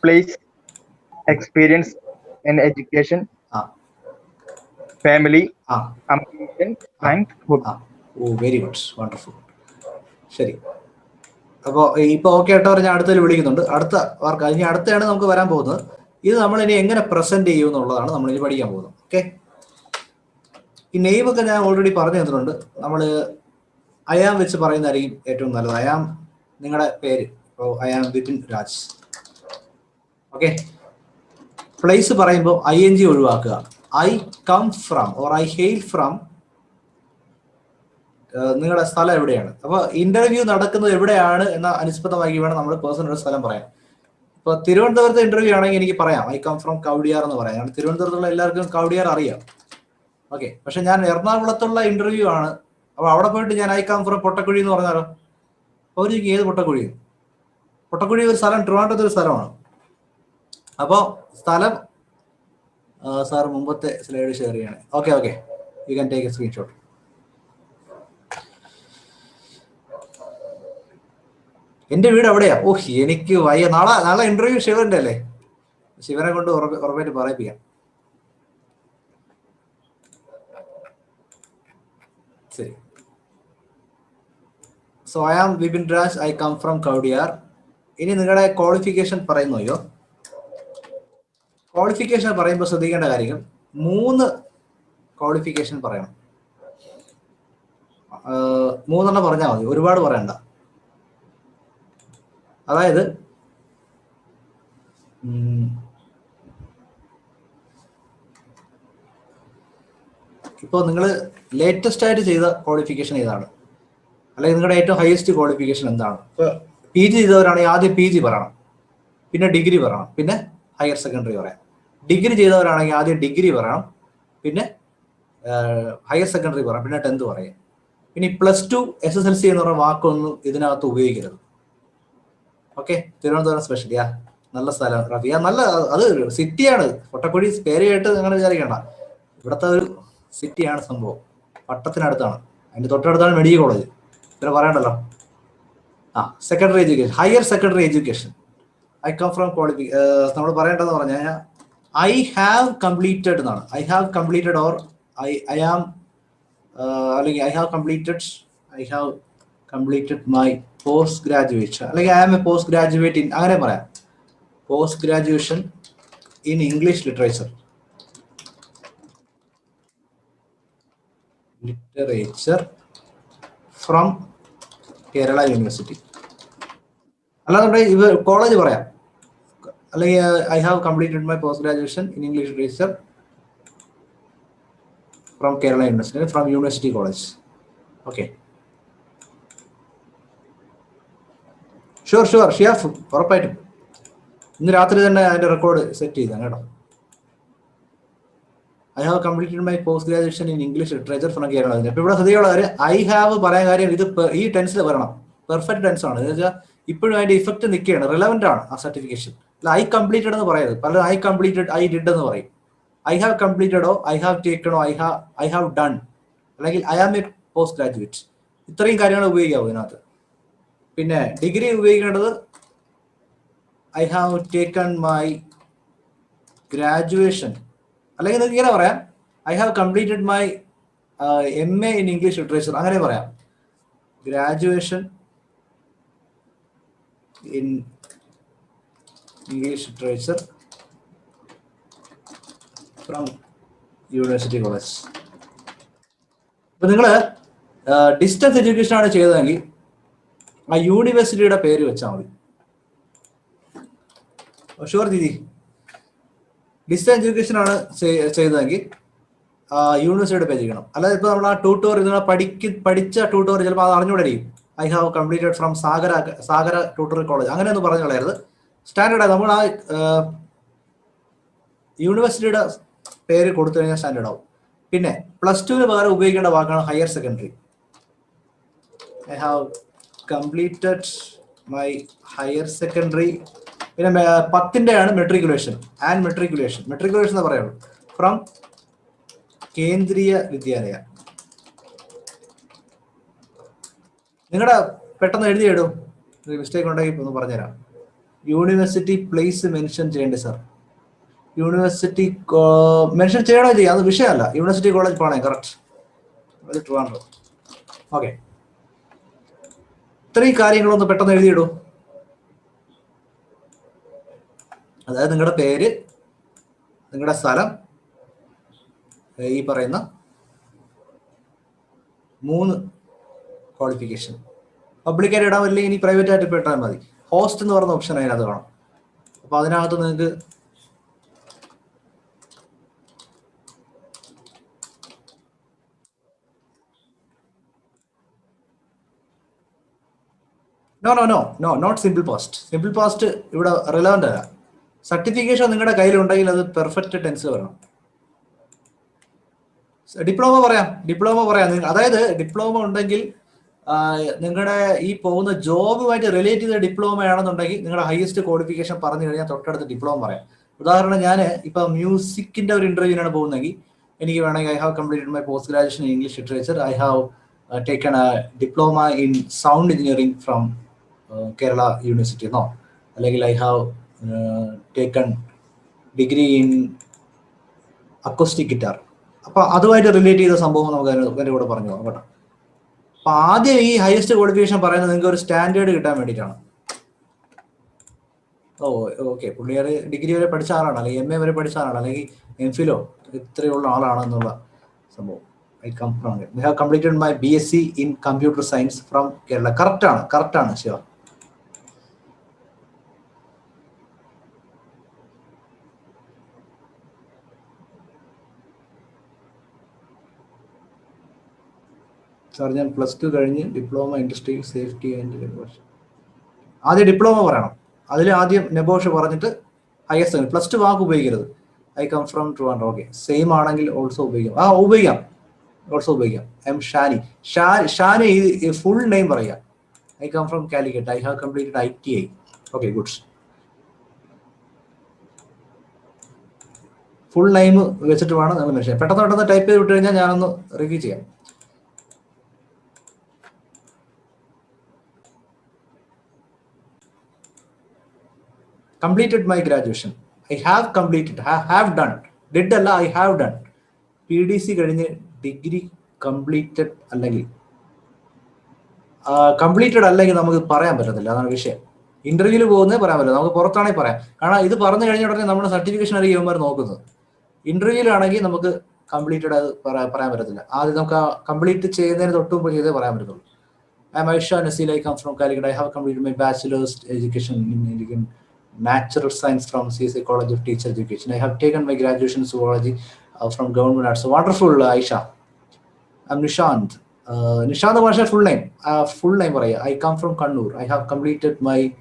place experience in education family ambition strength hobby. Oh very good, wonderful. ശരി, അപ്പോൾ ഇപ്പൊ ഓക്കെ ആയിട്ട് പറഞ്ഞാൽ അടുത്തതിൽ വിളിക്കുന്നുണ്ട്. അടുത്ത വർക്ക് ഇനി അടുത്താണ് നമുക്ക് വരാൻ പോകുന്നത്. ഇത് നമ്മൾ ഇനി എങ്ങനെ പ്രസന്റ് ചെയ്യും എന്നുള്ളതാണ് നമ്മൾ ഇനി പഠിക്കാൻ പോകുന്നത്. ഓക്കെ, ഈ നെയിം ഒക്കെ ഞാൻ ഓൾറെഡി പറഞ്ഞു തന്നിട്ടുണ്ട്. നമ്മൾ അയാം വെച്ച് പറയുന്നതായിരിക്കും ഏറ്റവും നല്ലത്. അയാം നിങ്ങളുടെ പേര്. ഇപ്പോൾ I am Vipin Raj. Okay, place പറയുമ്പോൾ ING ഒഴിവാക്കുക. I come from or I hail from. നിങ്ങളുടെ സ്ഥലം എവിടെയാണ്? അപ്പൊ ഇന്റർവ്യൂ നടക്കുന്നത് എവിടെയാണ് എന്ന അനുസ്പദമാക്കി വേണം നമ്മൾ പേഴ്സണൽ സ്ഥലം പറയാൻ. ഇപ്പൊ തിരുവനന്തപുരത്ത് ഇന്റർവ്യൂ ആണെങ്കിൽ എനിക്ക് പറയാം ഐ കം ഫ്രം കവടിയാർ എന്ന് പറയാം. കാരണം തിരുവനന്തപുരത്തുള്ള എല്ലാവർക്കും കവടിയാർ അറിയാം. ഓക്കെ, പക്ഷെ ഞാൻ എറണാകുളത്തുള്ള ഇന്റർവ്യൂ ആണ്. അപ്പൊ അവിടെ പോയിട്ട് ഞാൻ ഐ കം ഫ്രം പൊട്ടക്കുഴി എന്ന് പറഞ്ഞാലോ? അവർ ഏത് പൊട്ടക്കുഴി? പൊട്ടക്കുഴി ഒരു സ്ഥലം, ട്രിവാൻഡ്രത്ത് ഒരു സ്ഥലമാണ്. അപ്പോൾ സ്ഥലം സാർ മുമ്പത്തെ സ്ലൈഡ് ഷെയർ ചെയ്യണേ. Okay, you can take A screenshot. എന്റെ വീട് എവിടെയാ? എനിക്ക് വയ്യ. നാളെ ഇന്റർവ്യൂ ശിവന്റെ അല്ലേ? ശിവനെ കൊണ്ട് ഉറപ്പായിട്ട് പറയിപ്പിക്കാം. ശരി. So I am Vipin Raj, I come from Kowdiar. ഇനി നിങ്ങളുടെ ക്വാളിഫിക്കേഷൻ പറയുന്നോ? ക്വാളിഫിക്കേഷൻ പറയുമ്പോൾ ശ്രദ്ധിക്കേണ്ട കാര്യങ്ങൾ 3 ക്വാളിഫിക്കേഷൻ പറയണം. മൂന്നെണ്ണം പറഞ്ഞാൽ മതി, ഒരുപാട് പറയണ്ട. അതായത് ഇപ്പോൾ നിങ്ങൾ ലേറ്റസ്റ്റ് ആയിട്ട് ചെയ്ത ക്വാളിഫിക്കേഷൻ ഏതാണ്, അല്ലെങ്കിൽ നിങ്ങളുടെ ഏറ്റവും ഹയസ്റ്റ് ക്വാളിഫിക്കേഷൻ എന്താണ്? ഇപ്പോൾ പി ജി ചെയ്തവരാണെങ്കിൽ ആദ്യം പി ജി പറയണം, പിന്നെ ഡിഗ്രി പറയണം, പിന്നെ ഹയർ സെക്കൻഡറി പറയാം. ഡിഗ്രി ചെയ്തവരാണെങ്കിൽ ആദ്യം ഡിഗ്രി പറയണം, പിന്നെ ഹയർ സെക്കൻഡറി പറയാം, പിന്നെ 10th പറയാം. ഇനി +2 SSLC എന്ന് പറഞ്ഞ വാക്കൊന്നും ഇതിനകത്ത് ഉപയോഗിക്കരുത്. Okay, Thiruvananthapuram special. നല്ല സ്ഥലം റഫിയ, നല്ല അത് സിറ്റിയാണ്. പൊട്ടക്കുഴി പേര് കേട്ട് നിങ്ങൾ വിചാരിക്കേണ്ട, ഇവിടുത്തെ ഒരു സിറ്റിയാണ് സംഭവം. പട്ടത്തിനടുത്താണ്, അതിന്റെ തൊട്ടടുത്താണ് മെഡിക്കൽ കോളേജ്. ഇത്ര പറയണ്ടല്ലോ. Secondary education, higher secondary education. I come from നമ്മൾ പറയേണ്ടതെന്ന് പറഞ്ഞു കഴിഞ്ഞാൽ ഐ ഹാവ് കംപ്ലീറ്റഡ് എന്നാണ്. I have completed or I am, അല്ലെങ്കിൽ I have completed my post graduation, അല്ലെങ്കിൽ I am a post graduate in, അങ്ങനെ പറയാം. Post graduation in English literature from Kerala university. അല്ലാന്നുണ്ടെങ്കിൽ ഇവ കോളേജ് പറയാം, അല്ലെങ്കിൽ I have completed my post graduation in English literature from Kerala university, from university college. Okay, sure ഷിയാഫ്, ഉറപ്പായിട്ടും ഇന്ന് രാത്രി തന്നെ അതിന്റെ റെക്കോർഡ് സെറ്റ് ചെയ്താൽ കേട്ടോ. I have completed my post graduation in English literature from Kerala. ഇപ്പൊ ഇവിടെ ശ്രദ്ധിയുള്ള കാര്യം, ഐ ഹാവ് പറയാൻ കാര്യം ഇത് ഈ ടെൻസിൽ വരണം, പെർഫെക്റ്റ് ടെൻസ് ആണ്. എന്ന് വെച്ചാൽ ഇപ്പോഴും അതിന്റെ ഇഫക്റ്റ് നിൽക്കുകയാണ്, റിലവന്റ് ആണ് ആ സർട്ടിഫിക്കേഷൻ. അല്ല ഐ കംപ്ലീറ്റഡ് എന്ന് പറയരുത്. പലരും ഐ കംപ്ലീറ്റഡ്, ഐ ഡിഡ് എന്ന് പറയും. ഐ ഹാവ് കംപ്ലീറ്റഡോ, ഐ ഹാവ് ടേക്കണോ, ഐ ഹാവ് ഡൺ, അല്ലെങ്കിൽ I am a post graduate, ഇത്രയും കാര്യങ്ങൾ ഉപയോഗിക്കാവൂ ഇതിനകത്ത്. പിന്നെ ഡിഗ്രി ഉപയോഗിക്കേണ്ടത് I have taken my graduation, അല്ലെങ്കിൽ നിങ്ങൾക്ക് ഇങ്ങനെ പറയാം, I have completed my MA in English literature, അങ്ങനെ പറയാം. Graduation in English literature from university college. ഇപ്പൊ നിങ്ങൾ ഡിസ്റ്റൻസ് എഡ്യൂക്കേഷൻ ആണ് ചെയ്തതെങ്കിൽ ആ യൂണിവേഴ്സിറ്റിയുടെ പേര് വെച്ചാൽ മതി. ഷുവർ ദീദി, ഡിസ്റ്റൻസ് എഡ്യൂക്കേഷൻ ആണ് ചെയ്തതെങ്കിൽ യൂണിവേഴ്സിറ്റിയുടെ പേര് ചെയ്യണം. അല്ലാതെ ഇപ്പൊ നമ്മൾ ആ ട്യൂട്ടോറിയൽ നിങ്ങൾ പഠിച്ച ട്യൂട്ടോറിയൽ ചിലപ്പോൾ അത് അറിഞ്ഞുകൂടായിരിക്കും. I have completed from Sagara tutorial college, അങ്ങനെയൊന്നും പറഞ്ഞു കളയരുത്. സ്റ്റാൻഡേർഡ് നമ്മൾ ആ യൂണിവേഴ്സിറ്റിയുടെ പേര് കൊടുത്തു കഴിഞ്ഞാൽ സ്റ്റാൻഡേർഡ് ആവും. പിന്നെ +2 പകരം ഉപയോഗിക്കേണ്ട വാക്കാണ് higher secondary. I have completed my higher secondary. പിന്നെ 10ന്റെ ആണ് മെട്രിക്കുലേഷൻ ആൻഡ് മെട്രിക്കുലേഷൻ എന്ന് പറയുള്ളൂ, ഫ്രം കേന്ദ്രീയ വിദ്യാലയ. നിങ്ങളുടെ പെട്ടെന്ന് എഴുതിയിടും, മിസ്റ്റേക്ക് ഉണ്ടെങ്കിൽ ഒന്ന് പറഞ്ഞുതരാം. യൂണിവേഴ്സിറ്റി പ്ലേസ് മെൻഷൻ ചെയ്യേണ്ടത് സാർ, യൂണിവേഴ്സിറ്റി മെൻഷൻ ചെയ്യണോ ചെയ്യാം, അത് വിഷയമല്ല. യൂണിവേഴ്സിറ്റി കോളേജ് പോകണേ, കറക്റ്റ്, അത് ട്രിവാൻഡ്രം. ഓക്കെ, ഇത്രയും കാര്യങ്ങളൊന്ന് പെട്ടെന്ന് എഴുതിയിടൂ. അതായത് നിങ്ങളുടെ പേര്, നിങ്ങളുടെ സ്ഥലം, ഈ പറയുന്ന 3 ക്വാളിഫിക്കേഷൻ. പബ്ലിക്കായിട്ട് ഇടാൻ പറ്റില്ല, ഇനി പ്രൈവറ്റ് ആയിട്ട് ഇപ്പോൾ ഇട്ടാൽ മതി. ഹോസ്റ്റ് എന്ന് പറയുന്ന ഓപ്ഷൻ അതിനകത്ത് വേണം. അപ്പൊ അതിനകത്ത് നിങ്ങൾക്ക് നോട്ട് സിമ്പിൾ പോസ്റ്റ് ഇവിടെ റിലവന്റ് അല്ല. സർട്ടിഫിക്കേഷൻ നിങ്ങളുടെ കയ്യിലുണ്ടെങ്കിൽ അത് പെർഫെക്റ്റ് ടെൻസ് വരണം. ഡിപ്ലോമ പറയാം. അതായത് ഡിപ്ലോമ ഉണ്ടെങ്കിൽ നിങ്ങളുടെ ഈ പോകുന്ന ജോബുമായിട്ട് റിലേറ്റ് ചെയ്ത ഡിപ്ലോമ ആണെന്നുണ്ടെങ്കിൽ നിങ്ങളുടെ ഹയസ്റ്റ് ക്വാളിഫിക്കേഷൻ പറഞ്ഞു കഴിഞ്ഞാൽ തൊട്ടടുത്ത് ഡിപ്ലോമ പറയാം. ഉദാഹരണം, ഞാൻ ഇപ്പൊ മ്യൂസിക്കിന്റെ ഒരു ഇന്റർവ്യൂവിനാണ് പോകുന്നതെങ്കിൽ എനിക്ക് വേണമെങ്കിൽ I have completed my post graduation in English literature, I have taken A diploma in sound engineering from Kerala university എന്നോ, അല്ലെങ്കിൽ I have taken degree in acoustic guitar. അപ്പൊ അതുമായിട്ട് റിലേറ്റ് ചെയ്ത സംഭവം നമുക്ക് അതിന്റെ കൂടെ പറഞ്ഞു പോകാം കേട്ടോ. അപ്പൊ ആദ്യം ഈ ഹയസ്റ്റ് ക്വാളിഫിക്കേഷൻ പറയുന്നത് നിങ്ങൾക്ക് ഒരു സ്റ്റാൻഡേർഡ് കിട്ടാൻ വേണ്ടിയിട്ടാണ്. ഓക്കെ, പുള്ളിയാർ ഡിഗ്രി വരെ പഠിച്ച ആളാണ്, അല്ലെങ്കിൽ MA വരെ പഠിച്ച ആളാണ്, അല്ലെങ്കിൽ MPhilോ ഇത്രയുള്ള ആളാണെന്നുള്ള സംഭവം. I come from it. I have completed my BSc in computer science from Kerala. Correct ആണ് ശിവ. സാർ ഞാൻ +2 കഴിഞ്ഞ് diploma industrial safety and NEBOSH. ആദ്യം ഡിപ്ലോമ പറയണം, അതിൽ ആദ്യം നെബോഷ് പറഞ്ഞിട്ട് ഹയർ സെക്കൻഡറി. +2 വാക്ക് ഉപയോഗിക്കരുത്. I come from Trivandrum. Okay, same ആണെങ്കിൽ ഓൾസോ ഉപയോഗിക്കാം. ഉപയോഗിക്കാം, ഓൾസോ ഉപയോഗിക്കാം. M Shani. Shani full name പറയാം. I come from Calicut. I have completed ITI. Okay, goods. Full name വെച്ചിട്ട് വേണം നിങ്ങൾ മെൻഷൻ. പെട്ടെന്ന് ടൈപ്പ് ചെയ്ത് വിട്ട് കഴിഞ്ഞാൽ ഞാനൊന്ന് റിവ്യൂ ചെയ്യാം. Completed my graduation. I have completed. Have done. Did അല്ല, I have done. PDC കഴിഞ്ഞ് ഡിഗ്രി കംപ്ലീറ്റഡ് അല്ലെങ്കിൽ കംപ്ലീറ്റഡ് അല്ലെങ്കിൽ നമുക്ക് പറയാൻ പറ്റത്തില്ല. അതാണ് വിഷയം. ഇന്റർവ്യൂവിൽ പോകുന്നേ പറയാൻ പറ്റില്ല, നമുക്ക് പുറത്താണെങ്കിൽ പറയാം. കാരണം ഇത് പറഞ്ഞു കഴിഞ്ഞ ഉടനെ നമ്മുടെ സർട്ടിഫിക്കേഷൻ അറിയാൻ ഇവന്മാർ നോക്കുന്നത്. ഇന്റർവ്യൂവിലാണെങ്കിൽ നമുക്ക് കംപ്ലീറ്റഡ് അത് പറയാൻ പറ്റത്തില്ല. ആദ്യം നമുക്ക് കംപ്ലീറ്റ് ചെയ്യുന്നതിന് തൊട്ട് മുമ്പ് ചെയ്തേ പറയാൻ പറ്റത്തുള്ളൂ. I am Aisha Nasil. I come from Calicut. I have completed my bachelor's education in natural science from CSI College of Teacher Education. I have taken my graduation in zoology from Government Arts. So wonderful, Aisha. I'm Nishant. Nishant Masha full name. Paraya. I come from Kannur. I have completed my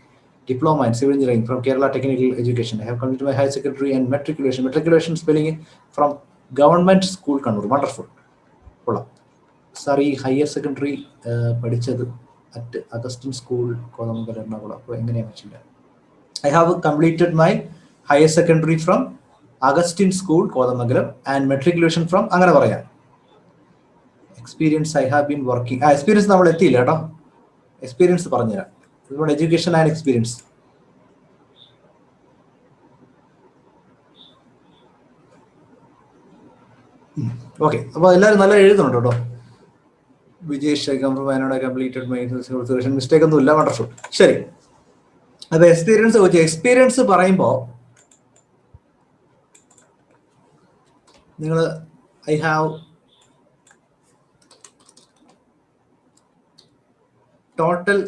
diploma in civil engineering from Kerala Technical Education. I have completed my higher secondary and matriculation spelling from Government School Kannur. Wonderful. Sorry, higher secondary പഠിച്ചത് at Augustine School Kothamangalam Ernakulam. അപ്പോൾ എങ്ങനെയാണ് വെച്ചില്ല. I have completed my higher secondary from Augustine School Kothamangalam and matriculation from അങ്ങനെ പറയാം. Experience I have been working. Experience നമ്മൾ എത്തിയില്ല കേട്ടോ. Experience പറഞ്ഞുതരാം. ഇവിടെ എഡ്യൂക്കേഷൻ ആൻഡ് എക്സ്പീരിയൻസ്. ഓക്കെ, അപ്പോൾ എല്ലാവരും നല്ല എഴുതുന്നുണ്ട് കേട്ടോ. Vijesh Wayanad completed my mistake ഒന്നും ഇല്ല. വണ്ടർഫുൾ. ശരി, അപ്പൊ എക്സ്പീരിയൻസ് പറയുമ്പോൾ നിങ്ങൾ I have total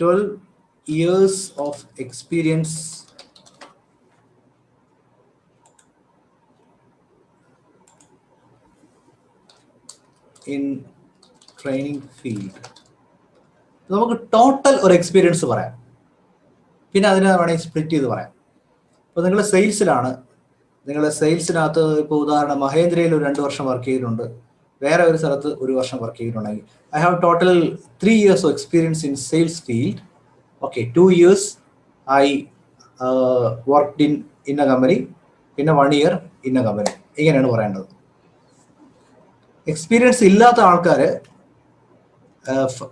12 years of experience in training field. നമുക്ക് ടോട്ടൽ ഒരു എക്സ്പീരിയൻസ് പറയാം, പിന്നെ അതിനെ വേണമെങ്കിൽ സ്പ്ലിറ്റ് ചെയ്ത് പറയാം. ഇപ്പോൾ നിങ്ങൾ സെയിൽസിലാണ്, നിങ്ങൾ സെയിൽസിനകത്ത് ഇപ്പോൾ ഉദാഹരണം മഹേന്ദ്രയിൽ ഒരു 2 വർഷം വർക്ക് ചെയ്തിട്ടുണ്ട്, വേറെ ഒരു സ്ഥലത്ത് 1 വർഷം വർക്ക് ചെയ്തിട്ടുണ്ടെങ്കിൽ I have total 3 years of experience in sales field. Okay, 2 years I worked in a company, പിന്നെ 1 year in a company. ഇങ്ങനെയാണ് പറയേണ്ടത്. എക്സ്പീരിയൻസ് ഇല്ലാത്ത ആൾക്കാർ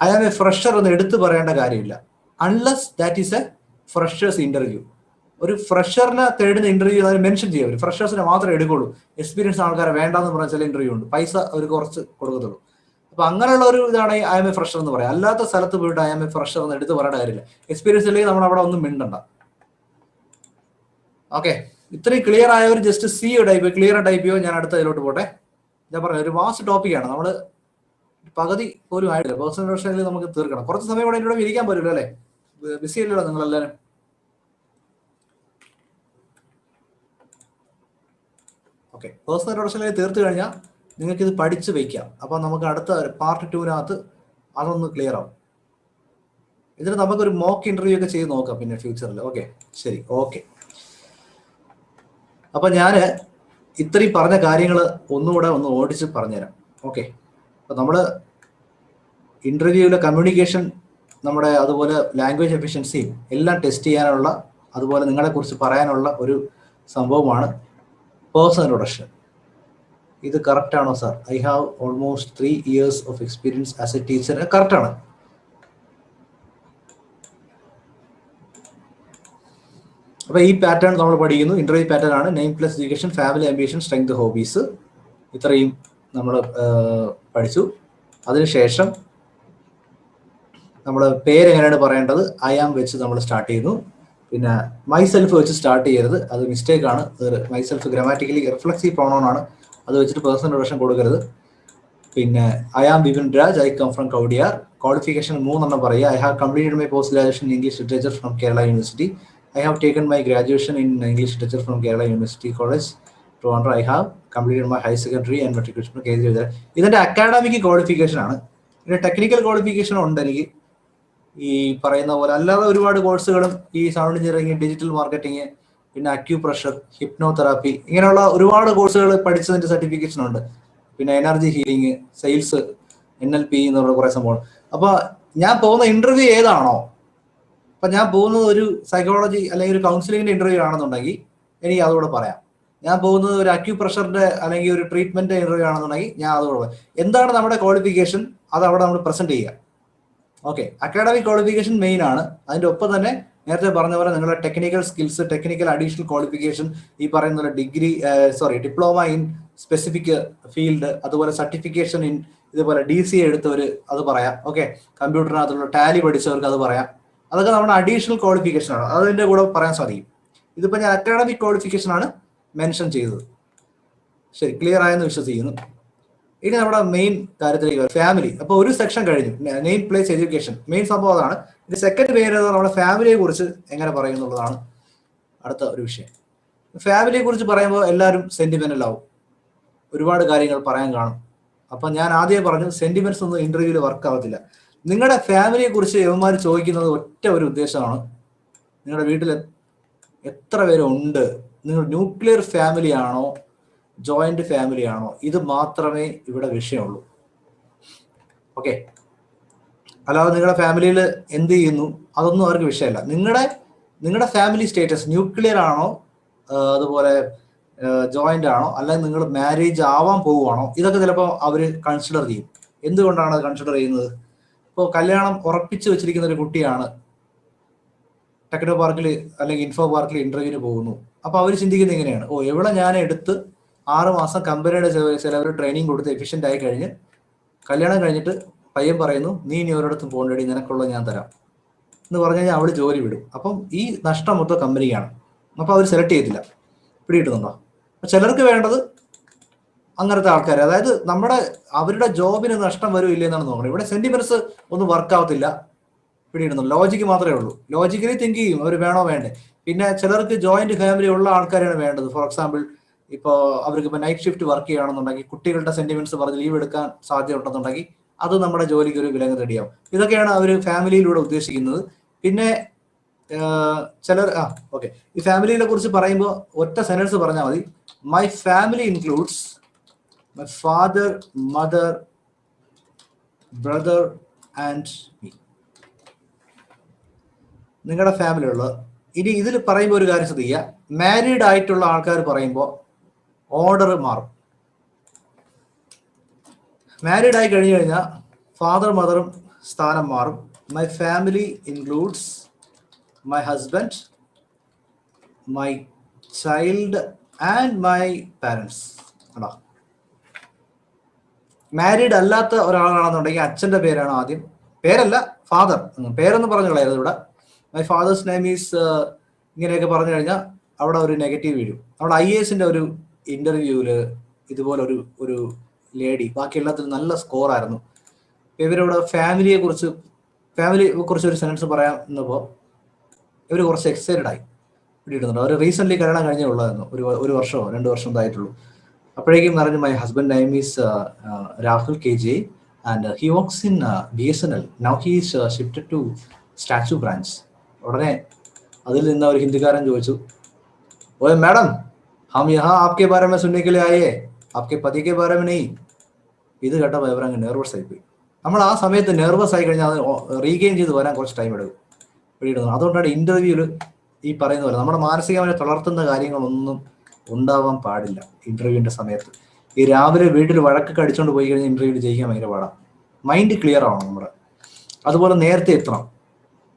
ഐ ആം എ ഫ്രഷർ എന്ന് എടുത്തു പറയേണ്ട കാര്യമില്ല, unless that is A freshers interview. ഒരു ഫ്രഷറിനെ തേടുന്ന ഇന്റർവ്യൂ അതിന് മെൻഷൻ ചെയ്യാം. ഫ്രഷേഴ്സിനെ മാത്രമേ എടുക്കുള്ളൂ. എക്സ്പീരിയൻസ് ആൾക്കാരെ വേണ്ടെന്ന് പറഞ്ഞാൽ ചില ഇന്റർവ്യൂ ഉണ്ട്, പൈസ ഒരു കുറച്ച് കൊടുക്കത്തുള്ളൂ. അപ്പൊ അങ്ങനെയുള്ള ഒരു ഇതാണ് ഐ ആം എ ഫ്രഷർ എന്ന് പറയാം. അല്ലാത്ത സ്ഥലത്ത് പോയിട്ട് ഐ ആം എ ഫ്രഷർ എന്ന് എടുത്ത് പറയേണ്ട കാര്യമില്ല. എക്സ്പീരിയൻസ് ഇല്ലെങ്കിൽ നമ്മൾ അവിടെ ഒന്നും മിണ്ടണ്ട. ഓക്കെ, ഇത്രയും ക്ലിയർ ആയവർ just C type clear type ചെയ്യോ. ഞാൻ അടുത്ത ഇതിലോട്ട് പോട്ടെ. ഞാൻ പറഞ്ഞ ഒരു വാസ്റ്റ് ടോപ്പിക്കാണ്, നമ്മൾ പകുതി പോലും ആയിട്ടില്ല. പേഴ്സണൽ പ്രൊഫഷനിൽ നമുക്ക് തീർക്കണം. കുറച്ച് സമയം കൂടെ എന്നോട് ഇരിക്കാൻ പറ്റില്ല അല്ലേ? ബിസി അല്ലല്ലോ നിങ്ങളെല്ലാവരും. ഓക്കെ, പേഴ്സണൽ പ്രൊഫഷനിൽ തീർത്ത് കഴിഞ്ഞാൽ നിങ്ങൾക്ക് ഇത് പഠിച്ച് വയ്ക്കാം. അപ്പം നമുക്ക് അടുത്ത പാർട്ട് 2-നകത്ത് അതൊന്ന് ക്ലിയർ ആവും. ഇതിന് നമുക്കൊരു മോക്ക് ഇന്റർവ്യൂ ഒക്കെ ചെയ്ത് നോക്കാം പിന്നെ ഫ്യൂച്ചറിൽ. ഓക്കെ, ശരി, ഓക്കെ. അപ്പം ഞാൻ ഇത്രയും പറഞ്ഞ കാര്യങ്ങൾ ഒന്നുകൂടെ ഒന്ന് ഓടിച്ച് പറഞ്ഞുതരാം. ഓക്കെ, അപ്പം നമ്മൾ ഇന്റർവ്യൂവിലെ കമ്മ്യൂണിക്കേഷൻ നമ്മുടെ അതുപോലെ ലാംഗ്വേജ് എഫിഷ്യൻസിയും എല്ലാം ടെസ്റ്റ് ചെയ്യാനുള്ള, അതുപോലെ നിങ്ങളെക്കുറിച്ച് പറയാനുള്ള ഒരു സംഭവമാണ് പേഴ്സണൽ ഇൻട്രൊഡക്ഷൻ. ഇത് കറക്റ്റാണോ sir? I have almost 3 years of experience as a teacher. കറക്റ്റാണ്. അപ്പോൾ ഈ പാറ്റേൺ നമ്മൾ പഠിക്കുന്നു. ഇന്റർവ്യൂ പാറ്റേൺ ആണ്. Name plus education, family, ambition, strength, hobbies. ഇത്രയും നമ്മൾ പഠിച്ചു. അതിനുശേഷം നമ്മൾ പേര് എങ്ങനെയാണ് പറയേണ്ടത്, ഐ ആം വെച്ച് നമ്മൾ സ്റ്റാർട്ട് ചെയ്യുന്നു. പിന്നെ മൈ സെൽഫ് വെച്ച് സ്റ്റാർട്ട് ചെയ്യരുത്, അത് മിസ്റ്റേക്ക് ആണ്. Myself grammatically reflexive pronoun ആണ്. അത് വെച്ചിട്ട് പേഴ്സണൽ ഇൻട്രൊഡക്ഷൻ കൊടുക്കരുത്. പിന്നെ I am Bipin Raj, I come from Kowdiar. Qualification 3 പറയുക. I have completed my post graduation in English literature from Kerala university. I have taken my graduation in English literature from Kerala university college Trivandrum. I have completed my higher secondary and matriculation from KG Vidyalaya. ഇതിന്റെ academic qualification ആണ്. ഇതിന്റെ technical qualification ഉണ്ട് എനിക്ക് ഈ പറയുന്ന പോലെ. അല്ലാതെ ഒരുപാട് കോഴ്സുകളും ഈ സൗണ്ട് എഞ്ചിനീയറിംഗ്, ഡിജിറ്റൽ മാർക്കറ്റിംഗ്, പിന്നെ അക്യൂപ്രഷർ, ഹിപ്നോതെറാപ്പി, ഇങ്ങനെയുള്ള ഒരുപാട് കോഴ്സുകൾ പഠിച്ചതിന്റെ സർട്ടിഫിക്കേഷൻ ഉണ്ട്. പിന്നെ എനർജി ഹീലിംഗ്, സെയിൽസ്, NLP എന്നുള്ള കുറെ സംഭവം. അപ്പൊ ഞാൻ പോകുന്ന ഇന്റർവ്യൂ ഏതാണോ, അപ്പൊ ഞാൻ പോകുന്നത് ഒരു സൈക്കോളജി അല്ലെങ്കിൽ ഒരു കൗൺസിലിംഗിന്റെ ഇന്റർവ്യൂ ആണെന്നുണ്ടെങ്കിൽ എനിക്ക് അതുകൂടെ പറയാം. ഞാൻ പോകുന്നത് ഒരു അക്യൂപ്രഷറിന്റെ അല്ലെങ്കിൽ ഒരു ട്രീറ്റ്മെന്റ് ഇന്റർവ്യൂ ആണെന്നുണ്ടെങ്കിൽ ഞാൻ അതുകൂടെ പറയാം. എന്താണ് നമ്മുടെ ക്വാളിഫിക്കേഷൻ അത് അവിടെ നമ്മൾ പ്രസന്റ് ചെയ്യുക. ഓക്കെ, അക്കാഡമിക് ക്വാളിഫിക്കേഷൻ മെയിൻ ആണ്. അതിന്റെ ഒപ്പം തന്നെ നേരത്തെ പറഞ്ഞ പോലെ നിങ്ങളുടെ technical skills, technical additional qualification, ഈ പറയുന്ന പോലെ ഡിപ്ലോമ ഇൻ സ്പെസിഫിക് ഫീൽഡ്, അതുപോലെ സർട്ടിഫിക്കേഷൻ ഇൻ ഇതുപോലെ DCA എടുത്തവർ അത് പറയാം. ഓക്കെ, കമ്പ്യൂട്ടറിനകത്തുള്ള ടാലി പഠിച്ചവർക്ക് അത് പറയാം. അതൊക്കെ നമ്മുടെ അഡീഷണൽ ക്വാളിഫിക്കേഷൻ ആണ്, അതിന്റെ കൂടെ പറയാൻ സാധിക്കും. ഇതിപ്പോ ഞാൻ അക്കാഡമിക് ക്വാളിഫിക്കേഷൻ ആണ് മെൻഷൻ ചെയ്തത്. ശരി, ക്ലിയർ ആയെന്ന് വിശ്വസിക്കുന്നു. ഇനി നമ്മുടെ മെയിൻ കാര്യത്തിലേക്ക് ഫാമിലി. അപ്പൊ ഒരു സെക്ഷൻ കഴിഞ്ഞു, നെയിം പ്ലേസ് എഡ്യൂക്കേഷൻ, മെയിൻ സംഭവം അതാണ്. ഇനി സെക്കൻഡ് പേര് നമ്മുടെ ഫാമിലിയെ കുറിച്ച് എങ്ങനെ പറയുന്നുള്ളതാണ് അടുത്ത ഒരു വിഷയം. ഫാമിലിയെ കുറിച്ച് പറയുമ്പോൾ എല്ലാവരും സെന്റിമെന്റൽ ആവും, ഒരുപാട് കാര്യങ്ങൾ പറയാൻ കാണും. അപ്പൊ ഞാൻ ആദ്യം പറഞ്ഞു, സെന്റിമെന്റ്സ് ഒന്നും ഇന്റർവ്യൂവിൽ വർക്ക് ആവത്തില്ല. നിങ്ങളുടെ ഫാമിലിയെ കുറിച്ച് യവന്മാർ ചോദിക്കുന്നത് ഒറ്റ ഒരു ഉദ്ദേശമാണ്, നിങ്ങളുടെ വീട്ടിൽ എത്ര പേരുണ്ട്, നിങ്ങൾ ന്യൂക്ലിയർ ഫാമിലി ആണോ ജോയിന്റ് ഫാമിലി ആണോ, ഇത് മാത്രമേ ഇവിടെ വിഷയമുള്ളൂ. ഓക്കെ, അല്ലാതെ നിങ്ങളുടെ ഫാമിലിയിൽ എന്ത് ചെയ്യുന്നു അതൊന്നും അവർക്ക് വിഷയമല്ല. നിങ്ങളുടെ ഫാമിലി സ്റ്റേറ്റസ് ന്യൂക്ലിയർ ആണോ, അതുപോലെ ജോയിന്റ് ആണോ, അല്ലെങ്കിൽ നിങ്ങൾ മാരേജ് ആവാൻ പോവുകയാണോ, ഇതൊക്കെ ചിലപ്പോൾ അവർ കൺസിഡർ ചെയ്യും. എന്തുകൊണ്ടാണ് അത് കൺസിഡർ ചെയ്യുന്നത്? ഇപ്പോൾ കല്യാണം ഉറപ്പിച്ചു വെച്ചിരിക്കുന്ന ഒരു കുട്ടിയാണ് ടെക്നോ പാർക്കിൽ അല്ലെങ്കിൽ ഇൻഫോ പാർക്കിൽ ഇന്റർവ്യൂവിന് പോകുന്നു. അപ്പൊ അവർ ചിന്തിക്കുന്നത് എങ്ങനെയാണ്, എവിടെ ഞാൻ എടുത്ത് 6 മാസം കമ്പനിയുടെ ചിലവർ ട്രെയിനിങ് കൊടുത്ത് എഫിഷ്യന്റ് ആയി കഴിഞ്ഞ് കല്യാണം കഴിഞ്ഞിട്ട് പയ്യൻ പറയുന്നു, നീ ഇനി ഒരിടത്തും പോകേണ്ടി, നിനക്കുള്ളത് ഞാൻ തരാം എന്ന് പറഞ്ഞു കഴിഞ്ഞാൽ അവള് ജോലി വിടും. അപ്പം ഈ നഷ്ടം മൊത്തം കമ്പനിക്കാണ്. അപ്പൊ അവർ സെലക്ട് ചെയ്തില്ല. പിടികിട്ടുന്നുണ്ടോ? ചിലർക്ക് വേണ്ടത് അങ്ങനത്തെ ആൾക്കാർ, അതായത് അവരുടെ ജോബിന് നഷ്ടം വരും ഇല്ല എന്നാണ് നോക്കുന്നത്. ഇവിടെ സെന്റിമെന്റ്സ് ഒന്നും വർക്ക് ആവത്തില്ല. പിടിയിടുന്നു, ലോജിക്ക് മാത്രമേ ഉള്ളൂ. ലോജിക്കലി തിങ്ക് ചെയ്യും അവർ വേണോ വേണ്ടേ. പിന്നെ ചിലർക്ക് ജോയിന്റ് ഫാമിലി ഉള്ള ആൾക്കാരാണ് വേണ്ടത്. ഫോർ എക്സാമ്പിൾ, ഇപ്പോൾ അവർക്ക് ഇപ്പോൾ നൈറ്റ് ഷിഫ്റ്റ് വർക്ക് ചെയ്യുകയാണെന്നുണ്ടെങ്കിൽ കുട്ടികളുടെ സെന്റിമെന്റ്സ് പറഞ്ഞ് ലീവ് എടുക്കാൻ സാധ്യത ഉണ്ടെന്നുണ്ടെങ്കിൽ അത് നമ്മുടെ ജോലിക്ക് ഒരു വിലങ്ങ് തടിയാവും. ഇതൊക്കെയാണ് അവർ ഫാമിലിയിലൂടെ ഉദ്ദേശിക്കുന്നത്. പിന്നെ ചിലർ ഓക്കെ, ഈ ഫാമിലിയെ കുറിച്ച് പറയുമ്പോൾ ഒറ്റ സെന്റൻസ് പറഞ്ഞാൽ മതി, my family includes my father, mother, brother and me. നിങ്ങളുടെ ഫാമിലി ഉള്ളത്. ഇനി ഇതിൽ പറയുമ്പോൾ ഒരു കാര്യം ശ്രദ്ധിക്കുക, മാരീഡ് ആയിട്ടുള്ള ആൾക്കാർ പറയുമ്പോൾ ഓർഡർ മാറും. മാരീഡ് ആയി കഴിഞ്ഞു കഴിഞ്ഞാൽ ഫാദർ മദറും സ്ഥാനം മാറും. My family includes my husband, my child and my parents. ആണോ? മാരീഡ് അല്ലാത്ത ഒരാളാണെന്നുണ്ടെങ്കിൽ അച്ഛൻ്റെ പേരാണ് ആദ്യം, പേരല്ല ഫാദർ, പേരെന്ന് പറഞ്ഞു കളയരുത്. ഇവിടെ മൈ ഫാദേഴ്സ് നെയിം ഈസ് ഇങ്ങനെയൊക്കെ പറഞ്ഞു കഴിഞ്ഞാൽ അവിടെ ഒരു നെഗറ്റീവ് വീഴും. അവിടെ IASന്റെ ഒരു ഇന്റർവ്യൂവിൽ ഇതുപോലെ ഒരു ലേഡി, ബാക്കി എല്ലാത്തിലും നല്ല സ്കോർ ആയിരുന്നു. ഇവരിവിടെ ഫാമിലിയെ കുറിച്ച് ഒരു സെന്റൻസ് പറയാൻ നിന്നപ്പോൾ ഇവർ കുറച്ച് എക്സൈറ്റഡ് ആയി. പിടിയിടുന്നുണ്ട്. അവർ റീസെന്റ് കല്യാണം കഴിഞ്ഞേ ഉള്ളായിരുന്നു, ഒരു വർഷമോ 2 വർഷം ആയിട്ടുള്ളൂ. അപ്പോഴേക്കും പറഞ്ഞു, my husband name is Rahul KJ and he works in BSNL. Now he is shifted to statue branch. ഉടനെ അതിൽ നിന്ന് ഒരു ഹിന്ദിക്കാരൻ ചോദിച്ചു, ഓ മാഡം, ഹം യഹാ ആപ്കെ ബാരെ മേ സുനനെ കെ ലിയെ ആയേ, ആപ്കെ പതി കെ ബാരെ മേ നഹീ. ഇത് കേട്ടപ്പോൾ ഇവരങ്ങ് നെർവസ് ആയിപ്പോയി. നമ്മൾ ആ സമയത്ത് നെർവസ് ആയി കഴിഞ്ഞാൽ അത് റീഗെയിൻ ചെയ്ത് വരാൻ കുറച്ച് ടൈം എടുക്കും. പിടിയിടുന്നു. അതുകൊണ്ടാണ് ഇന്റർവ്യൂവിൽ ഈ പറയുന്ന പോലെ നമ്മുടെ മാനസികമായി തളർത്തുന്ന കാര്യങ്ങളൊന്നും ഉണ്ടാവാൻ പാടില്ല ഇന്റർവ്യൂവിന്റെ സമയത്ത്. ഈ രാവിലെ വീട്ടിൽ വഴക്കൊക്കെ അടിച്ചുകൊണ്ട് പോയി കഴിഞ്ഞാൽ ഇന്റർവ്യൂവിൽ ജയിക്കാൻ ഭയങ്കര പാടാണ്. മൈൻഡ് ക്ലിയർ ആവണം നമ്മുടെ. അതുപോലെ നേരത്തെ എത്തണം,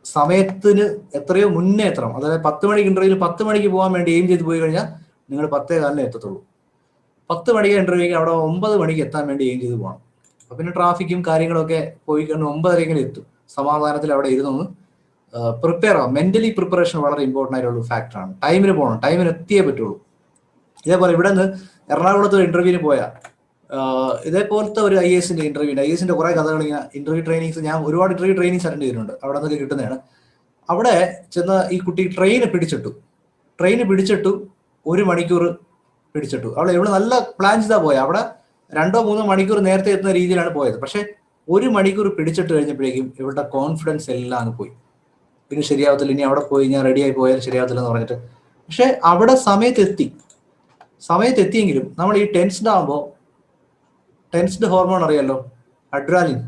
സമയത്തിന് എത്രയോ മുന്നേ എത്തണം. അതായത് 10 മണിക്ക് ഇന്റർവ്യൂവിൽ 10 മണിക്ക് പോകാൻ വേണ്ടി എയിം ചെയ്ത് പോയി കഴിഞ്ഞാൽ നിങ്ങൾ 10:15 എത്തത്തുള്ളൂ. 10 മണിക്ക് ഇന്റർവ്യൂക്ക് അവിടെ 9 മണിക്ക് എത്താൻ വേണ്ടി എയിം ചെയ്ത് പോകണം. അപ്പൊ പിന്നെ ട്രാഫിക്കും കാര്യങ്ങളൊക്കെ പോയി കഴിഞ്ഞാൽ 9:30 എത്തും. സമാധാനത്തിൽ അവിടെ ഇരുന്നൊന്ന് പ്രിപ്പയർ ആവാം. മെന്റലി പ്രിപ്പറേഷൻ വളരെ ഇമ്പോർട്ടൻ്റ് ആയിട്ടുള്ള ഫാക്ടറാണ്. ടൈമിന് പോകണം, ടൈമിന് എത്തിയേ പറ്റുള്ളൂ. ഇതേപോലെ ഇവിടെ നിന്ന് എറണാകുളത്ത് ഒരു ഇന്റർവ്യൂവിന് പോയാൽ ഇതേപോലത്തെ ഒരു IASന്റെ ഇന്റർവ്യൂ, IASന്റെ കുറെ കഥകൾ ഇങ്ങനെ ഇന്റർവ്യൂ ട്രെയിനിങ്സ്, ഞാൻ ഒരുപാട് ഇന്റർവ്യൂ ട്രെയിനിങ്സ് അറ്റൻഡ് ചെയ്തിട്ടുണ്ട്, അവിടെ നിന്നൊക്കെ കിട്ടുന്നതാണ്. അവിടെ ചെന്ന് ഈ കുട്ടി ട്രെയിന് പിടിച്ചിട്ടു 1 മണിക്കൂർ പിടിച്ചിട്ടു. ഇവിടെ നല്ല പ്ലാൻ ചെയ്താ പോയത്, അവിടെ 2-3 മണിക്കൂർ നേരത്തെ എത്തുന്ന രീതിയിലാണ് പോയത്. പക്ഷെ 1 മണിക്കൂർ പിടിച്ചിട്ട് കഴിഞ്ഞപ്പോഴേക്കും ഇവരുടെ കോൺഫിഡൻസ് എല്ലാം അങ്ങ് പോയി. ഇനി ശരിയാവത്തില്ല, ഇനി അവിടെ പോയി ഞാൻ റെഡിയായി പോയാലും ശരിയാവത്തില്ല എന്ന് പറഞ്ഞിട്ട്. പക്ഷെ അവിടെ സമയത്തെത്തിയെങ്കിലും നമ്മൾ ഈ ടെൻസ്ഡ് ഹോർമോൺ അറിയാലോ, അഡ്രാലിൻ.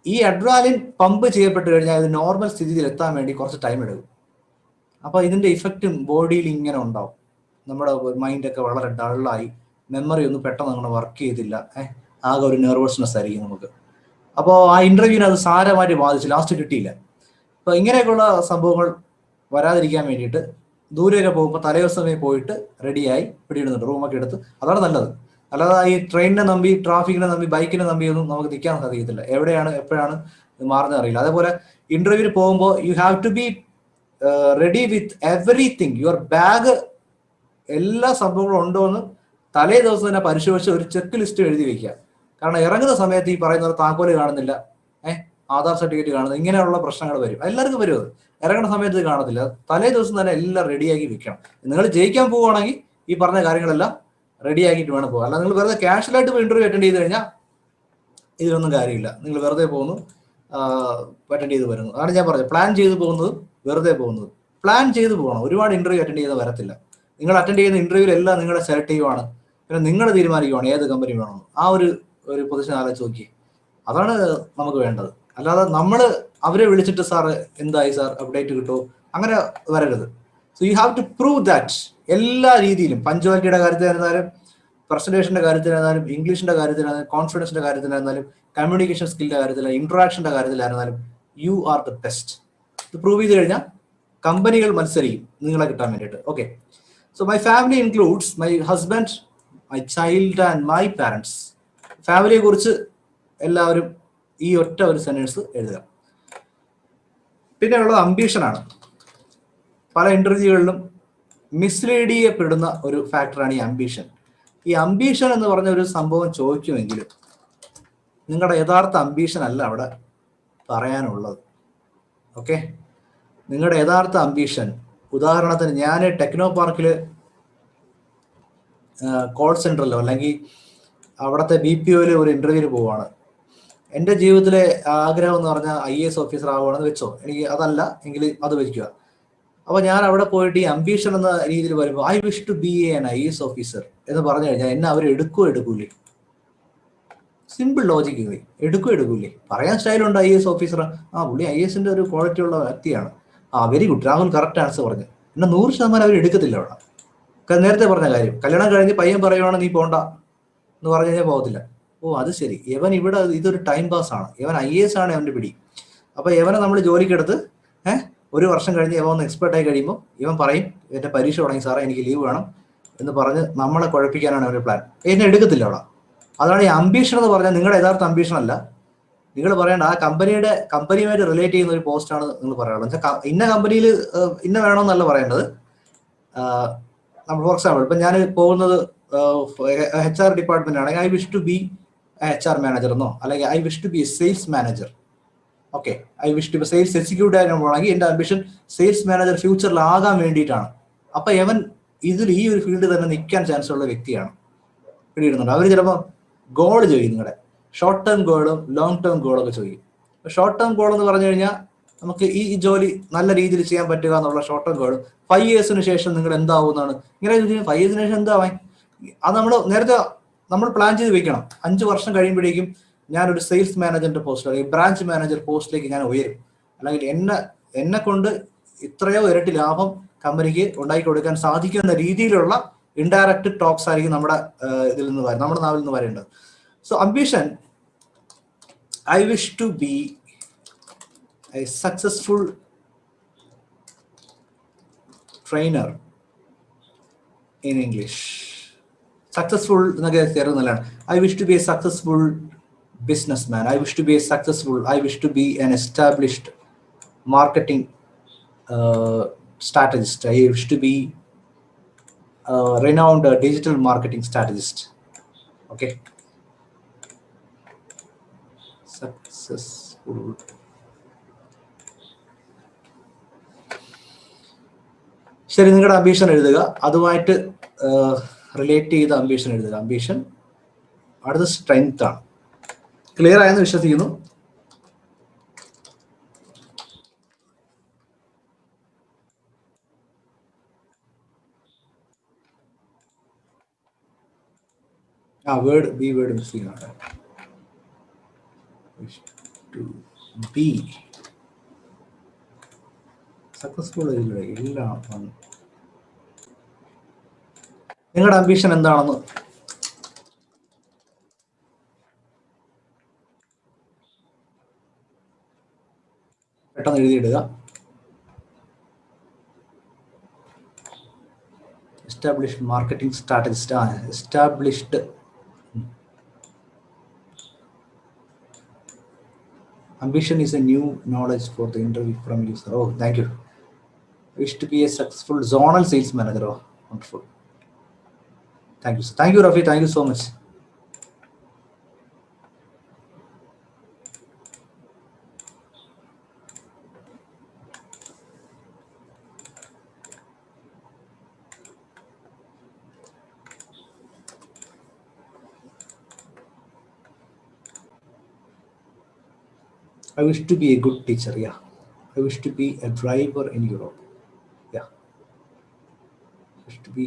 ഈ അഡ്രാലിൻ പമ്പ് ചെയ്യപ്പെട്ട് കഴിഞ്ഞാൽ ഇത് നോർമൽ സ്ഥിതിയിൽ എത്താൻ വേണ്ടി കുറച്ച് ടൈം എടുക്കും. അപ്പൊ ഇതിന്റെ ഇഫക്റ്റും ബോഡിയിൽ ഇങ്ങനെ ഉണ്ടാവും. നമ്മുടെ മൈൻഡൊക്കെ വളരെ ഡള്ളായി, മെമ്മറി ഒന്നും പെട്ടെന്ന് അങ്ങനെ വർക്ക് ചെയ്തില്ല, ആകെ ഒരു നെർവസ്നെസ് ആയിരിക്കും നമുക്ക്. അപ്പോൾ ആ ഇന്റർവ്യൂവിന് അത് സാരമായിട്ട് ബാധിച്ചു, ലാസ്റ്റ് കിട്ടിയില്ല. അപ്പൊ ഇങ്ങനെയൊക്കെയുള്ള സംഭവങ്ങൾ വരാതിരിക്കാൻ വേണ്ടിയിട്ട് ദൂരെയൊക്കെ പോകുമ്പോൾ തലേദിവസമേ പോയിട്ട് റെഡിയായി പിടിയിടുന്നുണ്ട്, റൂമൊക്കെ എടുത്ത്. അതാണ് നല്ലത്. അല്ലാതെ ഈ ട്രെയിനിനെ നമ്പി, ട്രാഫിക്കിനെ നമ്പി, ബൈക്കിനെ നമ്പി ഒന്നും നമുക്ക് നിൽക്കാൻ സാധിക്കത്തില്ല. എവിടെയാണ് എപ്പോഴാണ് മാറുന്നത് അറിയില്ല. അതേപോലെ ഇന്റർവ്യൂവിന് പോകുമ്പോൾ you have to be ready with everything. Your bag എല്ലാ സംഭവങ്ങളും ഉണ്ടോ എന്ന് തലേ ദിവസം തന്നെ പരിശോധിച്ച് ഒരു ചെക്ക് ലിസ്റ്റ് എഴുതി വെക്കുക. കാരണം ഇറങ്ങുന്ന സമയത്ത് ഈ പറയുന്ന താക്കോല് കാണുന്നില്ല, ആധാർ സർട്ടിഫിക്കറ്റ് കാണുന്നില്ല, ഇങ്ങനെയുള്ള പ്രശ്നങ്ങൾ വരും. എല്ലാവർക്കും വരും അത്. ഇറങ്ങുന്ന സമയത്ത് ഇത് കാണത്തില്ല. തലേ ദിവസം തന്നെ എല്ലാം റെഡിയാക്കി വെക്കണം. നിങ്ങൾ ജയിക്കാൻ പോവുകയാണെങ്കിൽ ഈ പറഞ്ഞ കാര്യങ്ങളെല്ലാം റെഡിയാക്കിയിട്ട് വേണം പോകാം. അല്ല നിങ്ങൾ വെറുതെ കാഷ്വലായിട്ട് ഇന്റർവ്യൂ അറ്റൻഡ് ചെയ്ത് കഴിഞ്ഞാൽ ഇതിലൊന്നും കാര്യമില്ല. നിങ്ങൾ വെറുതെ പോകുന്നു, അറ്റൻഡ് ചെയ്ത് വരുന്നു. അതാണ് ഞാൻ പറഞ്ഞത്, പ്ലാൻ ചെയ്ത് പോകുന്നത് വെറുതെ പോകുന്നത്. പ്ലാൻ ചെയ്ത് പോകണം. ഒരുപാട് ഇന്റർവ്യൂ അറ്റൻഡ് ചെയ്ത് വരത്തില്ല. നിങ്ങൾ അറ്റൻഡ് ചെയ്യുന്ന ഇന്റർവ്യൂവിലെല്ലാം നിങ്ങളെ സെലക്ട് ചെയ്യുവാണ്, പിന്നെ നിങ്ങൾ തീരുമാനിക്കുവാണ് ഏത് കമ്പനി വേണമെന്ന്. ആ ഒരു പൊസിഷൻ ആലോചിച്ച് നോക്കി. അതാണ് നമുക്ക് വേണ്ടത്. അല്ലാതെ നമ്മൾ അവരെ വിളിച്ചിട്ട് സാർ എന്തായി സാർ അപ്ഡേറ്റ് കിട്ടുമോ, അങ്ങനെ വരരുത്. So you have to prove that. എല്ലാ രീതിയിലും, പഞ്ച്വാലിറ്റിയുടെ കാര്യത്തിലായിരുന്നാലും, പ്രസന്റേഷന്റെ കാര്യത്തിലായിരുന്നാലും, ഇംഗ്ലീഷിന്റെ കാര്യത്തിലായിരുന്നാലും, കോൺഫിഡൻസിന്റെ കാര്യത്തിലായിരുന്നാലും, കമ്മ്യൂണിക്കേഷൻ സ്കില്ലിന്റെ കാര്യത്തിലായാലും, ഇന്ററാക്ഷന്റെ കാര്യത്തിലായിരുന്നാലും യു ആർ ദ ബെസ്റ്റ്. ഇത് പ്രൂവ് ചെയ്ത് കഴിഞ്ഞാൽ കമ്പനികൾ മത്സരിക്കും നിങ്ങളെ കിട്ടാൻ വേണ്ടിയിട്ട്. Okay, so my family includes my husband, my child and my parents. ഫാമിലിയെ കുറിച്ച് എല്ലാവരും ഈ ഒറ്റ ഒരു സെന്റൻസ് എഴുതുക. പിന്നെ ഉള്ളത് അംബീഷനാണ്. പല ഇന്റർവ്യൂകളിലും മിസ്ലീഡ് ചെയ്യപ്പെടുന്ന ഒരു ഫാക്ടറാണ് ഈ അംബീഷൻ. ഈ അംബീഷൻ എന്ന് പറഞ്ഞ ഒരു സംഭവം ചോദിക്കുമെങ്കിലും നിങ്ങളുടെ യഥാർത്ഥ അംബീഷൻ അല്ല അവിടെ പറയാനുള്ളത്. ഓക്കെ, നിങ്ങളുടെ യഥാർത്ഥ അംബീഷൻ, ഉദാഹരണത്തിന് ഞാൻ ടെക്നോ പാർക്കിൽ കോൾ സെന്ററിലോ അല്ലെങ്കിൽ അവിടുത്തെ BPOയിൽ ഒരു ഇന്റർവ്യൂവിന് പോവുകയാണ്. എൻ്റെ ജീവിതത്തിലെ ആഗ്രഹം എന്ന് പറഞ്ഞാൽ IAS ഓഫീസർ ആവുകയാണെന്ന് വെച്ചോ, എനിക്ക് അതല്ല എങ്കിൽ അത് വയ്ക്കുക. അപ്പോൾ ഞാൻ അവിടെ പോയിട്ട് ഈ അംബീഷൻ എന്ന രീതിയിൽ വരുമ്പോൾ I wish to be an IAS officer എന്ന് പറഞ്ഞു കഴിഞ്ഞാൽ എന്നെ അവർ എടുക്കൂലേ? Simple logic, എടുക്കൂലേ? പറയാൻ സ്റ്റൈലുണ്ട് IAS ഓഫീസർ, പുള്ളി IASന്റെ ഒരു ക്വാളിറ്റി ഉള്ള വ്യക്തിയാണ്, very good, Rahul correct answer പറഞ്ഞു. എന്നെ 100% അവർ എടുക്കത്തില്ല അവിടെ. നേരത്തെ പറഞ്ഞ കാര്യം, കല്യാണം കഴിഞ്ഞ് പയ്യൻ പറയുവാണ് നീ പോണ്ട എന്ന് പറഞ്ഞു കഴിഞ്ഞാൽ പോകത്തില്ല. അത് ശരി, ഇവൻ ഇവിടെ ഇതൊരു ടൈം പാസ് ആണ്, ഇവൻ IAS ആണ് അവൻ്റെ പിടി. അപ്പൊ ഇവനെ നമ്മൾ ജോലിക്കെടുത്ത് 1 വർഷം കഴിഞ്ഞ് ഇവൻ ഒന്ന് എക്സ്പെർട്ട് ആയി കഴിയുമ്പോൾ ഇവൻ പറയും എന്റെ പരീക്ഷ തുടങ്ങി സാറേ എനിക്ക് ലീവ് വേണം എന്ന് പറഞ്ഞ് നമ്മളെ കുഴപ്പിക്കാനാണ് അവൻ്റെ പ്ലാൻ. എന്നെ എടുക്കത്തില്ല അവിടെ. അതാണ് ഈ അംബീഷൻ എന്ന് പറഞ്ഞാൽ നിങ്ങളുടെ യഥാർത്ഥ അംബീഷൻ അല്ല. നിങ്ങൾ പറയേണ്ട ആ കമ്പനിയുമായിട്ട് റിലേറ്റ് ചെയ്യുന്ന ഒരു പോസ്റ്റാണ് നിങ്ങൾ പറയാനുള്ളത്. ഇന്ന കമ്പനിയിൽ ഇന്ന വേണമെന്നല്ല പറയേണ്ടത്. ഫോർ എക്സാമ്പിൾ, ഇപ്പം ഞാൻ പോകുന്നത് HR ഡിപ്പാർട്ട്മെന്റ് ആണെങ്കിൽ I wish to be HR manager എന്നോ, അല്ലെങ്കിൽ I wish to be sales manager. Okay, I wish to be sales executive ആണെങ്കിൽ എൻ്റെ അംബിഷൻ സെയിൽസ് മാനേജർ ഫ്യൂച്ചറിൽ ആകാൻ വേണ്ടിയിട്ടാണ്. അപ്പൊ ഇവൻ ഈ ഒരു ഫീൽഡിൽ തന്നെ നിൽക്കാൻ ചാൻസ് ഉള്ള വ്യക്തിയാണ്. പിടിയിടുന്നുണ്ട്. അവർ ചിലപ്പോൾ ഗോൾ ചോദിക്കും, നിങ്ങളുടെ ഷോർട്ട് ടേം ഗോളും ലോങ് ടേം ഗോളൊക്കെ ചോദിക്കും. ഷോർട്ട് ടേം ഗോൾ എന്ന് പറഞ്ഞു കഴിഞ്ഞാൽ നമുക്ക് ഈ ജോലി നല്ല രീതിയിൽ ചെയ്യാൻ പറ്റുക എന്നുള്ള ഷോർട്ട് ടേം ഗോൾ. 5 ഇയേഴ്സിന് ശേഷം നിങ്ങൾ എന്താവും എന്നാണ് ഇങ്ങനെ ചോദിക്കുന്നത്. 5 ഇയേഴ്സിന് ശേഷം എന്താവാൻ? അത് നേരത്തെ നമ്മൾ പ്ലാൻ ചെയ്ത് വെക്കണം. 5 വർഷം കഴിയുമ്പോഴേക്കും ഞാനൊരു സെയിൽസ് മാനേജറിന്റെ പോസ്റ്റ് അല്ലെങ്കിൽ ബ്രാഞ്ച് മാനേജർ പോസ്റ്റിലേക്ക് ഞാൻ ഉയരും, അല്ലെങ്കിൽ എന്നെ കൊണ്ട് ഇത്രയോ ഇരട്ടി ലാഭം കമ്പനിക്ക് ഉണ്ടാക്കി കൊടുക്കാൻ സാധിക്കുന്ന രീതിയിലുള്ള ഇൻഡയറക്റ്റ് ടോക്സ് ആയിരിക്കും നമ്മുടെ നമ്മുടെ നാവിൽ നിന്ന് വരേണ്ടത്. So ambition, I wish to be a successful trainer in English. Successful എന്നൊക്കെ ചേർന്നല്ലാണ്. I wish to be a successful businessman. I wish to be an established marketing strategist. I wish to be renowned digital marketing strategist. Okay. Successful. ശരി, നിങ്ങളുടെ ambition എഴുതുക, അതുമായിട്ട് relate ചെയ്ത ambition എഴുതുക. Ambition അടുത്ത strength ആണ്. ക്ലിയർ ആയെന്ന് വിശ്വസിക്കുന്നു. വേർഡ് ബി വേർഡ് മിസ്സിംഗ് ആണ്. ടു ബി സക്സസ്ഫുൾ എല്ലാം. നിങ്ങളുടെ അംബീഷൻ എന്താണെന്ന് പെട്ടെന്ന് എഴുതിയിടുക. Established marketing strategist. Established ambition is a new knowledge for the interview from user. Oh, thank you. Wish to be a successful zonal sales manager. Oh, wonderful. Thank you. Thank you, Rafi. Thank you so much. I wish to be a good teacher. Yeah. I wish to be a driver in Europe. Yeah. I wish to be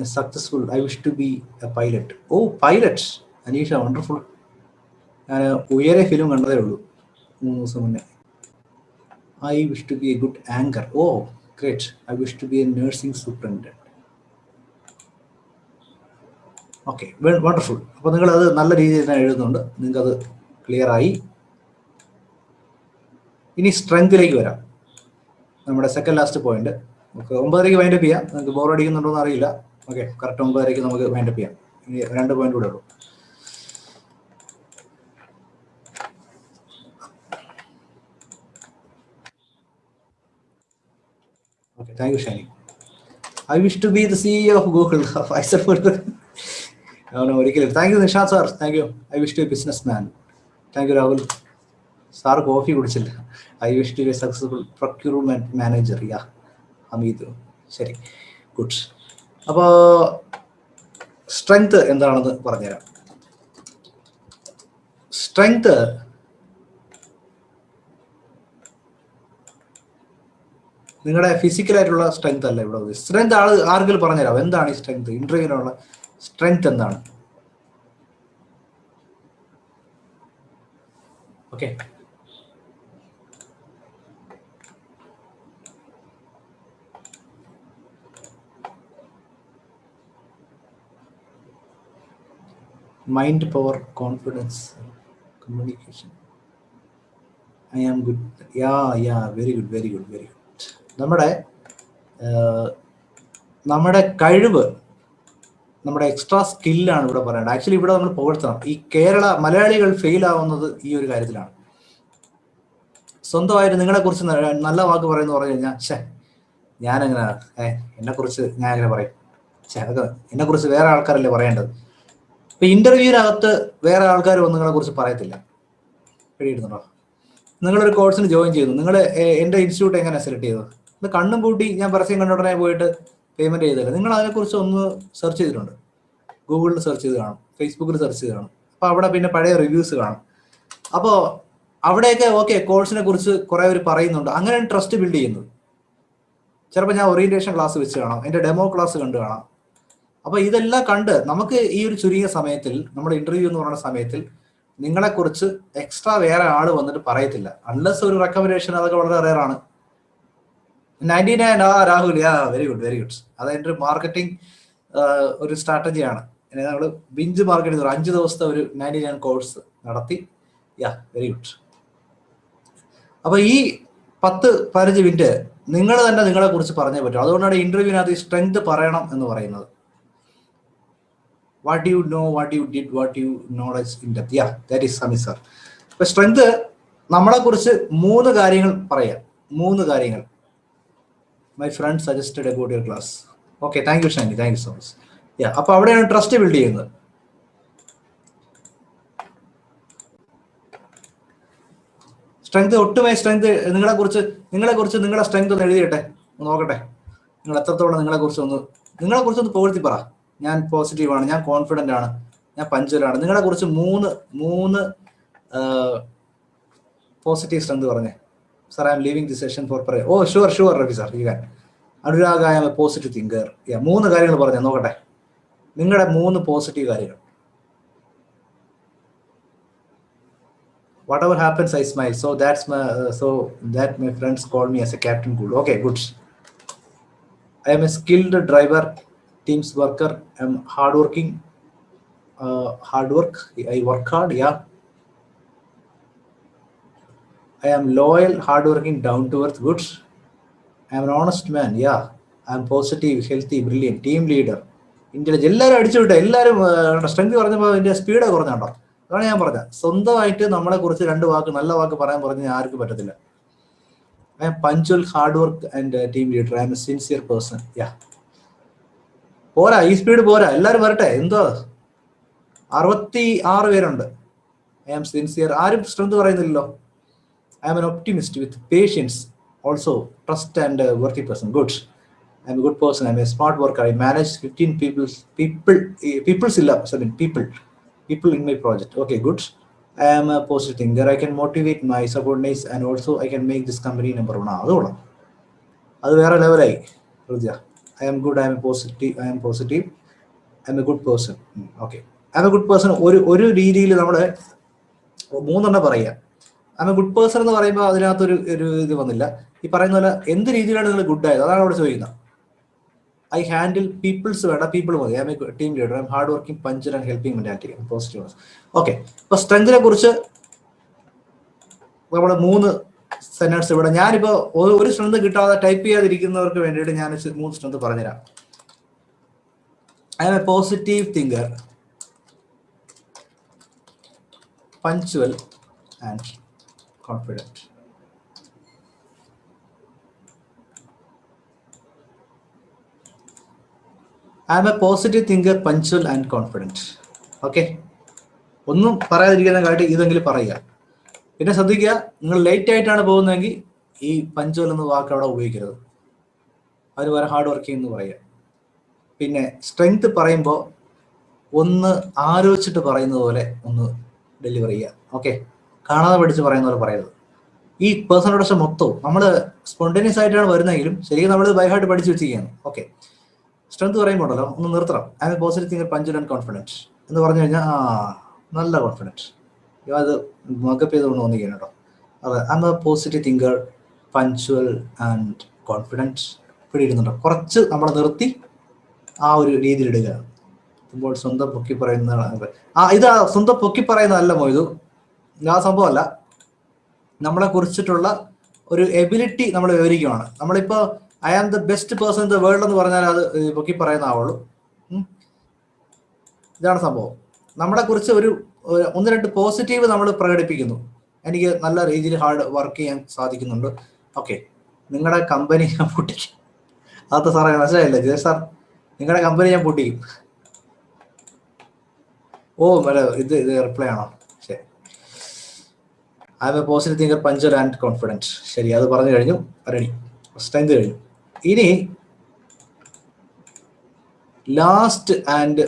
a successful. I wish to be a pilot. Oh, pilot. Anisha, wonderful. ഞാൻ ഉയരെ film കണ്ടതേ ഉള്ളൂ 3 ദിവസം മുന്നേ. I wish to be a good anchor. Oh, great. I wish to be a nursing superintendent. Okay, wonderful. അപ്പോൾ നിങ്ങൾ അത് നല്ല രീതിയിൽ തന്നെ എഴുതുന്നുണ്ട്. നിങ്ങൾക്കത് ക്ലിയർ ആയി. ഇനി സ്ട്രെങ്തിലേക്ക് വരാം. നമ്മുടെ സെക്കൻഡ് ലാസ്റ്റ് പോയിന്റ്. നമുക്ക് 9:30 വൈൻഡപ്പ് ചെയ്യാം. നിങ്ങൾക്ക് ബോർ അടിക്കുന്നുണ്ടോ എന്ന് അറിയില്ല. ഓക്കെ, കറക്റ്റ് 9:30 നമുക്ക് വൈൻഡപ്പ് ചെയ്യാം. ഇനി 2 പോയിന്റ് കൂടെ ഉള്ളൂ. Okay, thank you Shiny. I wish to be the CEO of Google. ഒരിക്കലും. Thank you Nishad sir. Thank you. I wish to be businessman. Thank you Rahul sir. Coffee കുടിച്ചില്ല. I wish to be successful procurement manager. Yeah Hameed. ശരി, good. അപ്പോൾ strength എന്താണെന്ന് പറഞ്ഞുതരാം. Strength നിങ്ങളുടെ ഫിസിക്കലായിട്ടുള്ള strength അല്ല ഇവിടെ. Strength ആർക്കെങ്കിലും പറഞ്ഞുതരാം. എന്താണ് ഈ സ്ട്രെങ്ത്? ഇന്റർവ്യൂവിനുള്ള സ്ട്രെങ്ത് എന്താണ്? Okay, mind power, confidence, communication. I am good. Yeah very good, very good, very good. നമ്മുടെ കഴിവ്, നമ്മുടെ എക്സ്ട്രാ സ്കില്ലാണ് ഇവിടെ പറയേണ്ടത്. ആക്ച്വലി ഇവിടെ നമ്മൾ പുകഴ്ത്തണം. ഈ മലയാളികൾ ഫെയിൽ ആവുന്നത് ഈ ഒരു കാര്യത്തിലാണ്. സ്വന്തമായിട്ട് നിങ്ങളെ കുറിച്ച് നല്ല വാക്ക് പറയുന്നു പറഞ്ഞു കഴിഞ്ഞാൽ ഞാനെങ്ങനെ എന്നെക്കുറിച്ച് ഞാൻ എങ്ങനെ പറയും? അതൊക്കെ എന്നെക്കുറിച്ച് വേറെ ആൾക്കാരല്ലേ പറയേണ്ടത്. ഇപ്പൊ ഇന്റർവ്യൂവിനകത്ത് വേറെ ആൾക്കാർ ഒന്നും നിങ്ങളെ കുറിച്ച് പറയത്തില്ല. പിടിയിടുന്നുണ്ടോ? നിങ്ങളൊരു കോഴ്സിന് ജോയിൻ ചെയ്തു. നിങ്ങൾ എൻ്റെ ഇൻസ്റ്റിറ്റ്യൂട്ട് എങ്ങനെ സെലക്ട് ചെയ്തത്? ഇത് കണ്ണും പൂട്ടി ഞാൻ പരസ്യം കണ്ട ഉടനെ പോയിട്ട് പേയ്മെന്റ് ചെയ്തില്ല. നിങ്ങൾ അതിനെക്കുറിച്ച് ഒന്ന് സെർച്ച് ചെയ്തിട്ടുണ്ട്. ഗൂഗിളിൽ സെർച്ച് ചെയ്ത് കാണും, ഫേസ്ബുക്കിൽ സെർച്ച് ചെയ്ത് കാണും. അപ്പോൾ അവിടെ പിന്നെ പഴയ റിവ്യൂസ് കാണും. അപ്പോൾ അവിടെയൊക്കെ ഓക്കെ കോഴ്സിനെ കുറിച്ച് കുറെ പേര് പറയുന്നുണ്ട്. അങ്ങനെയാണ് ട്രസ്റ്റ് ബിൽഡ് ചെയ്യുന്നത്. ചിലപ്പോൾ ഞാൻ ഓറിയന്റേഷൻ ക്ലാസ് വെച്ച് കാണാം, എൻ്റെ ഡെമോ ക്ലാസ് കണ്ടു കാണാം. അപ്പോൾ ഇതെല്ലാം കണ്ട് നമുക്ക് ഈ ഒരു ചുരുങ്ങിയ സമയത്തിൽ, നമ്മുടെ ഇന്റർവ്യൂ എന്ന് പറയുന്ന സമയത്തിൽ നിങ്ങളെക്കുറിച്ച് എക്സ്ട്രാ വേറെ ആൾ വന്നിട്ട് പറയത്തില്ല. അൺലെസ് ഒരു റെക്കമെൻഡേഷൻ, അതൊക്കെ വളരെ റെയർ ആണ്. 99 Rahul. Very good, very good. അതെൻ്റെ ഒരു മാർക്കറ്റിംഗ് ഒരു സ്ട്രാറ്റജിയാണ്. നമ്മൾ ബിഞ്ച് മാർക്കറ്റിംഗ് 5 ദിവസത്തെ ഒരു 99 കോഴ്സ് നടത്തി. Very good. അപ്പൊ ഈ 10-15 മിനിറ്റ് നിങ്ങൾ തന്നെ നിങ്ങളെ കുറിച്ച് പറഞ്ഞേ പറ്റും. അതുകൊണ്ടാണ് ഇന്റർവ്യൂവിനകത്ത് ഈ സ്ട്രെങ്ത് പറയണം എന്ന് പറയുന്നത്. What you know, what you did, what you knowledge in depth. That is Sami sir. ഇപ്പൊ സ്ട്രെങ്ത് നമ്മളെ കുറിച്ച് 3 കാര്യങ്ങൾ പറയാം. 3 കാര്യങ്ങൾ. My friend suggested about your class. Okay, thank U Shani, thank you so much. അപ്പൊ അവിടെയാണ് ട്രസ്റ്റ് ബിൽഡ് ചെയ്യുന്നത്. Strength, ഒട്ടുമായി strength, നിങ്ങളെ കുറിച്ച് നിങ്ങളുടെ സ്ട്രെങ്ത് ഒന്ന് എഴുതിയിട്ടെ, നോക്കട്ടെ നിങ്ങൾ എത്രത്തോളം നിങ്ങളെ കുറിച്ചൊന്ന് പുകഴ്ത്തി പറ. ഞാൻ പോസിറ്റീവാണ്, ഞാൻ കോൺഫിഡൻ്റ് ആണ്, ഞാൻ പഞ്ച്വലാണ്. നിങ്ങളെ കുറിച്ച് മൂന്ന് പോസിറ്റീവ് സ്ട്രെങ്ത് പറഞ്ഞേ. Sir, I'm leaving the session for prayer. Oh sure Ravi sir, you can. Anurag, I M a positive thinker. 3 കാര്യങ്ങൾ പറഞ്ഞേ, നോക്കട്ടെ നിങ്ങളുടെ 3 പോസിറ്റീവ് കാര്യങ്ങൾ. Whatever happens, I smile. So that my friends call me as a Captain Cool. Okay, good. I am a skilled driver, teams worker. I am hardworking. Hard work. I work hard. Yeah. I am loyal, hardworking, down to earth. Good. I am an honest man. Yeah. I am positive, healthy, brilliant, team leader. Intelligent. എല്ലാവരും അടിച്ചു വിട്ടെ, എല്ലാവരും strength പറഞ്ഞപ്പോൾ അതിന്റെ speed കുറഞ്ഞുണ്ടോ? അതാണ് ഞാൻ പറഞ്ഞത്. സ്വന്തമായിട്ട് നമ്മളെ കുറിച്ച് 2 വാക്ക്, നല്ല വാക്ക് പറയാൻ പറഞ്ഞാൽ ആർക്കും പറ്റത്തില്ല. I am punctual, hard work and team leader. I M a sincere person. പോരാ, ഈ സ്പീഡ് പോരാ, എല്ലാവരും വരട്ടെ. എന്തോ 66 പേരുണ്ട്. ഐ എം സിൻസിയർ, ആരും സ്ട്രെങ്ത് പറയുന്നില്ലല്ലോ. I am an optimist with patience, also trust and worthy person. Good. I M a good person. I M a smart worker. I manage 15 people in my project. Okay, good. I am a positive thinker. I can motivate my subordinates and also I can make this company number 1. അത് വേറെ ലെവലായി. I am good. I am positive. I am a good person. Okay. I am a good person. ഒരു രീതിയിൽ നമ്മൾ 3 പറയുക. I am a good person എന്ന് പറയുമ്പോൾ അതിനകത്തൊരു ഇത് വന്നില്ല. ഈ പറയുന്ന പോലെ എന്ത് രീതിയിലാണ് നിങ്ങൾ ഗുഡ് ആയത്, അതാണ് അവിടെ ചോദിക്കുന്നത്. I handle people's people. I am a team leader. I am hardworking, punctual and helping mentality. Positive. Okay. അപ്പോൾ സ്ട്രെങ്തിനെ കുറിച്ച് നമ്മുടെ 3 സെന്റൻസ് ഇവിടെ ഞാനിപ്പോൾ ഒരു സ്ട്രെങ്ത് കിട്ടാതെ ടൈപ്പ് ചെയ്യാതിരിക്കുന്നവർക്ക് വേണ്ടിയിട്ട് ഞാൻ 3 സ്ട്രെങ്ത് പറഞ്ഞുതരാം. I am a positive thinker, punctual and confident. I am a positive thinker, punctual and confident. Okay. ഒന്നും പറയാതിരിക്കുന്ന കാര്യം ഇതെങ്കിലും പറയുക. പിന്നെ ശ്രദ്ധിക്കുക, നിങ്ങൾ ലേറ്റ് ആയിട്ടാണ് പോകുന്നതെങ്കിൽ ഈ പഞ്ച്വൽ എന്ന വാക്ക് അവിടെ ഉപയോഗിക്കരുത്. അതിന് വേറെ ഹാർഡ് വർക്കിംഗ് എന്ന് പറയുക. പിന്നെ സ്ട്രെങ്ത് പറയുമ്പോൾ ഒന്ന് ആലോചിച്ചിട്ട് പറയുന്നത് പോലെ ഒന്ന് ഡെലിവർ ചെയ്യുക. ഓക്കെ, കാണാതെ പഠിച്ച് പറയുന്ന പോലെ പറയരുത്. ഈ പേഴ്സണൽ പ്രൊഡക്ഷൻ മൊത്തവും നമ്മൾ സ്പോണ്ടേനിയസ് ആയിട്ടാണ് വരുന്നതെങ്കിലും ശരിക്കും നമ്മൾ ബൈഹാർട്ട് പഠിച്ച് വെച്ചിരിക്കുകയാണ്. ഓക്കെ, സ്ട്രെങ്ത് പറയുമ്പോൾ ഉണ്ടല്ലോ ഒന്ന് നിർത്തണം. I am positive thinker, punctual and confident എന്ന് പറഞ്ഞു കഴിഞ്ഞാൽ നല്ല കോൺഫിഡൻറ്റ്. അത് മേക്കപ്പ് ചെയ്തുകൊണ്ട് വന്നിരിക്കുകയാണ് കേട്ടോ. അതെ, I M a positive thinker, punctual and confident. പിടിയിരുന്നുണ്ടോ? കുറച്ച് നമ്മൾ നിർത്തി ആ ഒരു രീതിയിൽ ഇടുക. ഇപ്പോൾ സ്വന്തം പൊക്കി പറയുന്ന ഇത് സ്വന്തം പൊക്കി പറയുന്നതല്ല മൊയ്തു, ആ സംഭവമല്ല. നമ്മളെ കുറിച്ചിട്ടുള്ള ഒരു എബിലിറ്റി നമ്മൾ വിവരിക്കുകയാണ്. നമ്മളിപ്പോൾ I am the best person in the world എന്ന് പറഞ്ഞാൽ അത് പൊക്കി പറയുന്ന ആവുള്ളൂ. ഇതാണ് സംഭവം. നമ്മളെ കുറിച്ച് 1-2 പോസിറ്റീവ് നമ്മൾ പ്രകടിപ്പിക്കുന്നു. എനിക്ക് നല്ല രീതിയിൽ ഹാർഡ് വർക്ക് ചെയ്യാൻ സാധിക്കുന്നുണ്ട്. ഓക്കെ, നിങ്ങളുടെ കമ്പനി ഞാൻ പൊട്ടിക്കും. അതൊക്കെ സാറേ മനസ്സിലായില്ലേ ജയ സാർ? നിങ്ങളുടെ കമ്പനി ഞാൻ പൊട്ടിക്കും. ഓ ഇത് റിപ്ലൈ ആണോ? ശരി. I M a positive thinker, punctual and confident. ശരി, അത് പറഞ്ഞു കഴിഞ്ഞു. റെഡി, സ്ട്രെങ്ത് കഴിഞ്ഞു. ഇനി ലാസ്റ്റ് ആൻഡ്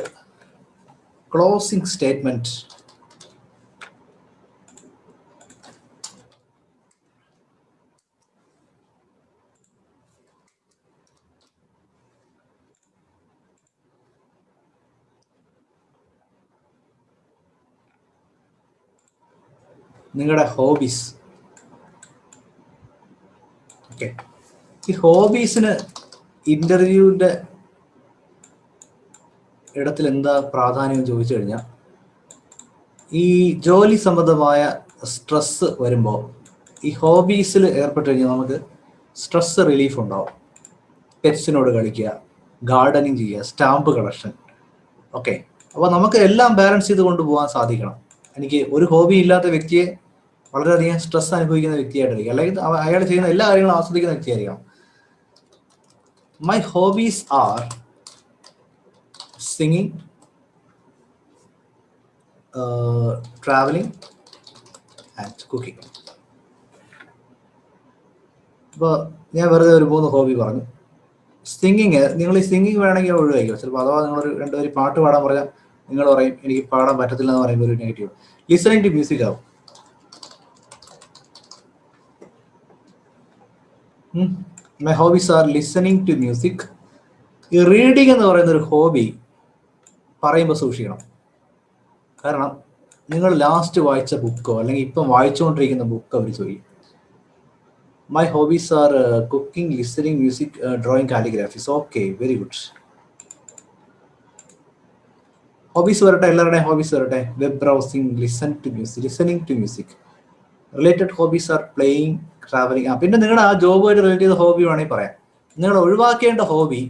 ക്ലോസിംഗ് സ്റ്റേറ്റ്മെന്റ്. നിങ്ങളുടെ ഹോബീസ്. ഓക്കെ, ഈ ഹോബീസിന് ഇന്റർവ്യൂവിൻ്റെ ഇടത്തിൽ എന്താ പ്രാധാന്യം ചോദിച്ചു കഴിഞ്ഞാൽ, ഈ ജോലി സംബന്ധമായ സ്ട്രെസ് വരുമ്പോൾ ഈ ഹോബീസിൽ ഏർപ്പെട്ട് കഴിഞ്ഞാൽ നമുക്ക് സ്ട്രെസ് റിലീഫ് ഉണ്ടാവും. പെറ്റ്സിനോട് കളിക്കുക, ഗാർഡനിങ് ചെയ്യുക, സ്റ്റാമ്പ് കളക്ഷൻ. ഓക്കെ, അപ്പോൾ നമുക്ക് എല്ലാം ബാലൻസ് ചെയ്ത് കൊണ്ടുപോകാൻ സാധിക്കണം. എനിക്ക് ഒരു ഹോബി ഇല്ലാത്ത വ്യക്തിയെ വളരെയധികം സ്ട്രെസ് അനുഭവിക്കുന്ന വ്യക്തിയായിട്ടായിരിക്കും, അല്ലെങ്കിൽ അയാൾ ചെയ്യുന്ന എല്ലാ കാര്യങ്ങളും ആസ്വദിക്കുന്ന വ്യക്തിയായിരിക്കണം. My hobbies are singing, traveling, and cooking. ഇപ്പോൾ ഞാൻ വെറുതെ ഒരു 3 ഹോബി പറഞ്ഞു. സിംഗിങ്, നിങ്ങൾ ഈ സിംഗിങ് വേണമെങ്കിൽ ഒഴിവാക്കിയോ. ചിലപ്പോൾ അഥവാ നിങ്ങൾ രണ്ടുപേരും പാട്ട് പാടാൻ പറഞ്ഞാൽ നിങ്ങൾ പറയും എനിക്ക് പാടാൻ പറ്റത്തില്ല എന്ന് പറയുമ്പോൾ ഒരു നെഗറ്റീവ്. ലിസണിങ് ടു മ്യൂസിക് ആവും. My hobbies are listening to music. ഈ റീഡിങ് എന്ന് പറയുന്ന ഒരു ഹോബി പറയുമ്പോൾ സൂക്ഷിക്കണം. കാരണം നിങ്ങൾ ലാസ്റ്റ് വായിച്ച ബുക്കോ അല്ലെങ്കിൽ ഇപ്പം വായിച്ചുകൊണ്ടിരിക്കുന്ന ബുക്ക് അവർ ചോദിക്കും. My hobbies are cooking, listening, music, drawing, calligraphy. So, okay, very good. Hobbies വരട്ടെ, എല്ലാവരുടെയും ഹോബീസ് വരട്ടെ. Web browsing, listening to music. Related hobbies are playing, travelling. പിന്നെ നിങ്ങളുടെ ആ ജോബുമായിട്ട് റിലേറ്റ് ചെയ്ത ഹോബി വേണമെങ്കിൽ പറയാം. നിങ്ങൾ ഒഴിവാക്കേണ്ട ഹോബി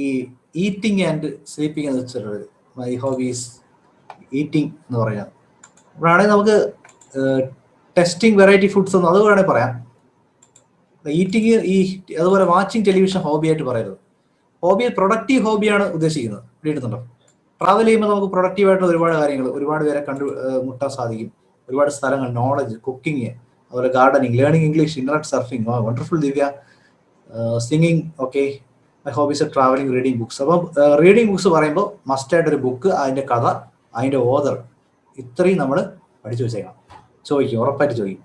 ഈ ഈറ്റിംഗ് ആൻഡ് സ്ലീപ്പിംഗ് എന്ന് വെച്ചിട്ടുള്ളത്. മൈ ഹോബീസ് ഈറ്റിംഗ് എന്ന് പറയാം. ഇവിടെയാണെങ്കിൽ നമുക്ക് ടെസ്റ്റിംഗ് വെറൈറ്റി ഫുഡ്സ് ഒന്നും അത് വേണമെങ്കിൽ പറയാം. ഈറ്റിംഗ് അതുപോലെ വാച്ചിങ് ടെലിവിഷൻ ഹോബിയായിട്ട് പറയരുത്. ഹോബിയിൽ പ്രൊഡക്റ്റീവ് ഹോബിയാണ് ഉദ്ദേശിക്കുന്നത്. പിടിയിട്ടുണ്ടോ? ട്രാവൽ ചെയ്യുമ്പോൾ നമുക്ക് പ്രൊഡക്റ്റീവായിട്ടുള്ള ഒരുപാട് കാര്യങ്ങൾ, ഒരുപാട് പേരെ മുട്ടാൻ സാധിക്കും. ഒരുപാട് സ്ഥലങ്ങൾ, നോളജ്, കുക്കിംഗ്, അതുപോലെ gardening, learning English, internet surfing. Wonderful Divya. Singing, okay. My hobbies travelling, reading books. അപ്പം റീഡിങ് ബുക്സ് പറയുമ്പോൾ മസ്റ്റായിട്ടൊരു ബുക്ക്, അതിൻ്റെ കഥ, അതിൻ്റെ ഓതർ, ഇത്രയും നമ്മൾ പഠിച്ചു വെച്ചേക്കണം. ചോദിക്കും, ഉറപ്പായിട്ട് ചോദിക്കും.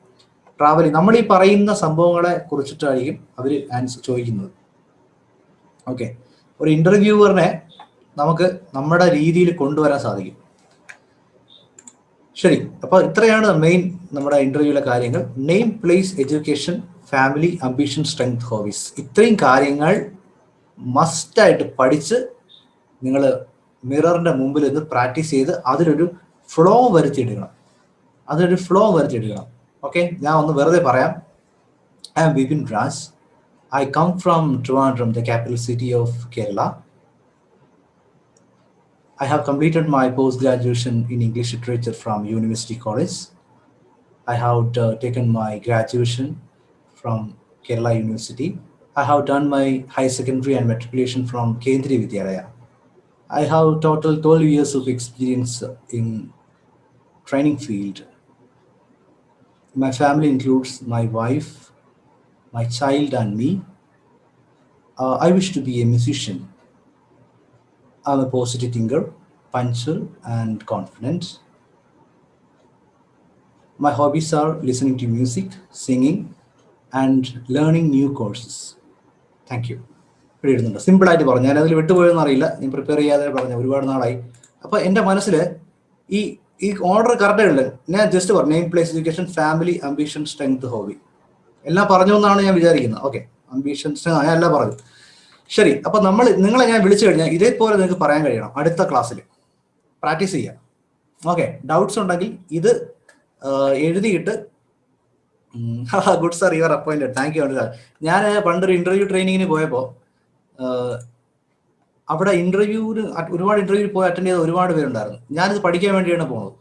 ട്രാവലിംഗ്, നമ്മൾ ഈ പറയുന്ന സംഭവങ്ങളെ കുറിച്ചിട്ടായിരിക്കും അവർ ആൻസർ ചോദിക്കുന്നത്. ഓക്കെ. ഒരു ഇന്റർവ്യൂവറിനെ നമുക്ക് നമ്മുടെ രീതിയിൽ കൊണ്ടുവരാൻ സാധിക്കും. ശരി, അപ്പോൾ ഇത്രയാണ് മെയിൻ നമ്മുടെ ഇന്റർവ്യൂവിലെ കാര്യങ്ങൾ. Name, place, education, family, ambition, strength, hobbies. ഇത്രയും കാര്യങ്ങൾ മസ്റ്റായിട്ട് പഠിച്ച് നിങ്ങൾ മിററിന്റെ മുമ്പിൽ നിന്ന് പ്രാക്ടീസ് ചെയ്ത് അതിലൊരു ഫ്ലോ വരുത്തിയിടണം. ഓക്കെ. ഞാൻ ഒന്ന് വെറുതെ പറയാം. I am Vipin Raj. I come from Trivandrum, the capital city of Kerala. I have completed my post-graduation in English literature from University College. I have taken my graduation from Kerala University. I have done my high secondary and matriculation from Kendriya Vidyalaya. I have total 12 years of experience in training field. My family includes my wife, my child and me. I wish to be a musician. I'm a positive thinker, punctual and confident. My hobbies are listening to music, singing and learning new courses. Thank you. Simple ആയിട്ട് പറഞ്ഞു. ഞാൻ അതിൽ വിട്ടുപോയെന്ന് അറിയില്ല. ഞാൻ prepare ചെയ്യാതെ പറഞ്ഞു, ഒരുപാട് നാളായി. അപ്പോൾ എൻ്റെ മനസ്സിൽ ഈ ഓർഡർ കറക്റ്റ് ഉള്ളത്. ഞാൻ ജസ്റ്റ് പറഞ്ഞു name, place, education, family, ambition, strength, hobby. എല്ലാം പറഞ്ഞു എന്നാണ് ഞാൻ വിചാരിക്കുന്നത്. ഓക്കെ. അംബിഷൻ, ഞാൻ എല്ലാം പറഞ്ഞു. ശരി, അപ്പൊ നിങ്ങളെ ഞാൻ വിളിച്ചു കഴിഞ്ഞാൽ ഇതേപോലെ നിങ്ങൾക്ക് പറയാൻ കഴിയണം. അടുത്ത ക്ലാസ്സിൽ പ്രാക്ടീസ് ചെയ്യാം. ഓക്കെ. ഡൗട്ട്സ് ഉണ്ടെങ്കിൽ ഇത് എഴുതിയിട്ട് good sir, your appointed. Thank you. ഞാൻ പണ്ടൊരു ഇന്റർവ്യൂ ട്രെയിനിങ്ങിന് പോയപ്പോൾ അവിടെ ഒരുപാട് ഇന്റർവ്യൂ പോയി അറ്റൻഡ് ചെയ്ത ഒരുപാട് പേരുണ്ടായിരുന്നു. ഞാനിത് പഠിക്കാൻ വേണ്ടിയാണ് പോകുന്നത്.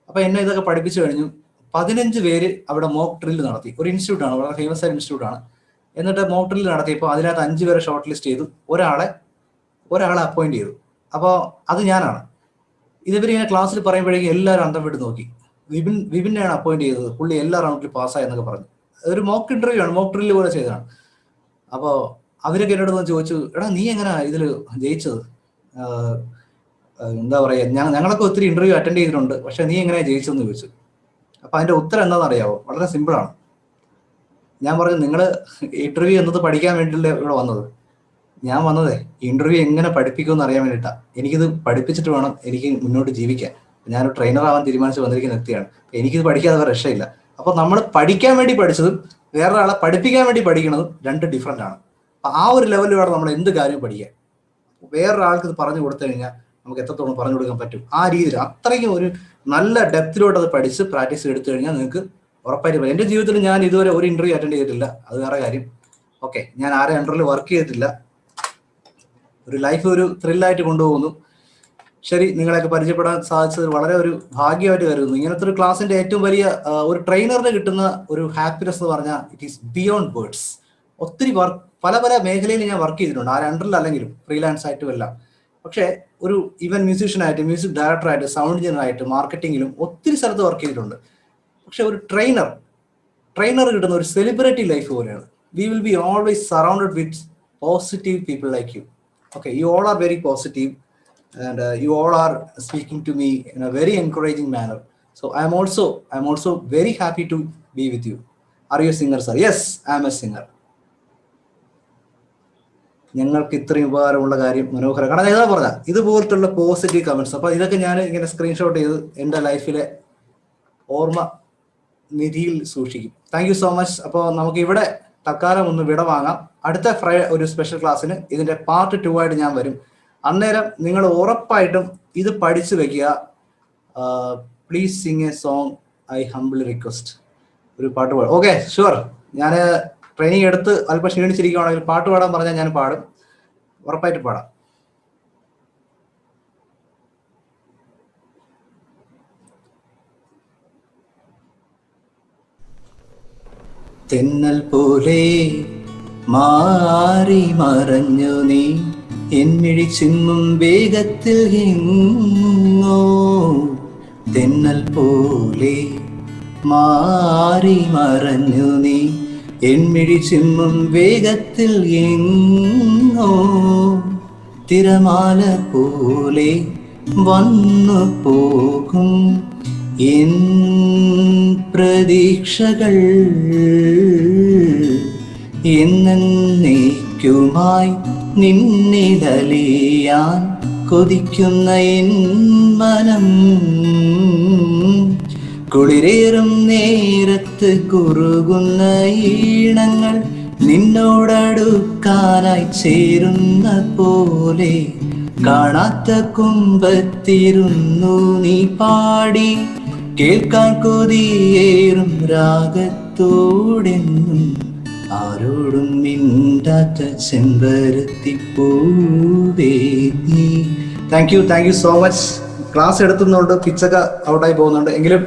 അപ്പൊ എന്നെ ഇതൊക്കെ പഠിപ്പിച്ചു കഴിഞ്ഞു. 15 പേര് അവിടെ മോക്ക് ഡ്രില്ല് നടത്തി. ഒരു ഇൻസ്റ്റിറ്റ്യൂട്ടാണ്, വളരെ ഫേമസ് ആയ ഇൻസ്റ്റിറ്റ്യൂട്ടാണ്. എന്നിട്ട് മോക്ക് ഡ്രില്ല് നടത്തിയപ്പോൾ അതിനകത്ത് 5 പേരെ ഷോർട്ട് ലിസ്റ്റ് ചെയ്തു, ഒരാളെ അപ്പോയിന്റ് ചെയ്തു. അപ്പോൾ അത് ഞാനാണ്. ഇതുവരെ ഇങ്ങനെ ക്ലാസ്സിൽ പറയുമ്പോഴേക്കും എല്ലാവരും അന്തം വിട്ട് നോക്കി. വിപിനെയാണ് അപ്പോയിന്റ് ചെയ്തത്, പുള്ളി എല്ലാ റൗണ്ടിൽ പാസ്സായി എന്നൊക്കെ പറഞ്ഞു. ഒരു മോക്ക് ഇന്റർവ്യൂ ആണ്, മോക്ക് ഡ്രില്ല് പോലെ ചെയ്തതാണ്. അപ്പോൾ അവരൊക്കെ എന്നോട് ചോദിച്ചു, എടാ നീ എങ്ങനെ ഇതിൽ ജയിച്ചത്? എന്താ പറയുക, ഞങ്ങളൊക്കെ ഒത്തിരി ഇന്റർവ്യൂ അറ്റൻഡ് ചെയ്തിട്ടുണ്ട്, പക്ഷെ നീ എങ്ങനെയാണ് ജയിച്ചതെന്ന് ചോദിച്ചു. അപ്പൊ അതിന്റെ ഉത്തരം എന്താണെന്ന് അറിയാവോ? വളരെ സിമ്പിളാണ്. ഞാൻ പറഞ്ഞു, നിങ്ങൾ ഇന്റർവ്യൂ എന്നത് പഠിക്കാൻ വേണ്ടിയില്ല ഇവിടെ വന്നത്. ഞാൻ വന്നതേ ഇന്റർവ്യൂ എങ്ങനെ പഠിപ്പിക്കുമെന്ന് അറിയാൻ വേണ്ടിയിട്ടാണ്. എനിക്കിത് പഠിപ്പിച്ചിട്ട് വേണം എനിക്ക് മുന്നോട്ട് ജീവിക്കാൻ. ഞാനൊരു ട്രെയിനർ ആവാൻ തീരുമാനിച്ച് വന്നിരിക്കുന്ന വ്യക്തിയാണ്. എനിക്കിത് പഠിക്കാതെ വേറെ രക്ഷയില്ല. അപ്പൊ നമ്മൾ പഠിക്കാൻ വേണ്ടി പഠിച്ചതും വേറൊരാളെ പഠിപ്പിക്കാൻ വേണ്ടി പഠിക്കുന്നതും 2 ഡിഫറെന്റ് ആണ്. അപ്പൊ ആ ഒരു ലെവലിൽ വേണം നമ്മൾ എന്ത് കാര്യവും പഠിക്കാൻ. വേറൊരാൾക്ക് ഇത് പറഞ്ഞു കൊടുത്തു കഴിഞ്ഞാൽ നമുക്ക് എത്രത്തോളം പറഞ്ഞു കൊടുക്കാൻ പറ്റും, ആ രീതിയിൽ അത്രയ്ക്കും ഒരു നല്ല ഡെപ്തിലോട്ട് അത് പഠിച്ച് പ്രാക്ടീസ് എടുത്തു കഴിഞ്ഞാൽ നിങ്ങൾക്ക് ഉറപ്പായിട്ട് പറ്റും. എൻ്റെ ജീവിതത്തിൽ ഞാൻ ഇതുവരെ ഒരു ഇന്റർവ്യൂ അറ്റൻഡ് ചെയ്തിട്ടില്ല, അത് വേറെ കാര്യം. ഓക്കെ. ഞാൻ ആരെ അണ്ടറിൽ വർക്ക് ചെയ്തിട്ടില്ല. ഒരു ലൈഫ് ഒരു ത്രില്ലായിട്ട് കൊണ്ടുപോകുന്നു. ശരി, നിങ്ങളെയൊക്കെ പരിചയപ്പെടാൻ സാധിച്ചത് വളരെ ഒരു ഭാഗ്യമായിട്ട് കരുതുന്നു. ഇങ്ങനത്തെ ഒരു ക്ലാസ്സിന്റെ ഏറ്റവും വലിയ ഒരു ട്രെയിനറിന് കിട്ടുന്ന ഒരു ഹാപ്പിനെസ് എന്ന് പറഞ്ഞാൽ ഇറ്റ് ഈസ് ബിയോണ്ട് വേർഡ്സ്. ഒത്തിരി പല മേഖലയിൽ ഞാൻ വർക്ക് ചെയ്തിട്ടുണ്ട്, ആരെ അണ്ടറിൽ അല്ലെങ്കിലും ഫ്രീലാൻസ് ആയിട്ടും എല്ലാം. പക്ഷേ ഒരു ഈവൻ മ്യൂസീഷ്യനായിട്ട്, മ്യൂസിക് ഡയറക്ടറായിട്ട്, സൗണ്ട് എഞ്ചിനീയറായിട്ട്, മാർക്കറ്റിങ്ങിലും ഒത്തിരി സ്ഥലത്ത് വർക്ക് ചെയ്തിട്ടുണ്ട്. പക്ഷെ ഒരു ട്രെയിനർ കിട്ടുന്ന ഒരു സെലിബ്രിറ്റി ലൈഫ് പോലെയാണ്. We will be always surrounded with positive people like you. Okay, you all are very positive and you all are speaking to me in a very encouraging manner. So I am also very happy to be with you. Are you a singer, sir? Yes, I am a singer. ഞങ്ങൾക്ക് ഇത്രയും ഉപകാരമുള്ള കാര്യം മനോഹരം. കാരണം ഏതാ പറഞ്ഞ ഇതുപോലത്തുള്ള positive comments. അപ്പൊ ഇതൊക്കെ ഞാൻ ഇങ്ങനെ സ്ക്രീൻഷോട്ട് ചെയ്ത് എൻ്റെ ലൈഫിലെ ഓർമ്മ നിധിയിൽ സൂക്ഷിക്കും. Thank you so much. അപ്പോൾ നമുക്ക് ഇവിടെ തൽക്കാലം ഒന്ന് വിട വാങ്ങാം. അടുത്ത ഒരു സ്പെഷ്യൽ ക്ലാസ്സിന് ഇതിന്റെ പാർട്ട് 2 ആയിട്ട് ഞാൻ വരും. അന്നേരം നിങ്ങൾ ഉറപ്പായിട്ടും ഇത് പഠിച്ചു വെക്കുക. Please sing a song, I ഹംബിളി request. ഒരു പാട്ട് പാടും. Okay, sure. ഞാൻ ട്രെയിനിങ് എടുത്ത് അല്പം ക്ഷീണിച്ചിരിക്കുകയാണെങ്കിൽ പാട്ട് പാടാൻ പറഞ്ഞാൽ ഞാൻ പാടും, ഉറപ്പായിട്ട് പാടാം. തെന്നൽ പോലെ മാറി മറഞ്ഞു നീ, എന്നിഴി ചിമ്മും വേഗത്തിൽ എങ്ങോ. തെന്നൽ പോലെ മാറി മറഞ്ഞു നീ, എന്നിഴി ചിമ്മും വേഗത്തിൽ എങ്ങോ. തിരമാല പോലെ വന്നു പോകും എൻ പ്രതീക്ഷകൾ, എന്നേക്കുമായി നിന്നിലലിയാൻ കൊതിക്കുന്ന എൻ മനം. കുളിരേറും നേരത്ത് കുറുകുന്ന ഈണങ്ങൾ നിന്നോടടുക്കാനായി ചേരുന്ന പോലെ, കാണാത്ത കുമ്പത്തിരുന്നു നീ പാടി, കേൾക്കാൻ കൊതിയേറും രാഗത്തോടെന്നും ആരോടും മിണ്ടാത്ത ചെമ്പരത്തിപ്പൂവേ നീ. Thank you so much. Class എടുത്തുന്നുണ്ട്, പിച്ചൊക്കെ ഔട്ടായി പോകുന്നുണ്ട്. എങ്കിലും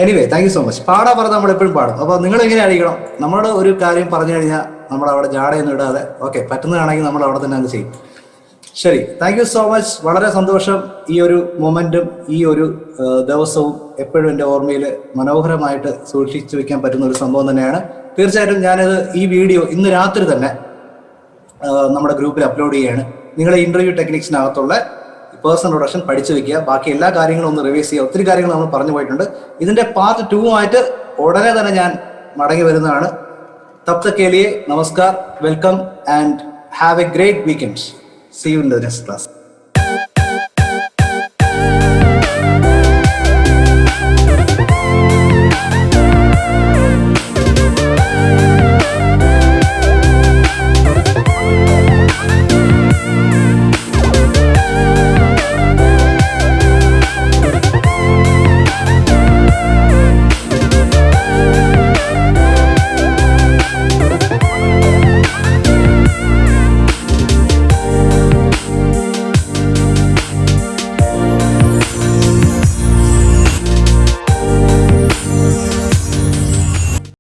anyway thank you so much. പാടാ പറഞ്ഞാൽ നമ്മൾ എപ്പോഴും പാടും. അപ്പോൾ നിങ്ങൾ എങ്ങനെ ആയിരിക്കണം, നമ്മുടെ ഒരു കാര്യം പറഞ്ഞു കഴിഞ്ഞാൽ നമ്മൾ അവിടെ ജാടയൊന്നും ഇടാതെ ഓക്കെ പറ്റുന്നതാണെങ്കിൽ നമ്മൾ അവിടെ തന്നെ അങ്ങ് ചെയ്യും. ശരി, താങ്ക് യു സോ മച്ച്. വളരെ സന്തോഷം. ഈ ഒരു മൊമെന്റും ഈ ഒരു ദിവസവും എപ്പോഴും എൻ്റെ ഓർമ്മയിൽ മനോഹരമായിട്ട് സൂക്ഷിച്ചു വെക്കാൻ പറ്റുന്ന ഒരു സംഭവം തന്നെയാണ്. തീർച്ചയായിട്ടും ഞാനത് ഈ വീഡിയോ ഇന്ന് രാത്രി തന്നെ നമ്മുടെ ഗ്രൂപ്പിൽ അപ്ലോഡ് ചെയ്യുകയാണ്. നിങ്ങളെ ഇന്റർവ്യൂ ടെക്നിക്സിനകത്തുള്ള പേഴ്സണൽ പ്രൊഡക്ഷൻ പഠിച്ചു വെക്കുക. ബാക്കി എല്ലാ കാര്യങ്ങളും ഒന്ന് റിവൈസ് ചെയ്യുക. ഒത്തിരി കാര്യങ്ങൾ നമ്മൾ പറഞ്ഞു പോയിട്ടുണ്ട്. ഇതിന്റെ പാർട്ട് 2 ആയിട്ട് ഉടനെ തന്നെ ഞാൻ മടങ്ങി വരുന്നതാണ്. തബ് തക് കെ ലിയെ നമസ്കാർ, welcome and have a great weekend. See you in the next class.